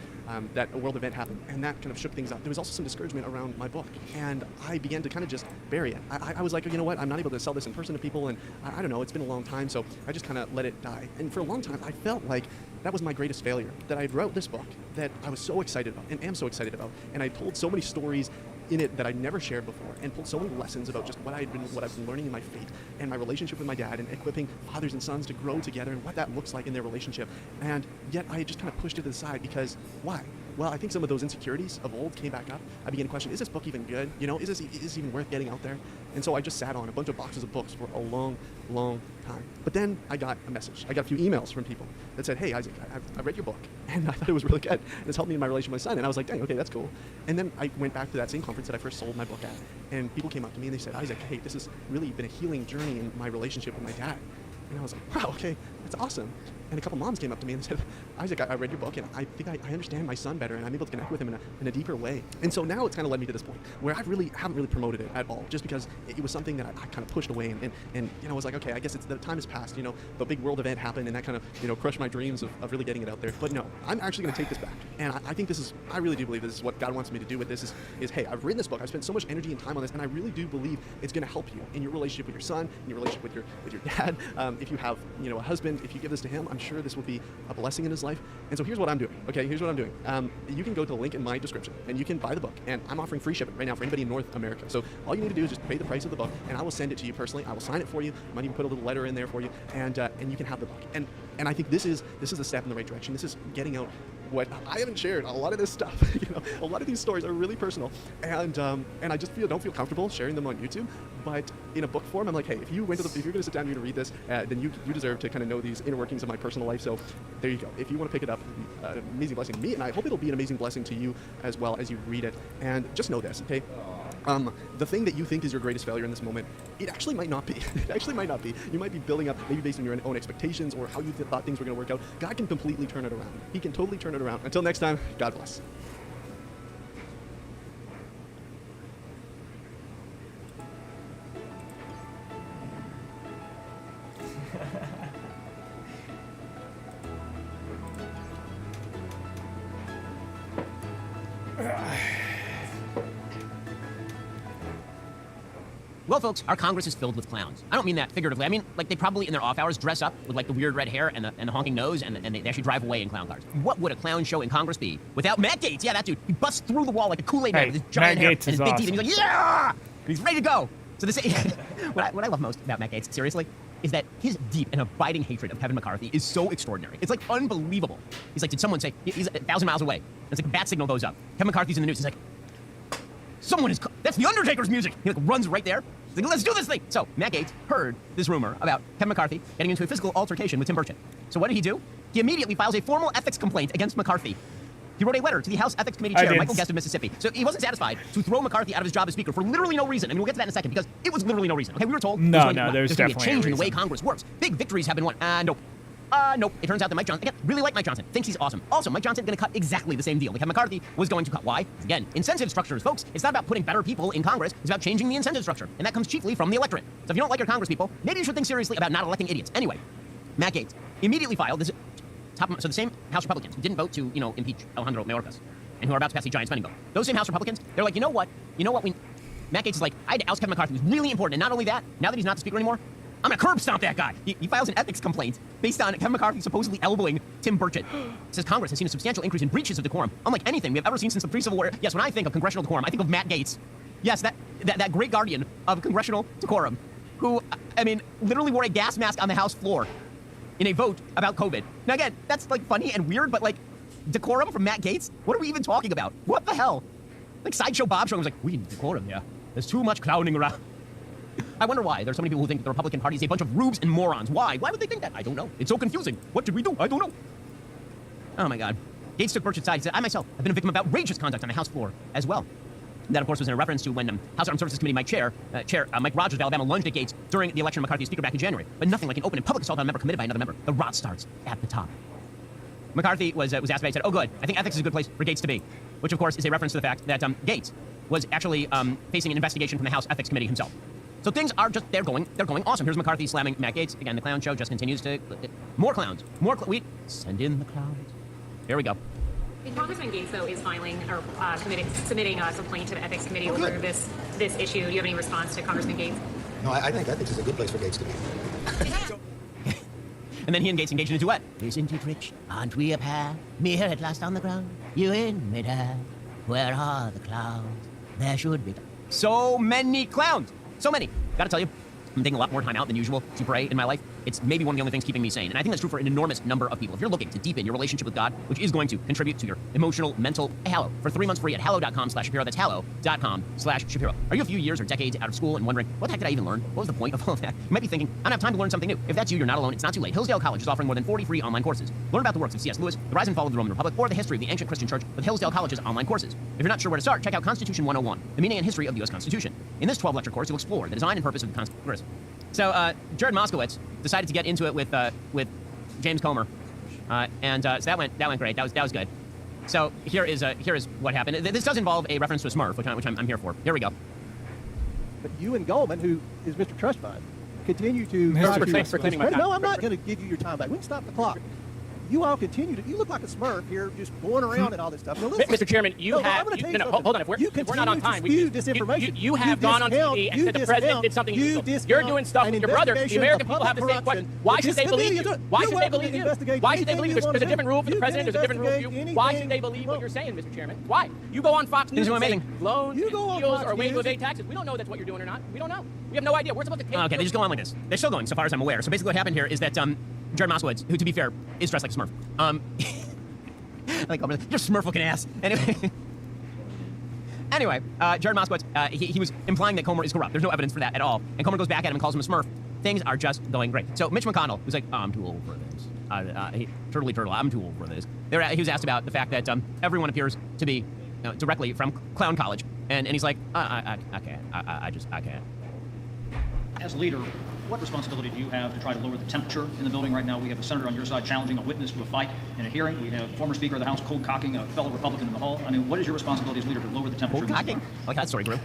Speaker 23: that world event happened, and that kind of shook things up. There was also some discouragement around my book, and I began to kind of just bury it. I was like, you know what, I'm not able to sell this in person to people, and I don't know, it's been a long time, so I just kind of let it die. And for a long time, I felt like that was my greatest failure, that I wrote this book that I was so excited about, and am so excited about, and I told so many stories in it that I'd never shared before, and pulled so many lessons about just what I've been learning in my faith and my relationship with my dad, and equipping fathers and sons to grow together and what that looks like in their relationship. And yet I just kind of pushed it to the side because why? Well, I think some of those insecurities of old came back up. I began to question, is this book even good? You know, is this even worth getting out there? And so I just sat on a bunch of boxes of books for a long, long time. But then I got a message. I got a few emails from people that said, hey, Isaac, I read your book, and I thought it was really good, and it's helped me in my relationship with my son. And I was like, dang, okay, that's cool. And then I went back to that same conference that I first sold my book at, and people came up to me and they said, Isaac, hey, this has really been a healing journey in my relationship with my dad. And I was like, wow, okay, that's awesome. And a couple moms came up to me and said, Isaac, I read your book, and I think I understand my son better, and I'm able to connect with him in a deeper way. And so now it's kind of led me to this point where I haven't really promoted it at all, just because it was something that I kind of pushed away, and you know, I was like, okay, I guess the time has passed. You know, the big world event happened, and that kind of, you know, crushed my dreams of really getting it out there. But no, I'm actually going to take this back, and I think I really do believe this is what God wants me to do with this. Is hey, I've written this book, I've spent so much energy and time on this, and I really do believe it's going to help you in your relationship with your son, in your relationship with your dad. If you have, you know, a husband, if you give this to him, I'm sure this will be a blessing in his life. And so here's what I'm doing. Okay, here's what I'm doing. You can go to the link in my description, and you can buy the book. And I'm offering free shipping right now for anybody in North America. So all you need to do is just pay the price of the book, and I will send it to you personally. I will sign it for you. I might even put a little letter in there for you, and you can have the book. And I think this is a step in the right direction. This is getting out what I haven't shared. A lot of this stuff, you know, a lot of these stories are really personal, and I just don't feel comfortable sharing them on YouTube. But in a book form, I'm like, hey, if you're going to sit down and read this, then you deserve to kind of know these inner workings of my personal life. So there you go. If you want to pick it up, amazing blessing to me, and I hope it'll be an amazing blessing to you as well as you read it. And just know this, okay? The thing that you think is your greatest failure in this moment, it actually might not be. It actually might not be. You might be building up, maybe based on your own expectations or how you thought things were going to work out. God can completely turn it around. He can totally turn it around. Until next time, God bless.
Speaker 4: Well, folks, our Congress is filled with clowns. I don't mean that figuratively. I mean, like, they probably, in their off hours, dress up with, like, the weird red hair and the honking nose, and they actually drive away in clown cars. What would a clown show in Congress be without Matt Gaetz? Yeah, that dude. He busts through the wall like a Kool-Aid man with his giant hair and his big teeth, and he's like, yeah! And he's ready to go. So this, what I love most about Matt Gaetz, seriously, is that his deep and abiding hatred of Kevin McCarthy is so extraordinary. It's, like, unbelievable. He's like, did someone say, he's 1,000 miles away. It's like a bat signal goes up. Kevin McCarthy's in the news. He's like, someone is, that's the Undertaker's music. He, like, runs right there. He's like, let's do this thing. So Matt Gaetz heard this rumor about Kevin McCarthy getting into a physical altercation with Tim Burchett. So what did he do? He immediately files a formal ethics complaint against McCarthy. He wrote a letter to the House Ethics Committee Chair, Michael Guest of Mississippi. So he wasn't satisfied to throw McCarthy out of his job as Speaker for literally no reason. I mean, we'll get to that in a second, because it was literally no reason. Okay, we were told there's going to be a change in the way Congress works. Big victories have been won. Nope. Nope. It turns out that Mike Johnson, again, really like Mike Johnson, thinks he's awesome. Also, Mike Johnson going to cut exactly the same deal that Kevin McCarthy was going to cut. Why? Because, again, incentive structures, folks. It's not about putting better people in Congress. It's about changing the incentive structure. And that comes chiefly from the electorate. So if you don't like your Congress people, maybe you should think seriously about not electing idiots. Anyway, Matt Gaetz immediately filed this. So the same House Republicans who didn't vote to, impeach Alejandro Mayorkas and who are about to pass a giant spending bill. Those same House Republicans, they're like, you know what? Matt Gaetz is like, I had to oust Kevin McCarthy. It was really important. And not only that, now that he's not the Speaker anymore, I'm gonna curb stomp that guy. He files an ethics complaint based on Kevin McCarthy supposedly elbowing Tim Burchett. It says Congress has seen a substantial increase in breaches of decorum, unlike anything we have ever seen since the pre-Civil War. Yes, when I think of congressional decorum, I think of Matt Gaetz. Yes, that great guardian of congressional decorum, who, I mean, literally wore a gas mask on the House floor in a vote about COVID. Now again, that's like funny and weird, but like, decorum from Matt Gaetz? What are we even talking about? What the hell? Like Sideshow Bob Show was like, we need decorum, yeah. There's too much clowning around. I wonder why. There's so many people who think that the Republican Party is a bunch of rubes and morons. Why? Why would they think that? I don't know. It's so confusing. What did we do? I don't know. Oh my God. Gaetz took Burchett's side. He said, I myself have been a victim of outrageous conduct on the House floor as well. That, of course, was in a reference to when House Armed Services Committee Chair Mike Rogers of Alabama lunged at Gaetz during the election of McCarthy as Speaker back in January. But nothing like an open and public assault on a member committed by another member. The rot starts at the top. McCarthy was asked about it. He said, oh, good. I think ethics is a good place for Gaetz to be. Which, of course, is a reference to the fact that Gaetz was actually facing an investigation from the House Ethics Committee himself. So things are just, they're going awesome. Here's McCarthy slamming Matt Gaetz. Again, the clown show just continues to, more clowns. We send in the clowns. Here we go.
Speaker 7: Congressman Gaetz, though, is filing or submitting a complaint to the Ethics Committee over this issue. Do you have any response to Congressman Gaetz?
Speaker 12: No, I think ethics is a good place for Gaetz to be.
Speaker 4: And then he and Gaetz engaged in a duet. Isn't it rich? Aren't we a pair? Me here at last on the ground. You in midair. Where are the clowns? There should be. So many clowns. So many. Gotta tell you, I'm taking a lot more time out than usual to pray in my life. It's maybe one of the only things keeping me sane. And I think that's true for an enormous number of people. If you're looking to deepen your relationship with God, which is going to contribute to your emotional, mental, Hallow, for 3 months free at hallow.com/Shapiro. That's hallow.com/Shapiro. Are you a few years or decades out of school and wondering, what the heck did I even learn? What was the point of all of that? You might be thinking, I don't have time to learn something new. If that's you, you're not alone. It's not too late. Hillsdale College is offering more than 40 free online courses. Learn about the works of C.S. Lewis, the rise and fall of the Roman Republic, or the history of the ancient Christian church with Hillsdale College's online courses. If you're not sure where to start, check out Constitution 101, the meaning and history of the U.S. Constitution. In this 12-lecture course, you'll explore the design and purpose of the Constitution. So, Jared Moskowitz decided to get into it with James Comer, so that went great. That was good. So here is what happened. This does involve a reference to a Smurf, which I'm here for. Here we go.
Speaker 13: But you and Goldman, who is Mr. Trustbud, continue to.
Speaker 8: Thanks for cleaning my time.
Speaker 13: No, I'm not going to give you your time back. We can stop the clock. You all continue to. You look like a Smurf here, just going around and all this stuff. Now,
Speaker 8: Mr. Chairman, hold on. If we're not on time, you have gone on TV and said the president did something illegal. You're doing stuff with your brother. The American people have the same question. Why should they believe you? Why should they believe you? Why should they believe you? There's a different rule for the president. There's a different rule for you. Why should they believe what you're saying, Mr. Chairman? Why? You go on Fox News and say loans, deals, or ways to evade taxes. We don't know that's what you're doing or not. We don't know. We have no idea. We're supposed to.
Speaker 4: Okay, they just go on like this. They're still going, so far as I'm aware. So basically, what happened here is that Jared Moskowitz, who, to be fair, is dressed like a Smurf. Like, you're Smurf-looking ass. Anyway, Jared Moskowitz, he was implying that Comer is corrupt. There's no evidence for that at all. And Comer goes back at him and calls him a Smurf. Things are just going great. So Mitch McConnell was like, I'm too old for this. Turtle, I'm too old for this. He was asked about the fact that everyone appears to be directly from Clown College. And he's like, I can't. I can't.
Speaker 15: As leader, what responsibility do you have to try to lower the temperature in the building right now? We have a senator on your side challenging a witness to a fight in a hearing. We have former Speaker of the House cold cocking a fellow Republican in the hall. I mean, what is your responsibility as leader to lower the temperature?
Speaker 4: Cold cocking? Like that story, Grim.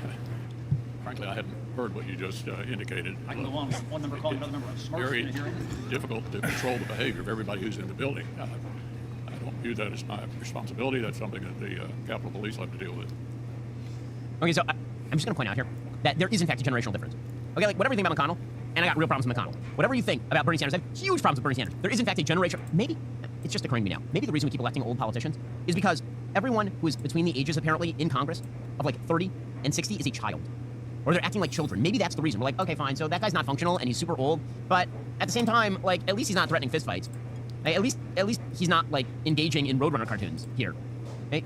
Speaker 17: Frankly, I hadn't heard what you just indicated.
Speaker 15: I can go on with one member calling another member a smurf
Speaker 17: Very
Speaker 15: in a hearing.
Speaker 17: difficult to control the behavior of everybody who's in the building. I don't view that as my responsibility. That's something that the Capitol Police have to deal with.
Speaker 4: Okay, so I'm just going to point out here that there is, in fact, a generational difference. Okay, like, whatever you think about McConnell, and I got real problems with McConnell. Whatever you think about Bernie Sanders, I have huge problems with Bernie Sanders. There is, in fact, a generation. Maybe, it's just occurring to me now. Maybe the reason we keep electing old politicians is because everyone who is between the ages, apparently, in Congress of like 30 and 60 is a child. Or they're acting like children. Maybe that's the reason. We're like, okay, fine, so that guy's not functional and he's super old, but at the same time, like, at least he's not threatening fistfights. At least he's not, like, engaging in Roadrunner cartoons here.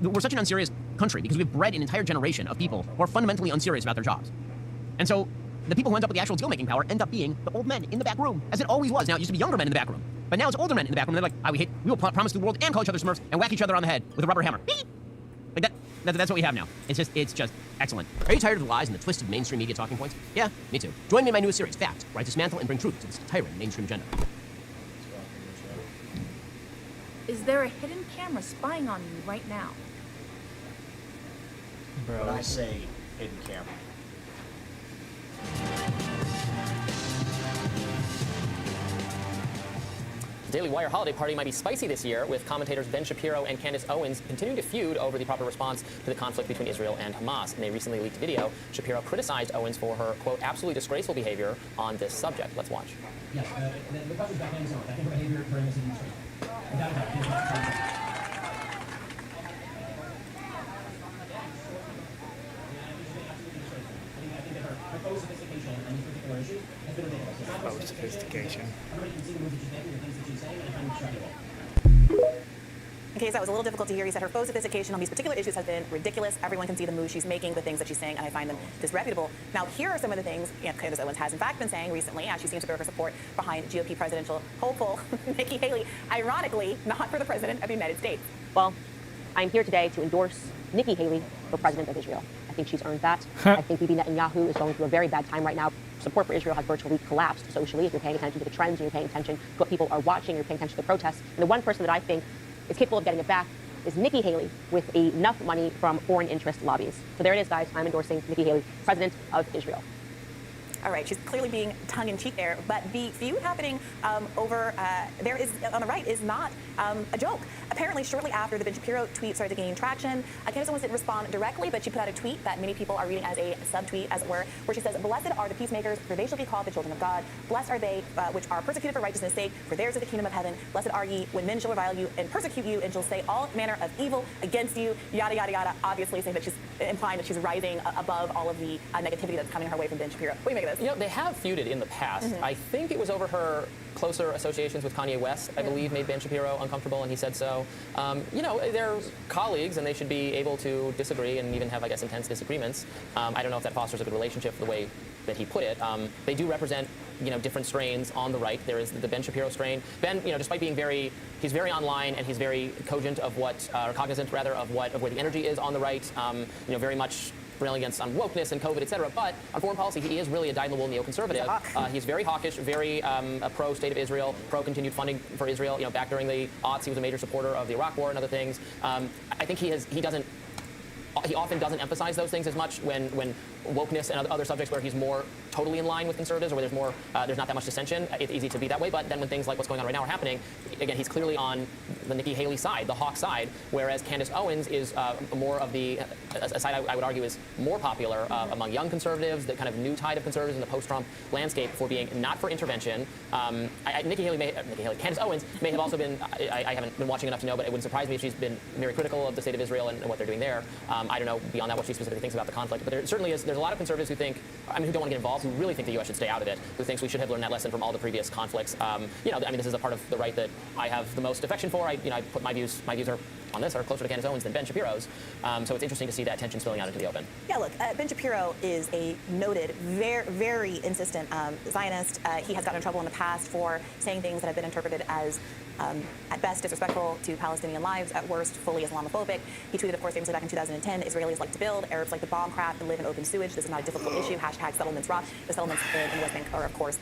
Speaker 4: We're such an unserious country because we've bred an entire generation of people who are fundamentally unserious about their jobs. And so the people who end up with the actual deal-making power end up being the old men in the back room, as it always was. Now, it used to be younger men in the back room, but now it's older men in the back room. They're like, we will promise to the world and call each other Smurfs and whack each other on the head with a rubber hammer. Beep! Like that's what we have now. It's just excellent. Are you tired of the lies and the twisted mainstream media talking points? Yeah, me too. Join me in my newest series, Fact, where I dismantle and bring truth to this tyrant mainstream agenda.
Speaker 19: Is there a hidden camera spying on you right now?
Speaker 18: Bro. When I say hidden camera.
Speaker 22: The Daily Wire holiday party might be spicy this year, with commentators Ben Shapiro and Candace Owens continuing to feud over the proper response to the conflict between Israel and Hamas. In a recently leaked video, Shapiro criticized Owens for her, quote, absolutely disgraceful behavior on this subject. Let's watch.
Speaker 25: Yes, the question is about Candace Owens. I think her behavior during this administration. Without a doubt, she is not sophistication on these particular issues has been ridiculous.
Speaker 1: Sophistication.
Speaker 25: Everybody can see the moves that she's making, the things that she's saying, and I find it distracting.
Speaker 26: In case that was a little difficult to hear, he said her faux sophistication on these particular issues has been ridiculous. Everyone can see the moves she's making, the things that she's saying, and I find them disreputable. Now, here are some of the things Candace Owens has in fact been saying recently, as she seems to throw her support behind GOP presidential hopeful Nikki Haley, ironically, not for the President of the United States.
Speaker 21: Well, I'm here today to endorse Nikki Haley for President of Israel. I think she's earned that. I think Bibi Netanyahu is going through a very bad time right now. Support for Israel has virtually collapsed socially. If you're paying attention to the trends and you're paying attention to what people are watching, you're paying attention to the protests. And the one person that I think is capable of getting it back is Nikki Haley, with enough money from foreign interest lobbies. So there it is, guys. I'm endorsing Nikki Haley, President of Israel.
Speaker 26: All right, she's clearly being tongue-in-cheek there, but the feud happening over there is on the right is not a joke. Apparently, shortly after the Ben Shapiro tweet started gaining traction, Candace Owens didn't respond directly, but she put out a tweet that many people are reading as a sub-tweet, as it were, where she says, "Blessed are the peacemakers, for they shall be called the children of God. Blessed are they which are persecuted for righteousness' sake, for theirs is the kingdom of heaven. Blessed are ye when men shall revile you and persecute you, and shall say all manner of evil against you." Yada yada yada. Obviously, saying that she's implying that she's rising above all of the negativity that's coming her way from Ben Shapiro. What do you make of this?
Speaker 22: You know, they have feuded in the past. I think it was over her closer associations with Kanye West, I believe, made Ben Shapiro uncomfortable, and he said so. You know, they're colleagues, and they should be able to disagree and even have, I guess, intense disagreements. I don't know if that fosters a good relationship the way that he put it. They do represent, you know, different strains on the right. There is the Ben Shapiro strain. Ben, you know, despite being he's very online, and he's very cogent of what, or cognizant rather, of where the energy is on the right. You know, very much railing against wokeness and COVID, et cetera. But on foreign policy, he is really a dyed-in-the-wool neoconservative. He's very hawkish, very pro-state of Israel, pro-continued funding for Israel. You know, back during the aughts, he was a major supporter of the Iraq War and other things. I think he often doesn't emphasize those things as much when wokeness and other subjects where he's more totally in line with conservatives, or where there's not that much dissension. It's easy to be that way, but then when things like what's going on right now are happening, again, he's clearly on the Nikki Haley side, the hawk side, whereas Candace Owens is more of the a side I would argue is more popular among young conservatives, the kind of new tide of conservatives in the post-Trump landscape, for being not for intervention. Candace Owens may have also been, I haven't been watching enough to know, but it wouldn't surprise me if she's been very critical of the state of Israel and what they're doing there. I don't know beyond that what she specifically thinks about the conflict, but there certainly is. There's a lot of conservatives who think, who don't want to get involved, who really think the U.S. should stay out of it, who thinks we should have learned that lesson from all the previous conflicts. You know, I mean, this is a part of the right that I have the most affection for. I put my views are on this are closer to Candace Owens than Ben Shapiro's. So it's interesting to see that tension spilling out into the open.
Speaker 26: Yeah, look, Ben Shapiro is a noted, very, very insistent Zionist. He has gotten in trouble in the past for saying things that have been interpreted as, at best, disrespectful to Palestinian lives, at worst, fully Islamophobic. He tweeted, of course, famously back in 2010, Israelis like to build, Arabs like to bomb crap and live in open sewage. This is not a difficult issue. Hashtag settlements rock. The settlements in the West Bank are, of course,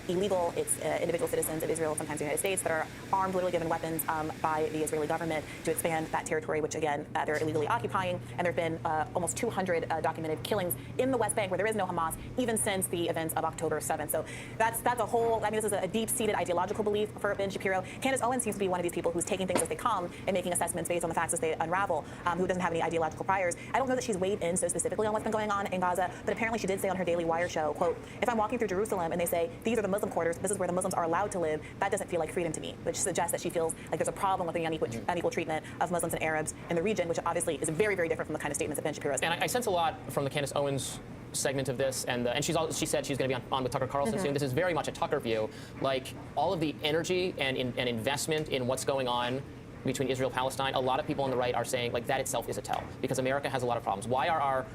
Speaker 26: illegal. It's individual citizens of Israel, sometimes the United States, that are armed, literally given weapons by the Israeli government to expand that territory, which, again, they're illegally occupying. And there have been almost 200 documented killings in the West Bank where there is no Hamas, even since the events of October 7th. So that's a whole, I mean, this is a deep-seated ideological belief for Ben Shapiro. Candace Owens seems to be one of these people who's taking things as they come and making assessments based on the facts as they unravel, who doesn't have any ideological priors. I don't know that she's weighed in so specifically on what's been going on in Gaza, but apparently she did say on her Daily Wire show, quote, if I'm walking through Jerusalem and they say, these are the Muslim quarters, this is where the Muslims are allowed to live, that doesn't feel like freedom to me, which suggests that she feels like there's a problem with the unequal treatment of Muslims and Arabs in the region, which obviously is very, very different from the kind of statements that Ben Shapiro has made.
Speaker 22: And I sense a lot from the Candace Owens segment of this, and she said she's going to be on with Tucker Carlson soon. This is very much a Tucker view. Like, all of the energy and investment in what's going on between Israel and Palestine, a lot of people on the right are saying, like, that itself is a tell, because America has a lot of problems. Why are our,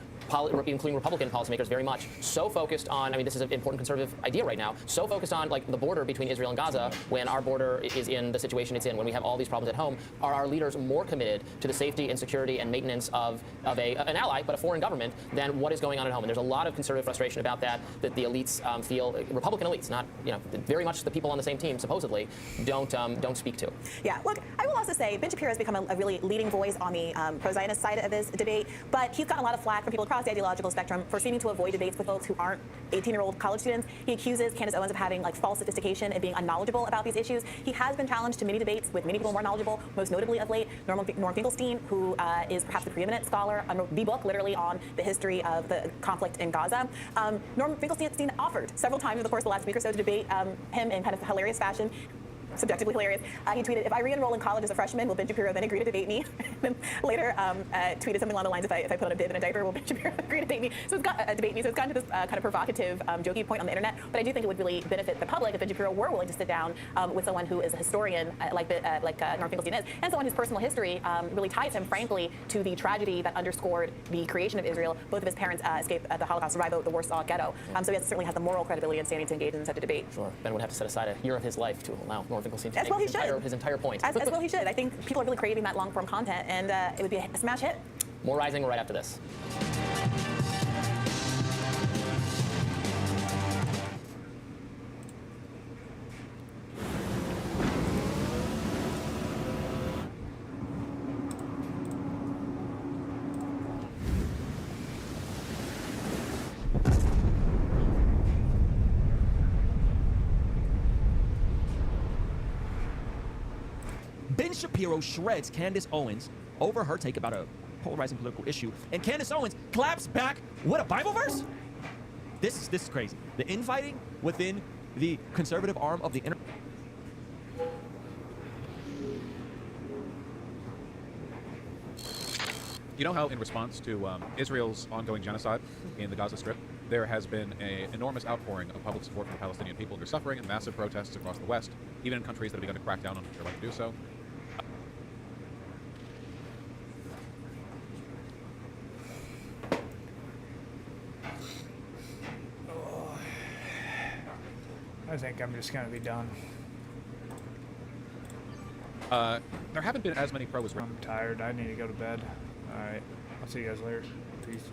Speaker 22: including Republican policymakers, very much so focused on, I mean, this is an important conservative idea right now, so focused on, like, the border between Israel and Gaza, when our border is in the situation it's in, when we have all these problems at home? Are our leaders more committed to the safety and security and maintenance of an ally, but a foreign government, than what is going on at home? And there's a lot of conservative frustration about that the elites feel, Republican elites, not, very much the people on the same team, supposedly, don't speak to.
Speaker 26: Yeah, look, I will also say Ben Shapiro has become a really leading voice on the pro-Zionist side of this debate, but he's gotten a lot of flack from people across the ideological spectrum for seeming to avoid debates with folks who aren't 18-year-old college students. He accuses Candace Owens of having, like, false sophistication and being unknowledgeable about these issues. He has been challenged to many debates with many people more knowledgeable, most notably of late, Norm Finkelstein, who is perhaps the preeminent scholar, the book literally on the history of the conflict in Gaza. Norm Finkelstein offered several times in the course of the last week or so to debate him in kind of hilarious fashion. Subjectively hilarious. He tweeted, if I re-enroll in college as a freshman, will Ben Shapiro then agree to debate me? And then later tweeted something along the lines, if I put on a bib and a diaper, will Ben Shapiro agree to debate me? So it's got debate me. So it's gotten to this kind of provocative, jokey point on the internet. But I do think it would really benefit the public if Ben Shapiro were willing to sit down with someone who is a historian like Norm Finkelstein is, and someone whose personal history really ties him, frankly, to the tragedy that underscored the creation of Israel. Both of his parents escaped the Holocaust, survived the Warsaw Ghetto. So he certainly has the moral credibility and standing to engage in such a debate.
Speaker 22: Sure. Ben would have to set aside a year of his life to allow Norm Finkelstein to make his entire point.
Speaker 26: As well he should. I think people are really craving that long-form content, and it would be a smash hit.
Speaker 22: More Rising right after this.
Speaker 2: Ben Shapiro shreds Candace Owens over her take about a polarizing political issue, and Candace Owens claps back with a Bible verse? This is crazy. The infighting within the conservative arm of the internet.
Speaker 9: You know how in response to Israel's ongoing genocide in the Gaza Strip, there has been an enormous outpouring of public support for the Palestinian people who are suffering, and massive protests across the West, even in countries that have begun to crack down on their right to do so.
Speaker 1: I think I'm just going to be done.
Speaker 9: There haven't been as many pro-Israel.
Speaker 1: I'm tired. I need to go to bed. All right. I'll see you guys later. Peace.